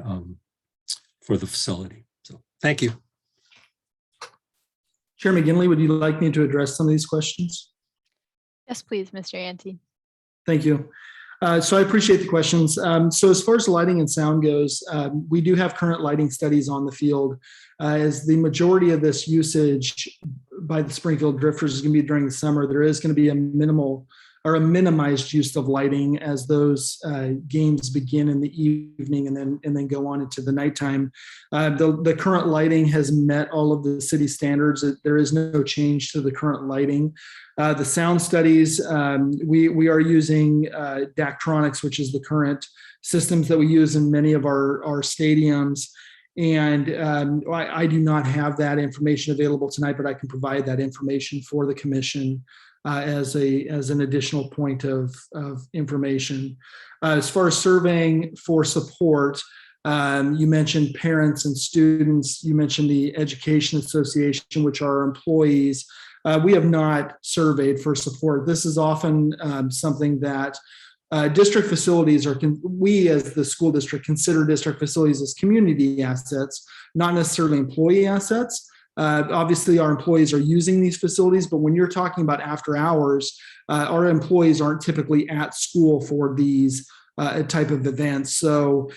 facility? So thank you. Chair McGinley, would you like me to address some of these questions? Yes, please, Mr. Ante. Thank you. So I appreciate the questions. So as far as lighting and sound goes, we do have current lighting studies on the field. As the majority of this usage by the Springfield Drifters is going to be during the summer, there is going to be a minimal or a minimized use of lighting as those games begin in the evening and then go on into the nighttime. The current lighting has met all of the city standards. There is no change to the current lighting. The sound studies, we are using Daktronics, which is the current systems that we use in many of our stadiums. And I do not have that information available tonight, but I can provide that information for the commission as an additional point of information. As far as surveying for support, you mentioned parents and students. You mentioned the Education Association, which are employees. We have not surveyed for support. This is often something that district facilities we as the school district consider district facilities as community assets, not necessarily employee assets. Obviously, our employees are using these facilities, but when you're talking about after hours, our employees aren't typically at school for these type of event. So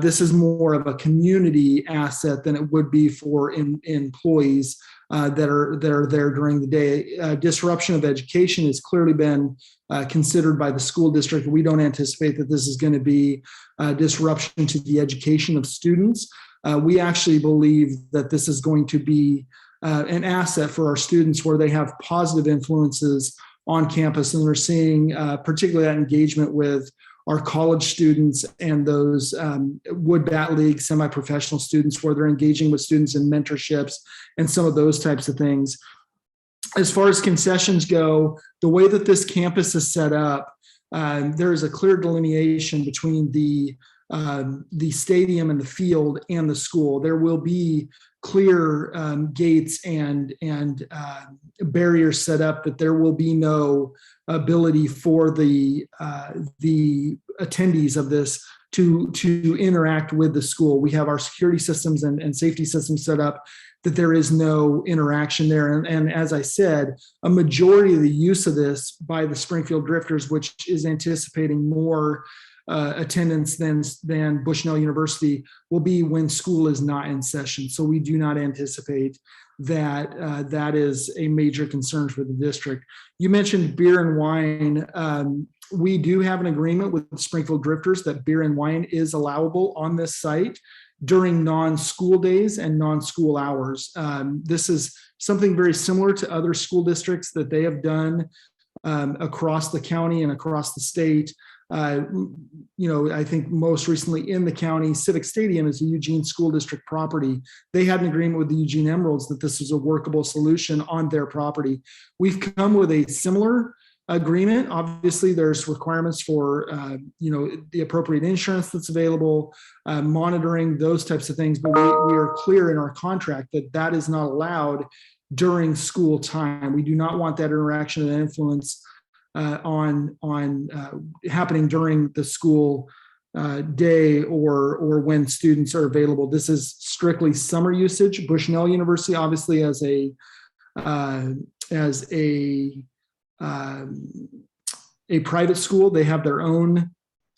this is more of a community asset than it would be for employees that are there during the day. Disruption of education has clearly been considered by the school district. We don't anticipate that this is going to be disruption to the education of students. We actually believe that this is going to be an asset for our students where they have positive influences on campus, and we're seeing particularly that engagement with our college students and those Wood Bat League semi-professional students where they're engaging with students in mentorships and some of those types of things. As far as concessions go, the way that this campus is set up, there is a clear delineation between the stadium and the field and the school. There will be clear gates and barriers set up that there will be no ability for the attendees of this to interact with the school. We have our security systems and safety systems set up that there is no interaction there. And as I said, a majority of the use of this by the Springfield Drifters, which is anticipating more attendance than Bushnell University, will be when school is not in session. So we do not anticipate that that is a major concern for the district. You mentioned beer and wine. We do have an agreement with the Springfield Drifters that beer and wine is allowable on this site during non-school days and non-school hours. This is something very similar to other school districts that they have done across the county and across the state. I think most recently in the county, Civic Stadium is a Eugene School District property. They had an agreement with the Eugene Emeralds that this was a workable solution on their property. We've come with a similar agreement. Obviously, there's requirements for the appropriate insurance that's available, monitoring, those types of things. But we are clear in our contract that that is not allowed during school time. We do not want that interaction and influence on happening during the school day or when students are available. This is strictly summer usage. Bushnell University, obviously, as a private school, they have their own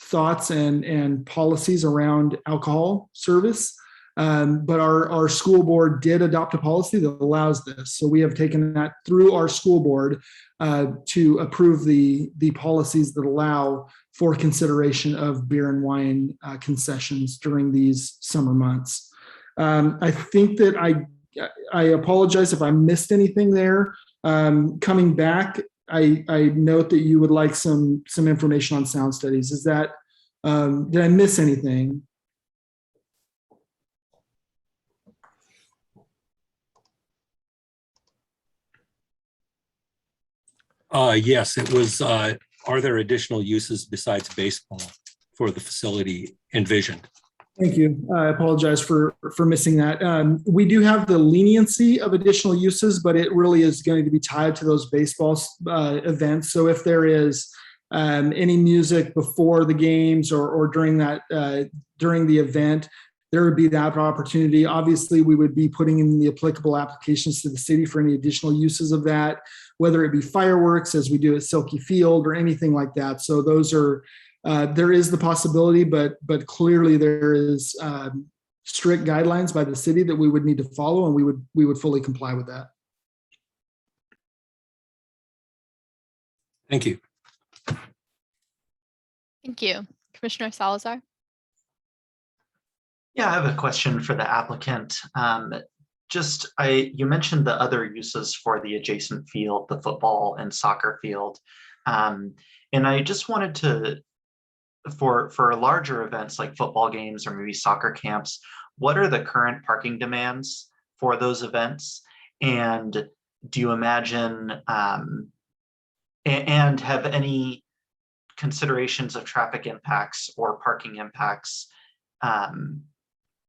thoughts and policies around alcohol service. But our school board did adopt a policy that allows this. So we have taken that through our school board to approve the policies that allow for consideration of beer and wine concessions during these summer months. I think that I apologize if I missed anything there. Coming back, I note that you would like some information on sound studies. Is that, did I miss anything? Yes, it was, are there additional uses besides baseball for the facility envisioned? Thank you. I apologize for missing that. We do have the leniency of additional uses, but it really is going to be tied to those baseball events. So if there is any music before the games or during that during the event, there would be that opportunity. Obviously, we would be putting in the applicable applications to the city for any additional uses of that, whether it be fireworks as we do at Silky Field or anything like that. So those are, there is the possibility, but clearly there is strict guidelines by the city that we would need to follow, and we would fully comply with that. Thank you. Thank you. Commissioner Salazar. Yeah, I have a question for the applicant. You mentioned the other uses for the adjacent field, the football and soccer field. And I just wanted to, for larger events like football games or maybe soccer camps, what are the current parking demands for those events? And do you imagine, and have any considerations of traffic impacts or parking impacts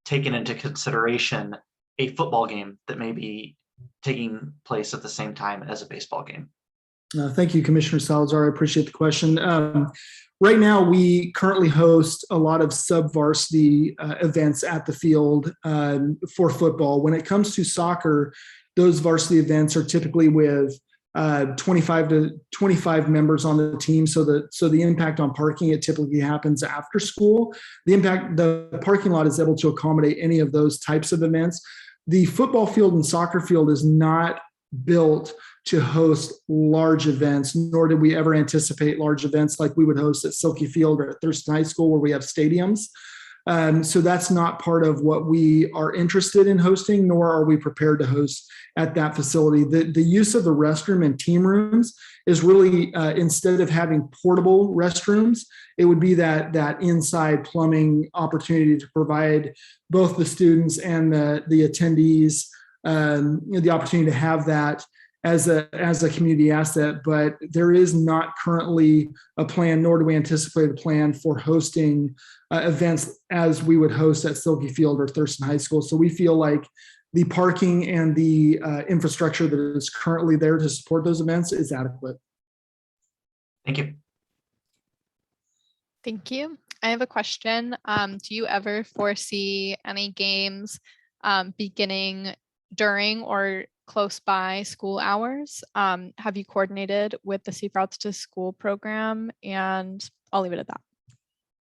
taken into consideration a football game that may be taking place at the same time as a baseball game? Thank you, Commissioner Salazar. I appreciate the question. Right now, we currently host a lot of sub-varsity events at the field for football. When it comes to soccer, those varsity events are typically with 25 members on the team. So the impact on parking, it typically happens after school. The parking lot is able to accommodate any of those types of events. The football field and soccer field is not built to host large events, nor did we ever anticipate large events like we would host at Silky Field or at Thurston High School, where we have stadiums. So that's not part of what we are interested in hosting, nor are we prepared to host at that facility. The use of the restroom and team rooms is really, instead of having portable restrooms, it would be that inside plumbing opportunity to provide both the students and the attendees the opportunity to have that as a community asset. But there is not currently a plan, nor do we anticipate a plan for hosting events as we would host at Silky Field or Thurston High School. So we feel like the parking and the infrastructure that is currently there to support those events is adequate. Thank you. Thank you. I have a question. Do you ever foresee any games beginning during or close by school hours? Have you coordinated with the Safe Routes to School program? And I'll leave it at that.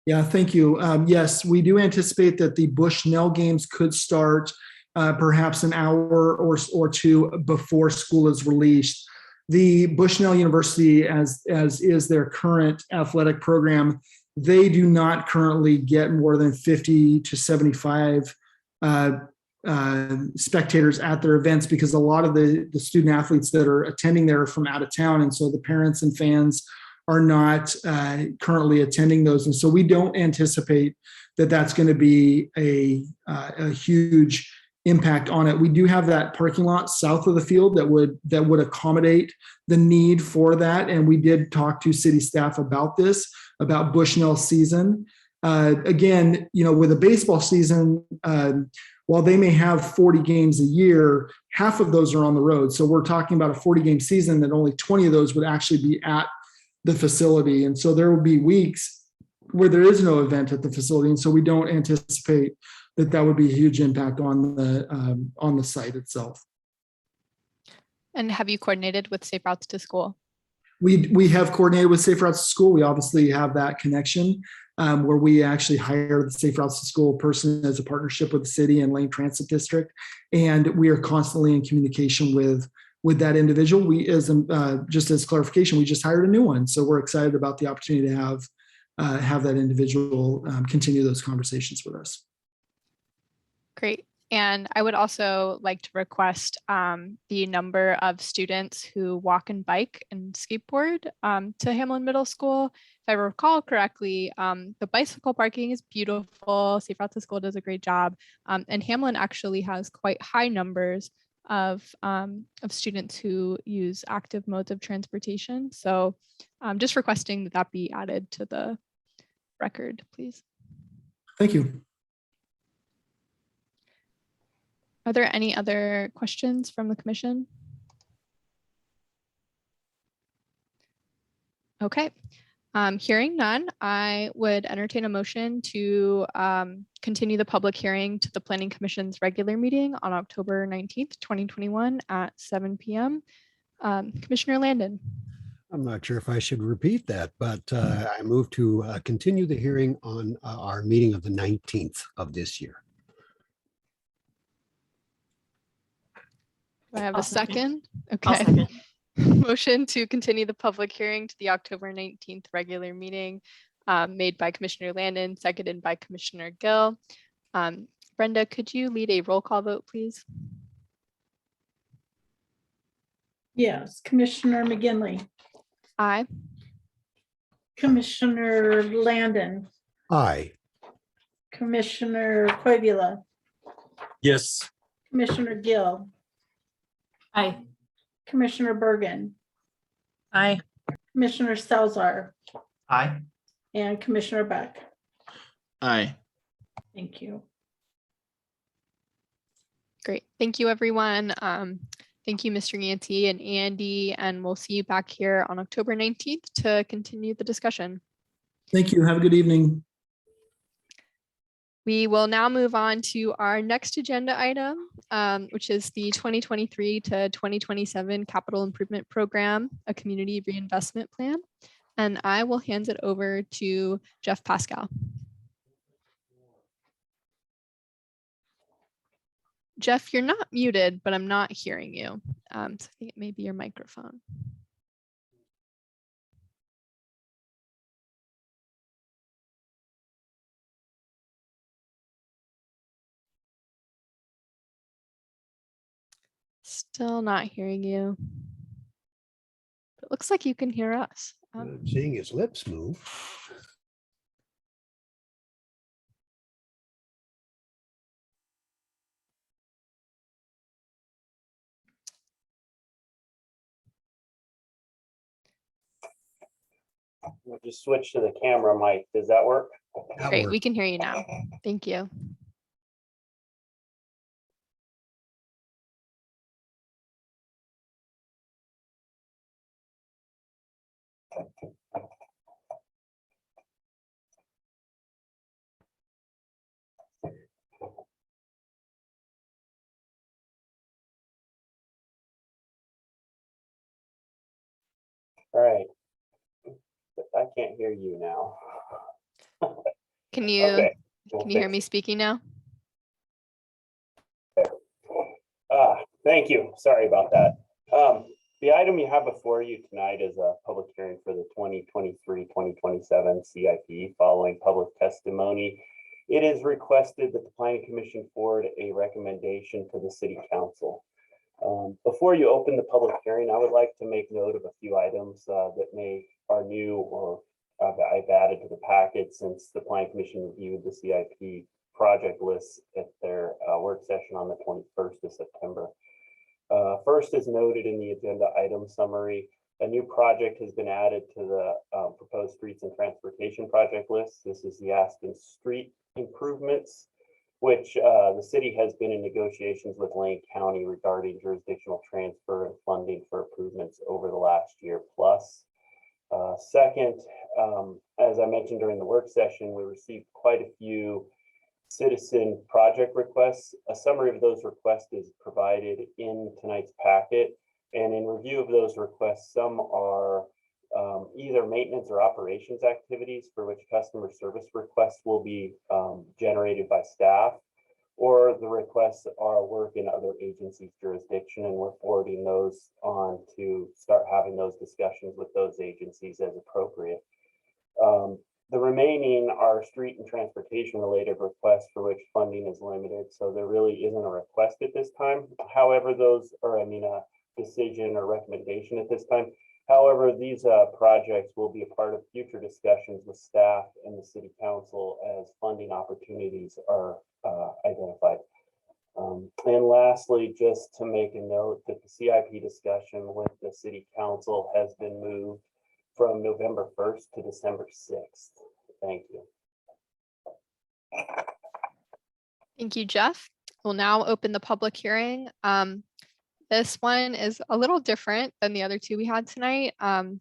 Yeah, thank you. Yes, we do anticipate that the Bushnell games could start perhaps an hour or two before school is released. The Bushnell University, as is their current athletic program, they do not currently get more than 50 to 75 spectators at their events, because a lot of the student athletes that are attending there are from out of town. And so the parents and fans are not currently attending those. And so we don't anticipate that that's going to be a huge impact on it. We do have that parking lot south of the field that would accommodate the need for that. And we did talk to city staff about this, about Bushnell season. Again, with a baseball season, while they may have 40 games a year, half of those are on the road. So we're talking about a 40-game season that only 20 of those would actually be at the facility. And so there will be weeks where there is no event at the facility. And so we don't anticipate that would be a huge impact on the site itself. And have you coordinated with Safe Routes to School? We have coordinated with Safe Routes to School. We obviously have that connection where we actually hire the Safe Routes to School person as a partnership with the city and Lane Transit District. And we are constantly in communication with that individual. We, just as clarification, we just hired a new one. So we're excited about the opportunity to have that individual continue those conversations with us. Great. And I would also like to request the number of students who walk and bike and skateboard to Hamlin Middle School. If I recall correctly, the bicycle parking is beautiful. Safe Routes to School does a great job. And Hamlin actually has quite high numbers of students who use active modes of transportation. So just requesting that be added to the record, please. Thank you. Are there any other questions from the commission? Okay, hearing none, I would entertain a motion to continue the public hearing to the Planning Commission's regular meeting on October 19th, 2021 at 7 p.m. Commissioner Landon. I'm not sure if I should repeat that, but I move to continue the hearing on our meeting of the 19th of this year. Do I have a second? I'll Okay. second. Motion to continue the public hearing to the October 19th regular meeting made by Commissioner Landon, seconded by Commissioner Gill. Brenda, could you lead a roll call vote, please? Yes, Commissioner McGinley, Aye. Commissioner Landon, Aye. Commissioner Quavila, Yes. Commissioner Gill, Aye. Commissioner Bergen, Aye. Commissioner Salzar, Aye. and Commissioner Beck. Aye. Thank you. Great. Thank you, everyone. Thank you, Mr. Yancey and Andy, and we'll see you back here on October 19th to continue the discussion. Thank you. Have a good evening. We will now move on to our next agenda item, which is the 2023 to 2027 Capital Improvement Program, a community reinvestment plan. And I will hand it over to Jeff Pascal. Jeff, you're not muted, but I'm not hearing you. So I think it may be your microphone. Still not hearing you. It looks like you can hear us. I'm seeing his lips move. We'll just switch to the camera mic. Does that work? Great, we can hear you now. Thank you. All right. I can't hear you now. Can you Okay, can you hear me speaking now? Thank you. Sorry about that. The item you have before you tonight is a public hearing for the 2023-2027 CIP following public testimony. It is requested that the Planning Commission forward a recommendation to the City Council. Before you open the public hearing, I would like to make note of a few items that are new or I've added to the packet since the Planning Commission reviewed the CIP project list at their work session on the 21st of September. First, as noted in the agenda item summary, a new project has been added to the proposed streets and transportation project list. This is the Aston Street improvements, which the city has been in negotiations with Lane County regarding jurisdictional transfer and funding for improvements over the last year plus. Second, as I mentioned during the work session, we received quite a few citizen project requests. A summary of those requests is provided in tonight's packet. And in review of those requests, some are either maintenance or operations activities for which customer service requests will be generated by staff, or the requests are work in other agencies' jurisdiction, and we're forwarding those on to start having those discussions with those agencies as appropriate. The remaining are street and transportation related requests for which funding is limited. So there really isn't a request at this time. However, a decision or recommendation at this time. However, these projects will be a part of future discussions with staff and the City Council as funding opportunities are identified. And lastly, just to make a note that the CIP discussion with the City Council has been moved from November 1st to December 6th. Thank you. Thank you, Jeff. We'll now open the public hearing. This one is a little different than the other two we had tonight.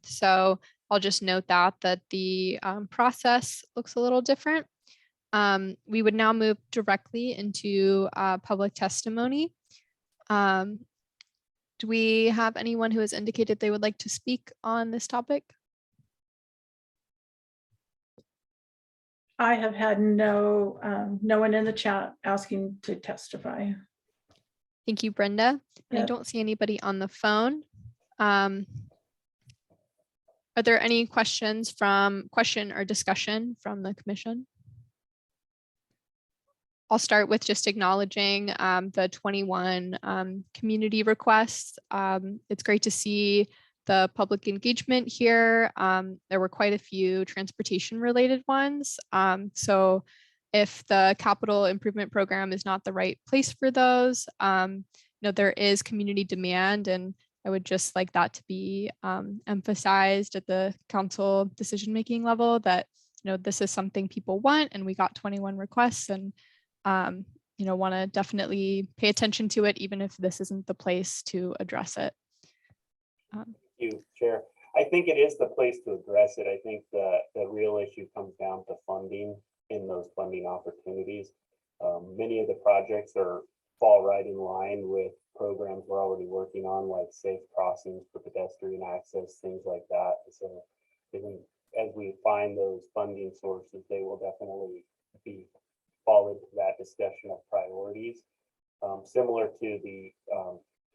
So I'll just note that the process looks a little different. We would now move directly into public testimony. Do we have anyone who has indicated they would like to speak on this topic? I have had no one in the chat asking to testify. Thank you, Brenda. I Yep. don't see anybody on the phone. Are there any question or discussion from the commission? I'll start with just acknowledging the 21 community requests. It's great to see the public engagement here. There were quite a few transportation related ones. So if the capital improvement program is not the right place for those, there is community demand, and I would just like that to be emphasized at the council decision-making level that, this is something people want, and we got 21 requests, and want to definitely pay attention to it, even if this isn't the place to address it. Thank you, Chair. I think it is the place to address it. I think the real issue comes down to funding in those funding opportunities. Many of the projects fall right in line with programs we're already working on, like safe crossings for pedestrian access, things like that. So I think as we find those funding sources, they will definitely fall into that discussion of priorities. Similar to the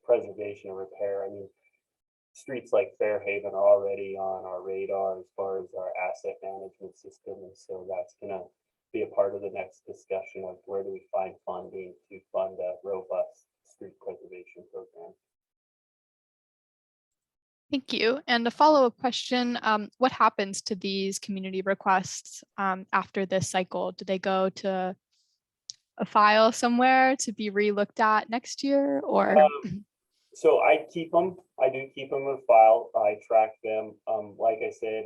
preservation and repair, I mean, streets like Fairhaven are already on our radar as far as our asset management system. And so that's going to be a part of the next discussion of where do we find funding to fund a robust street preservation program. Thank you. And a follow-up question, what happens to these community requests after this cycle? Do they go to a file somewhere to be re-looked at next year, or? So I keep them. I do keep them in a file. I track them. Like I said,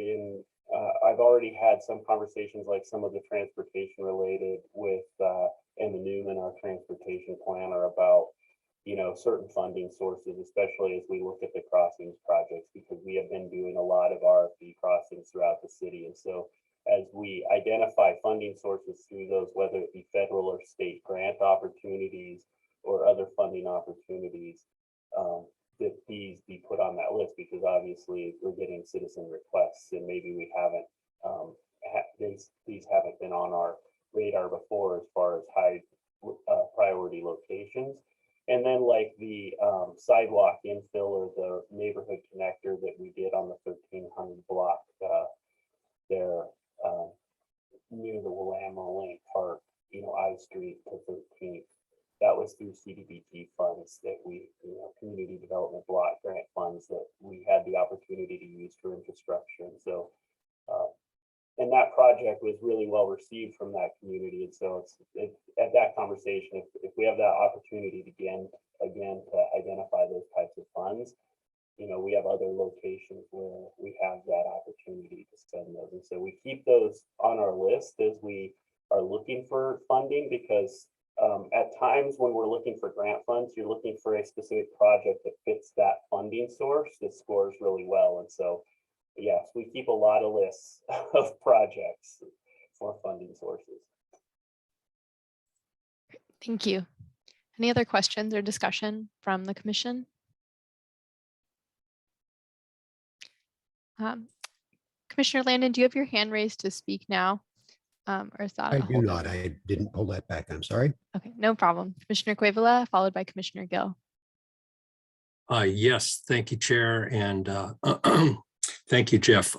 I've already had some conversations, like some of the transportation related with and the Newman, our transportation planner, about certain funding sources, especially as we look at the crossings projects, because we have been doing a lot of RFP crossings throughout the city. And so as we identify funding sources through those, whether it be federal or state grant opportunities or other funding opportunities, that these be put on that list, because obviously we're getting citizen requests and maybe we haven't, these haven't been on our radar before as far as high priority locations. And then like the sidewalk infill or the neighborhood connector that we did on the 1300 block there near the Willamette Lane Park, I Street to 13th. That was through CDBG funds that we, community development block grant funds that we had the opportunity to use for infrastructure. And so, and that project was really well received from that community. And so it's at that conversation, if we have that opportunity again to identify those types of funds, we have other locations where we have that opportunity to spend those. And so we keep those on our list as we are looking for funding, because at times when we're looking for grant funds, you're looking for a specific project that fits that funding source that scores really well. And so, yes, we keep a lot of lists of projects for funding sources. Thank you. Any other questions or discussion from the commission? Commissioner Landon, do you have your hand raised to speak now? Or is that I a do hold? not. I didn't pull that back. I'm sorry. Okay, no problem. Commissioner Cuevila, followed by Commissioner Gill. Yes, thank you, Chair, and thank you, Jeff.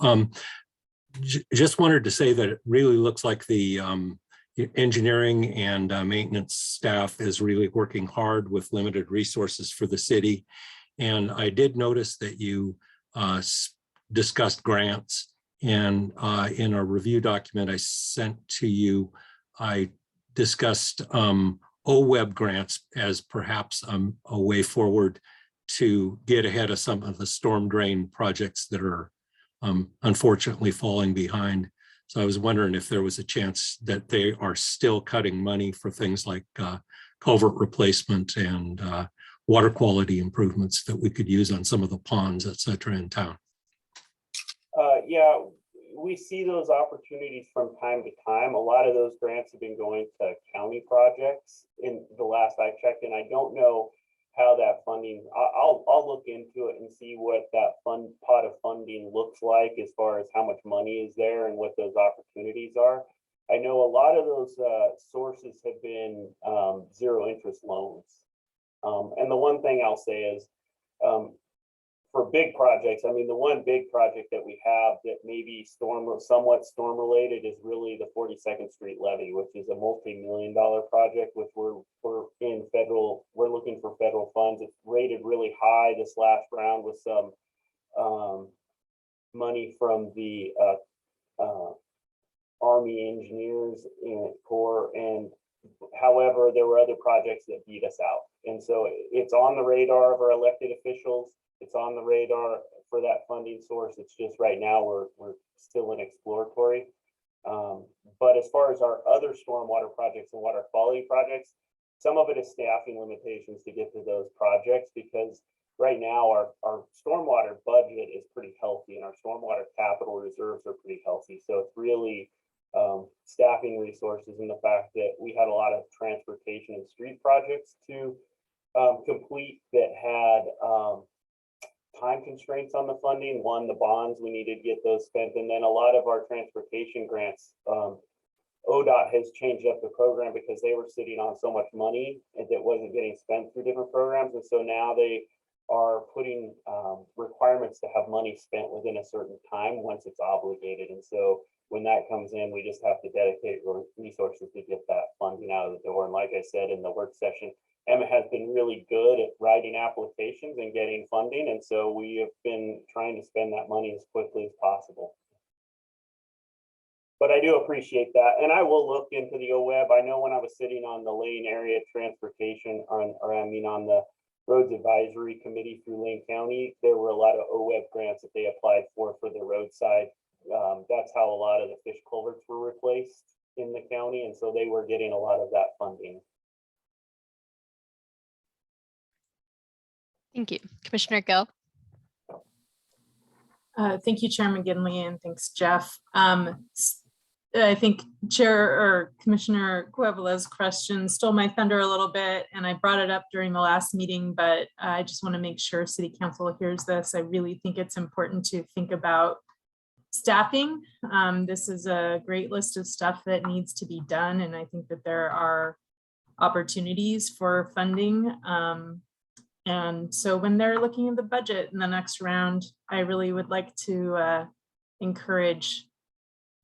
Just wanted to say that it really looks like the engineering and maintenance staff is really working hard with limited resources for the city. And I did notice that you discussed grants, and in a review document I sent to you, I discussed OWEB grants as perhaps a way forward to get ahead of some of the storm drain projects that are unfortunately falling behind. So I was wondering if there was a chance that they are still cutting money for things like culvert replacement and water quality improvements that we could use on some of the ponds, et cetera, in town. Yeah, we see those opportunities from time to time. A lot of those grants have been going to county projects in the last I checked, and I don't know how that funding, I'll look into it and see what that pot of funding looks like as far as how much money is there and what those opportunities are. I know a lot of those sources have been zero interest loans. And the one thing I'll say is for big projects, I mean, the one big project that we have that may be somewhat storm related is really the 42nd Street levee, which is a multi-million-dollar project, which we're looking for federal funds. It's rated really high this last round with some money from the Army Engineers Corps, and however, there were other projects that beat us out. And so it's on the radar of our elected officials. It's on the radar for that funding source. It's just right now we're still in exploratory. But as far as our other stormwater projects and water quality projects, some of it is staffing limitations to get to those projects, because right now our stormwater budget is pretty healthy and our stormwater capital reserves are pretty healthy. So it's really staffing resources and the fact that we had a lot of transportation and street projects to complete that had time constraints on the funding. One, the bonds, we needed to get those spent. And then a lot of our transportation grants, ODOT has changed up the program because they were sitting on so much money and that wasn't getting spent through different programs. And so now they are putting requirements to have money spent within a certain time once it's obligated. And so when that comes in, we just have to dedicate resources to get that funding out of the door. And like I said in the work session, Emma has been really good at writing applications and getting funding. And so we have been trying to spend that money as quickly as possible. But I do appreciate that. And I will look into the OWEB. I know when I was sitting on the lane area transportation on the roads advisory committee through Lane County, there were a lot of OWEB grants that they applied for the roadside. That's how a lot of the fish culverts were replaced in the county. And so they were getting a lot of that funding. Thank you. Commissioner Gill. Thank you, Chair McGinley, and thanks, Jeff. I think Chair or Commissioner Cuevala's question stole my thunder a little bit, and I brought it up during the last meeting, but I just want to make sure City Council hears this. I really think it's important to think about staffing. This is a great list of stuff that needs to be done, and I think that there are opportunities for funding. And so when they're looking at the budget in the next round, I really would like to encourage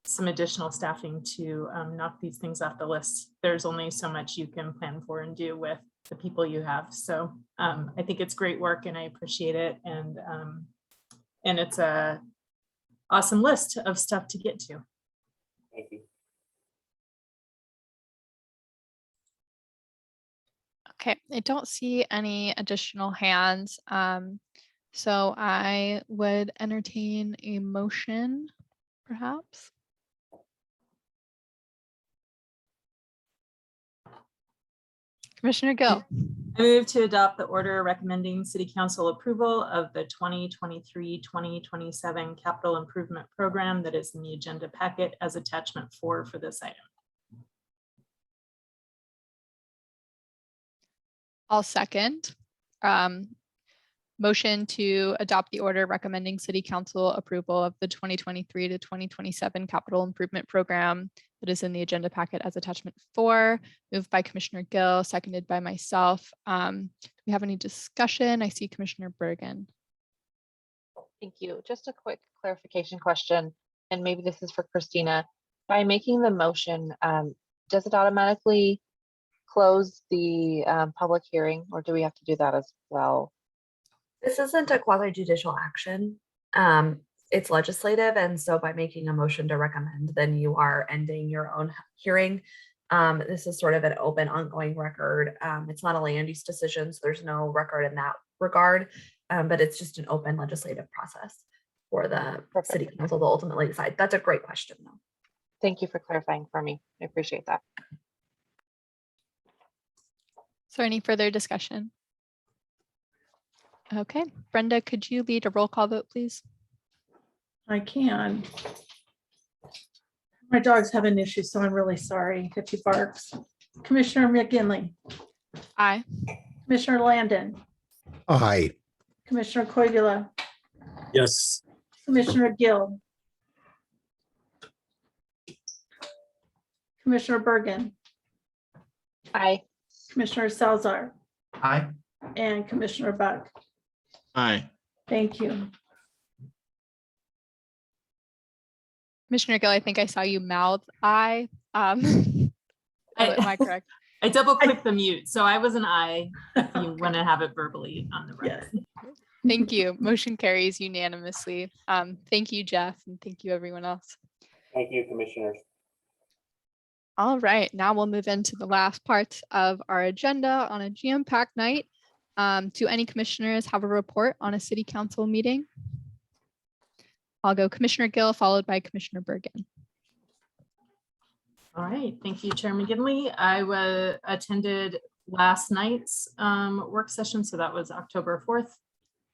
some additional staffing to knock these things off the list. There's only so much you can plan for and do with the people you have. So I think it's great work and I appreciate it. And it's a awesome list of stuff to get to. Thank you. Okay, I don't see any additional hands. So I would entertain a motion, perhaps. Commissioner Gill. I move to adopt the order recommending City Council approval of the 2023-2027 capital improvement program that is in the agenda packet as attachment 4 for this item. I'll second. Motion to adopt the order recommending City Council approval of the 2023 to 2027 capital improvement program that is in the agenda packet as attachment 4, moved by Commissioner Gill, seconded by myself. Do we have any discussion? I see Commissioner Bergen. Thank you. Just a quick clarification question, and maybe this is for Christina. By making the motion, does it automatically close the public hearing, or do we have to do that as well? This isn't a quasi judicial action. It's legislative. And so by making a motion to recommend, then you are ending your own hearing. This is sort of an open ongoing record. It's not a land use decision, so there's no record in that regard, but it's just an open legislative process for the City Council to ultimately decide. That's a great question, though. Thank you for clarifying for me. I appreciate that. So any further discussion? Okay, Brenda, could you lead a roll call vote, please? I can. My dog's having issues, so I'm really sorry if he barks. Commissioner McGinley. Aye. Commissioner Landon. Aye. Commissioner Koivula. Yes. Commissioner Gill. Commissioner Bergen. Aye. Commissioner Salzar. Aye. And Commissioner Buck. Aye. Thank you. Commissioner Gill, I think I saw you mouth aye. Am I correct? I double clicked the mute, so I was an aye if you want to have it verbally on the record. Yes. Thank you. Motion carries unanimously. Thank you, Jeff, and thank you, everyone else. Thank you, commissioners. All right, now we'll move into the last part of our agenda on a jam-packed night. Do any commissioners have a report on a city council meeting? I'll go Commissioner Gill, followed by Commissioner Bergen. All right, thank you, Chair McGinley. I attended last night's work session, so that was October 4th.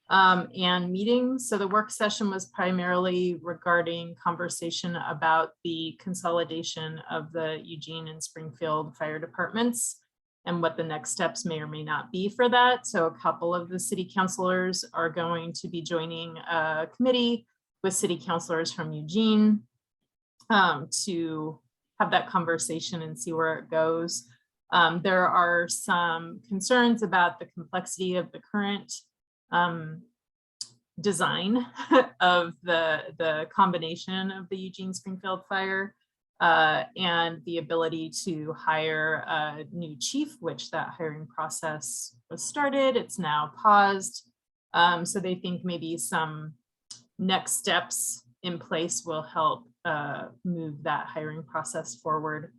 and meetings. So the work session was primarily regarding conversation about the consolidation of the Eugene and Springfield fire departments and what the next steps may or may not be for that. So a couple of the city councilors are going to be joining a committee with city councilors from Eugene to have that conversation and see where it goes. There are some concerns about the complexity of the current design of the combination of the Eugene Springfield fire and the ability to hire a new chief, which that hiring process was started. It's now paused. So they think maybe some next steps in place will help move that hiring process forward.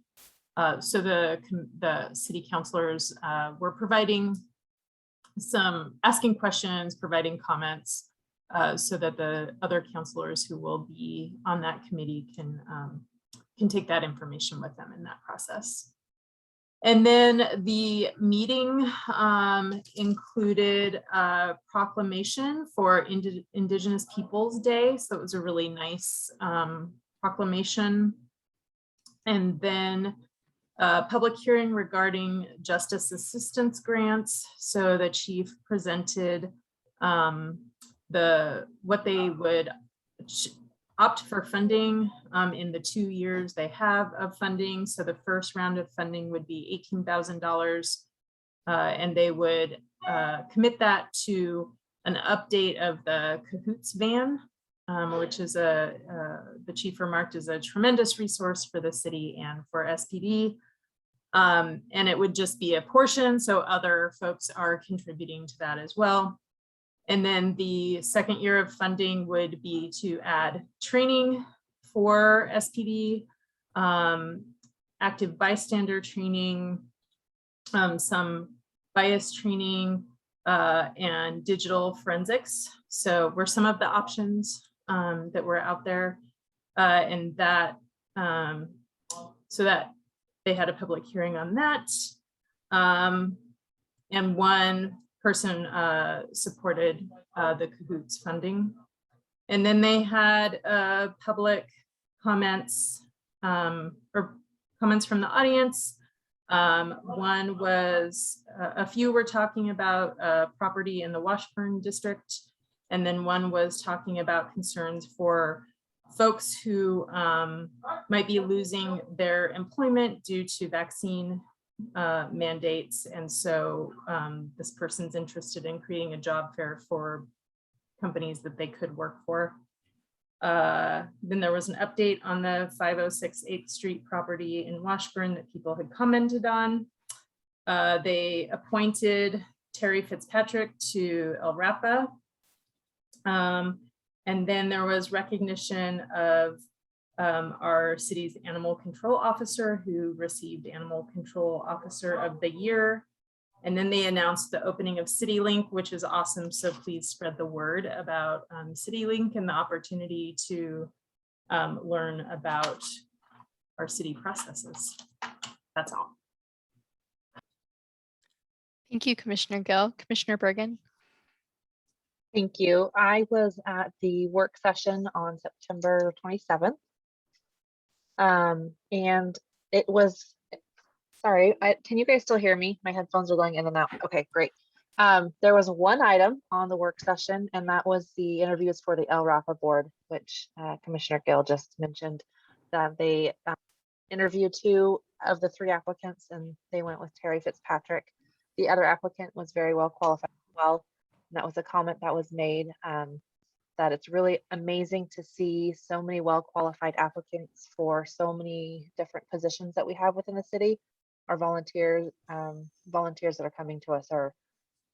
So the city councilors were providing asking questions, providing comments, so that the other councilors who will be on that committee can take that information with them in that process. And then the meeting included a proclamation for Indigenous Peoples Day. So it was a really nice proclamation. And then a public hearing regarding justice assistance grants. So the chief presented what they would opt for funding in the 2 years they have of funding. So the first round of funding would be $18,000, and they would commit that to an update of the Cahoots van, which is the chief remarked is a tremendous resource for the city and for SPD. And it would just be a portion, so other folks are contributing to that as well. And then the second year of funding would be to add training for SPD, active bystander training, some bias training, and digital forensics. So were some of the options that were out there, and that so that they had a public hearing on that, and one person supported the Cahoots funding. And then they had public comments or comments from the audience. One was, a few were talking about property in the Washburn district. And then one was talking about concerns for folks who might be losing their employment due to vaccine mandates. And so this person's interested in creating a job fair for companies that they could work for. Then there was an update on the 506 8th Street property in Washburn that people had commented on. They appointed Terry Fitzpatrick to El Rapa. And then there was recognition of our city's animal control officer, who received Animal Control Officer of the Year. And then they announced the opening of CityLink, which is awesome. So please spread the word about CityLink and the opportunity to learn about our city processes. That's all. Thank you, Commissioner Gill. Commissioner Bergen. Thank you. I was at the work session on September 27th. And it was, sorry, can you guys still hear me? My headphones are going in and out. Okay, great. There was one item on the work session, and that was the interviews for the El Rapa board, which Commissioner Gill just mentioned, that they interviewed 2 of the 3 applicants, and they went with Terry Fitzpatrick. The other applicant was very well qualified as well. And that was a comment that was made, that it's really amazing to see so many well-qualified applicants for so many different positions that we have within the city. Our volunteers that are coming to us are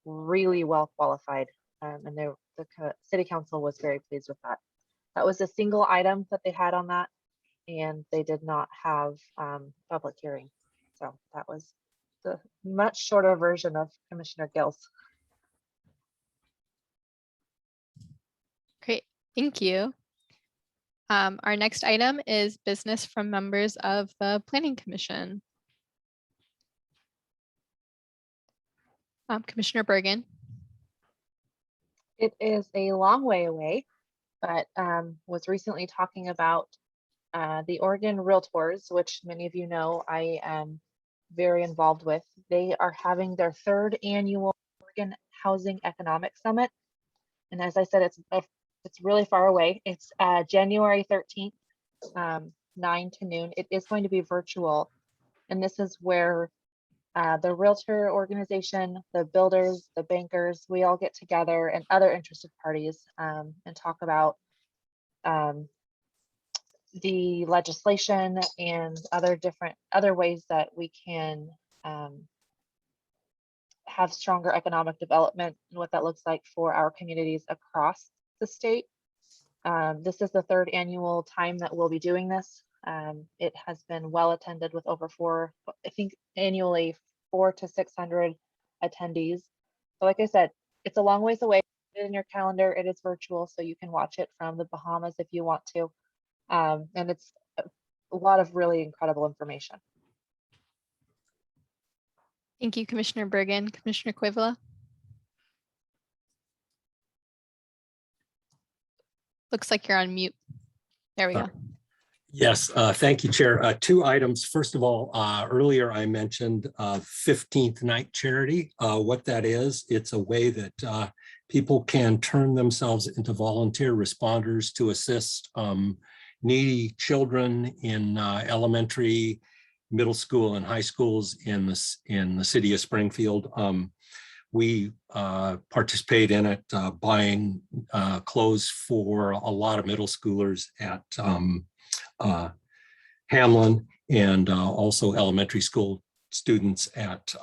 really well qualified, and the city council was very pleased with that. That was a single item that they had on that, and they did not have public hearing. So that was the much shorter version of Commissioner Gill's. Great, thank you. Our next item is business from members of the Planning Commission. Commissioner Bergen. It is a long way away, but was recently talking about the Oregon Realtors, which many of you know I am very involved with. They are having their 3rd annual Oregon Housing Economic Summit. And as I said, it's really far away. It's January 13th, 9 to noon. It is going to be virtual. And this is where the realtor organization, the builders, the bankers, we all get together, and other interested parties and talk about the legislation and other ways that we can have stronger economic development and what that looks like for our communities across the state. This is the 3rd annual time that we'll be doing this. It has been well attended with over I think annually 400 to 600 attendees. So like I said, it's a long ways away. Put it in your calendar. It is virtual, so you can watch it from the Bahamas if you want to. And it's a lot of really incredible information. Thank you, Commissioner Bergen. Commissioner Quivola. Looks like you're on mute. There we go. Yes, thank you, Chair. 2 items. First of all, earlier I mentioned 15th Night Charity. What that is, it's a way that people can turn themselves into volunteer responders to assist needy children in elementary, middle school, and high schools in the city of Springfield. We participate in it, buying clothes for a lot of middle schoolers at Hamlin, and also elementary school students at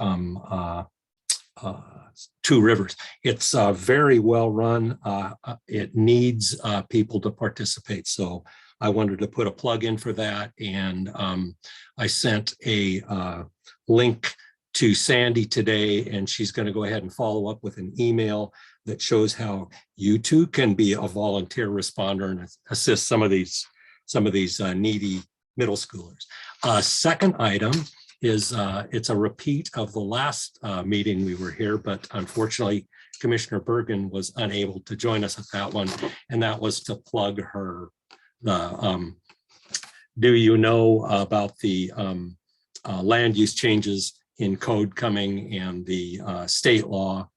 2 Rivers. It's very well run. It needs people to participate. So I wanted to put a plug in for that. And I sent a link to Sandy today, and she's going to go ahead and follow up with an email that shows how you too can be a volunteer responder and assist some of these needy middle schoolers. Second item is it's a repeat of the last meeting we were here, but unfortunately Commissioner Bergen was unable to join us at that one, and that was to plug her do you know about the land use changes in code coming, and the state law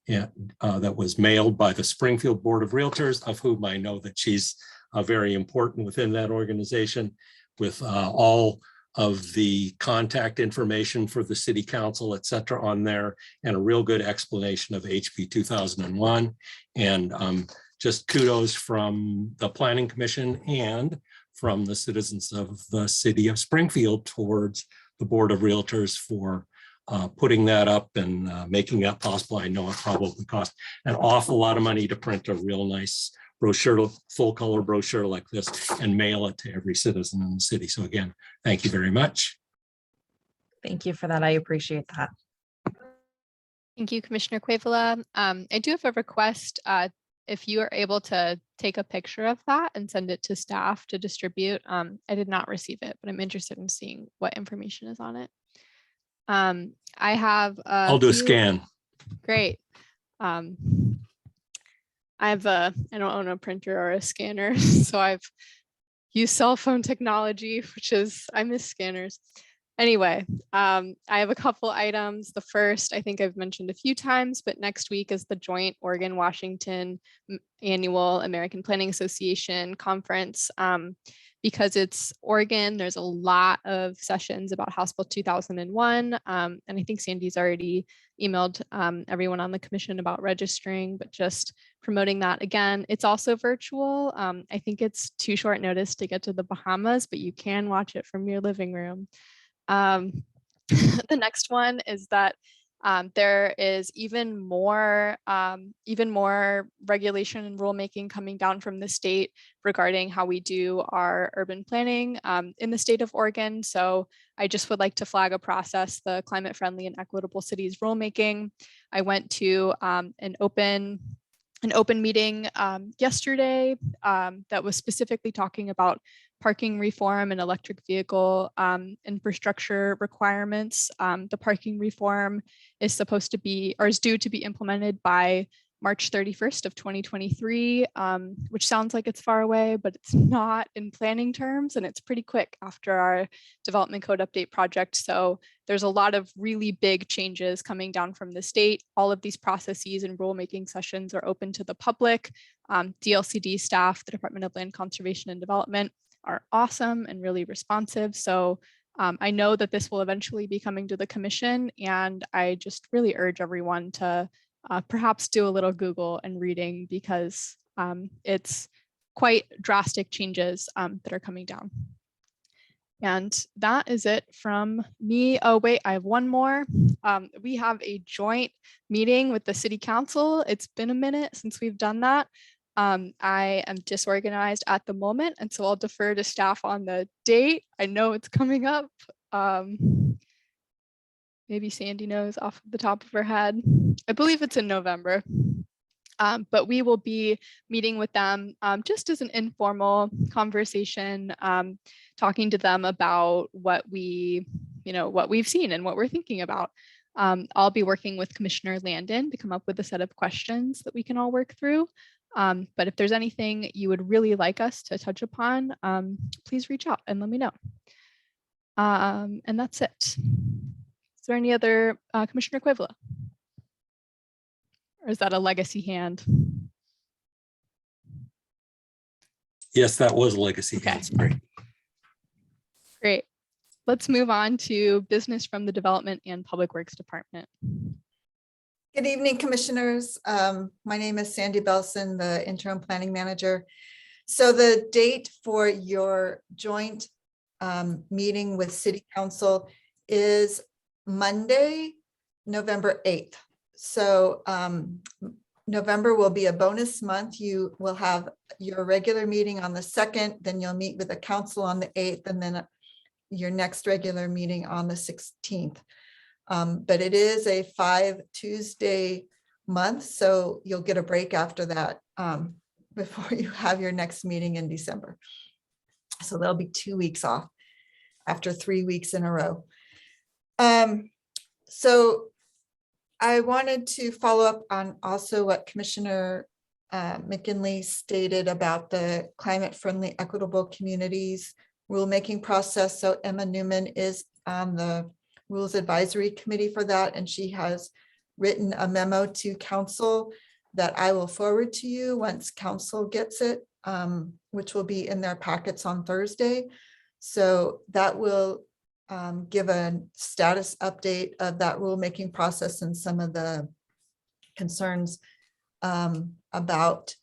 that was mailed by the Springfield Board of Realtors, of whom I know that she's very important within that organization, with all of the contact information for the city council, et cetera, on there, and a real good explanation of HB 2001. And just kudos from the Planning Commission and from the citizens of the city of Springfield towards the Board of Realtors for putting that up and making that possible. I know it probably cost an awful lot of money to print a real nice brochure, full color brochure like this, and mail it to every citizen in the city. So again, thank you very much. Thank you for that. I appreciate that. Thank you, Commissioner Quivola. I do have a request. If you are able to take a picture of that and send it to staff to distribute. I did not receive it, but I'm interested in seeing what information is on it. I have I'll do a scan. Great. I don't own a printer or a scanner, so I've used cell phone technology, I miss scanners. Anyway, I have a couple items. The first, I think I've mentioned a few times, but next week is the joint Oregon-Washington annual American Planning Association conference. Because it's Oregon, there's a lot of sessions about House Bill 2001. And I think Sandy's already emailed everyone on the commission about registering, but just promoting that again. It's also virtual. I think it's too short notice to get to the Bahamas, but you can watch it from your living room. The next one is that there is even more regulation and rulemaking coming down from the state regarding how we do our urban planning in the state of Oregon. So I just would like to flag a process, the Climate Friendly and Equitable Cities rulemaking. I went to an open meeting yesterday that was specifically talking about parking reform and electric vehicle infrastructure requirements. The parking reform is supposed to be, or is due to be implemented by March 31st of 2023, which sounds like it's far away, but it's not in planning terms, and it's pretty quick after our development code update project. So there's a lot of really big changes coming down from the state. All of these processes and rulemaking sessions are open to the public. DLCD staff, the Department of Land Conservation and Development, are awesome and really responsive. So I know that this will eventually be coming to the commission, and I just really urge everyone to perhaps do a little Google and reading, because it's quite drastic changes that are coming down. And that is it from me. Oh, wait, I have one more. We have a joint meeting with the City Council. It's been a minute since we've done that. I am disorganized at the moment, and so I'll defer to staff on the date. I know it's coming up. Maybe Sandy knows off the top of her head. I believe it's in November. But we will be meeting with them just as an informal conversation, talking to them about what we've seen and what we're thinking about. I'll be working with Commissioner Landon to come up with a set of questions that we can all work through. But if there's anything you would really like us to touch upon, please reach out and let me know. And that's it. Is there any other, Commissioner Quivla? Or is that a legacy hand? Yes, that was a legacy. Okay. That's great. Great. Let's move on to business from the Development and Public Works Department. Good evening, commissioners. My name is Sandy Belson, the interim planning manager. So the date for your joint meeting with City Council is Monday, November 8th. So November will be a bonus month. You will have your regular meeting on the 2nd, then you'll meet with the council on the 8th, and then your next regular meeting on the 16th. But it is a 5-Tuesday month, so you'll get a break after that before you have your next meeting in December. So there'll be 2 weeks off after 3 weeks in a row. So I wanted to follow up on also what Commissioner McKinley stated about the climate-friendly equitable communities rulemaking process. So Emma Newman is on the Rules Advisory Committee for that, and she has written a memo to council that I will forward to you once council gets it, which will be in their packets on Thursday. So that will give a status update of that rulemaking process and some of the concerns about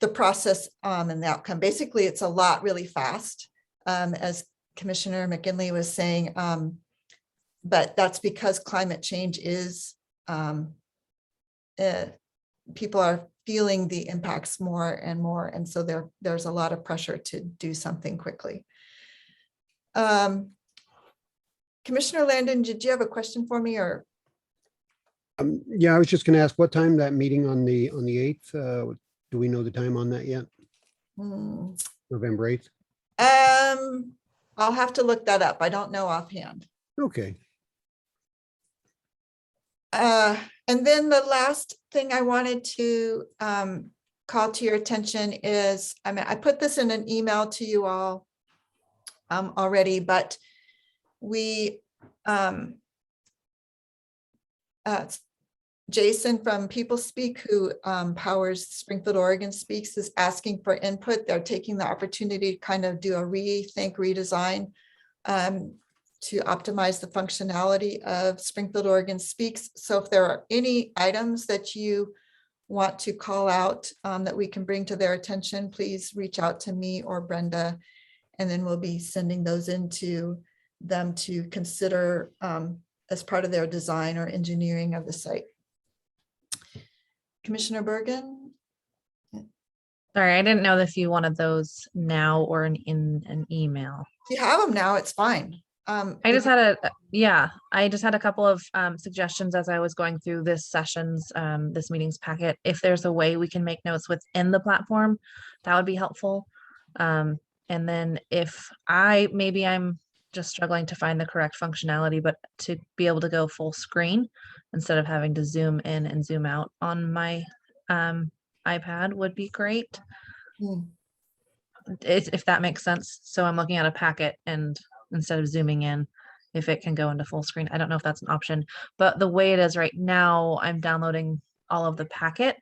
the process and the outcome. Basically, it's a lot really fast, as Commissioner McKinley was saying, but that's because climate change is, people are feeling the impacts more and more, and so there's a lot of pressure to do something quickly. Commissioner Landon, did you have a question for me, or? Yeah, I was just going to ask what time that meeting on the 8th. Do we know the time on that yet? November 8th. I'll have to look that up. I don't know offhand. Okay. And then the last thing I wanted to call to your attention is, I put this in an email to you all already, but we, Jason from People Speak, who powers Springfield, Oregon Speaks, is asking for input. They're taking the opportunity to kind of do a rethink, redesign to optimize the functionality of Springfield, Oregon Speaks. So if there are any items that you want to call out that we can bring to their attention, please reach out to me or Brenda, and then we'll be sending those into them to consider as part of their design or engineering of the site. Commissioner Bergen? Sorry, I didn't know if you wanted those now or in an email. If you have them now, it's fine. I just had a couple of suggestions as I was going through this meeting's packet. If there's a way we can make notes within the platform, that would be helpful. And then if I'm just struggling to find the correct functionality, but to be able to go full screen, instead of having to zoom in and zoom out on my iPad would be great. If that makes sense. So I'm looking at a packet and instead of zooming in, if it can go into full screen, I don't know if that's an option, but the way it is right now, I'm downloading all of the packet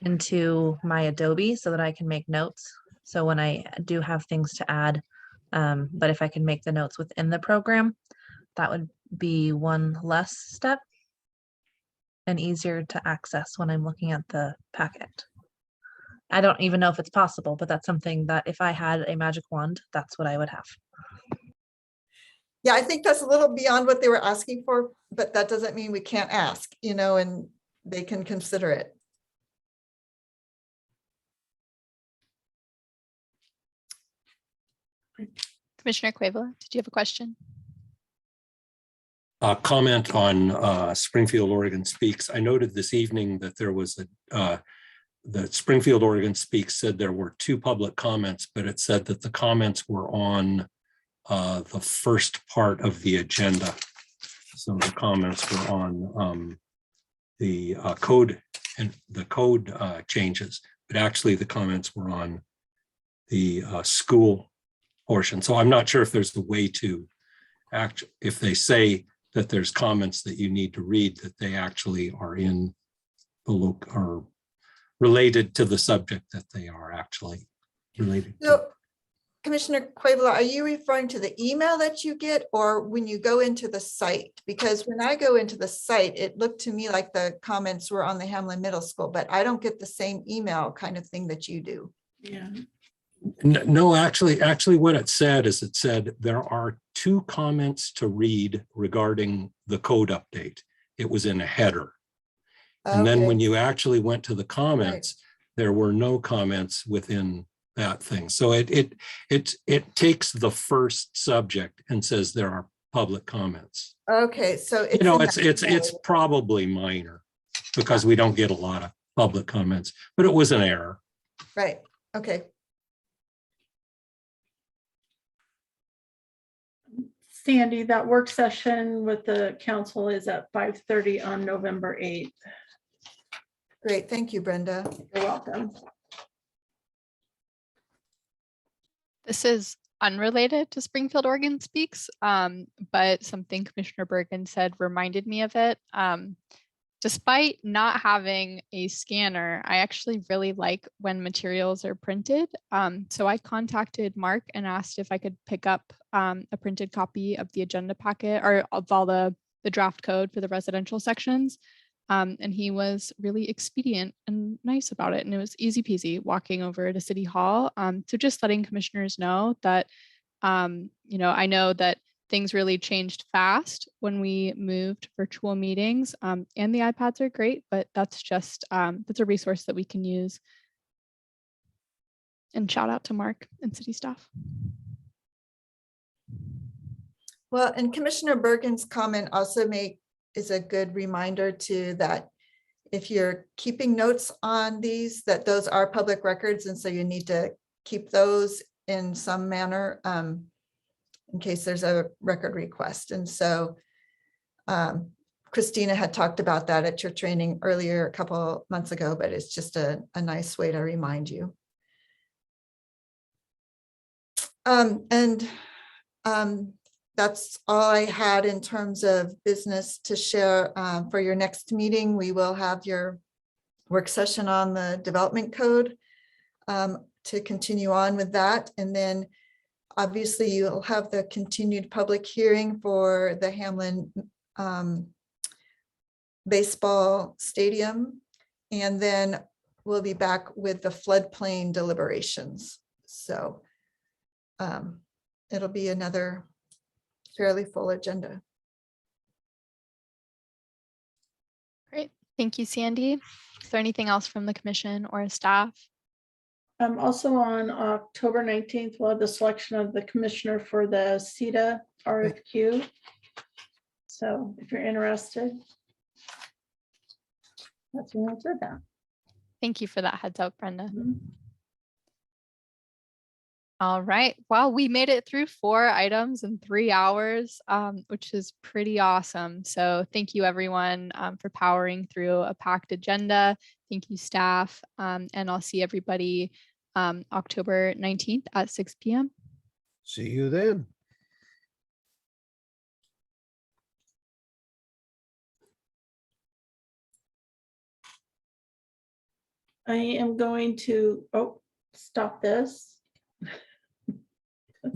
into my Adobe so that I can make notes. So when I do have things to add, but if I can make the notes within the program, that would be one less step and easier to access when I'm looking at the packet. I don't even know if it's possible, but that's something that if I had a magic wand, that's what I would have. Yeah, I think that's a little beyond what they were asking for, but that doesn't mean we can't ask, and they can consider it. Commissioner Cuevila, did you have a question? Comment on Springfield, Oregon Speaks. I noted this evening that there was that Springfield, Oregon Speaks said there were 2 public comments, but it said that the comments were on the first part of the agenda. So the comments were on the code and the code changes, but actually the comments were on the school portion. So I'm not sure if there's a way to act, if they say that there's comments that you need to read, that they actually are in the look or related to the subject that they are actually related to. So, Commissioner Cuevila, are you referring to the email that you get or when you go into the site? Because when I go into the site, it looked to me like the comments were on the Hamlin Middle School, but I don't get the same email kind of thing that you do. Yeah. No, actually what it said is it said there are 2 comments to read regarding the code update. It was in a header. And then when you actually went to the comments, there were no comments within that thing. So it takes the first subject and says there are public comments. Okay, so it's probably minor because we don't get a lot of public comments, but it was an error. Right. Okay. Sandy, that work session with the council is at 5:30 on November 8th. Great. Thank you, Brenda. You're welcome. This is unrelated to Springfield, Oregon Speaks, but something Commissioner Bergen said reminded me of it. Despite not having a scanner, I actually really like when materials are printed. So I contacted Mark and asked if I could pick up a printed copy of the agenda packet or of all the draft code for the residential sections. And he was really expedient and nice about it. And it was easy peasy walking over to City Hall. So just letting commissioners know that, I know that things really changed fast when we moved virtual meetings, and the iPads are great, but that's just, that's a resource that we can use. And shout out to Mark and city staff. Well, and Commissioner Bergen's comment also is a good reminder too that if you're keeping notes on these, that those are public records. And so you need to keep those in some manner in case there's a record request. And so Christina had talked about that at your training earlier a couple months ago, but it's just a nice way to remind you. That's all I had in terms of business to share for your next meeting. We will have your work session on the development code to continue on with that. And then obviously you'll have the continued public hearing for the Hamlin baseball stadium. And then we'll be back with the floodplain deliberations. So it'll be another fairly full agenda. Great. Thank you, Sandy. Is there anything else from the commission or staff? Also on October 19th, we'll have the selection of the commissioner for the CETA RFQ. So if you're interested, that's when I said that. Thank you for that heads up, Brenda. All right. Well, we made it through 4 items in 3 hours, which is pretty awesome. So thank you everyone for powering through a packed agenda. Thank you staff. And I'll see everybody October 19th at 6 p.m. See you then. I am going to, stop this.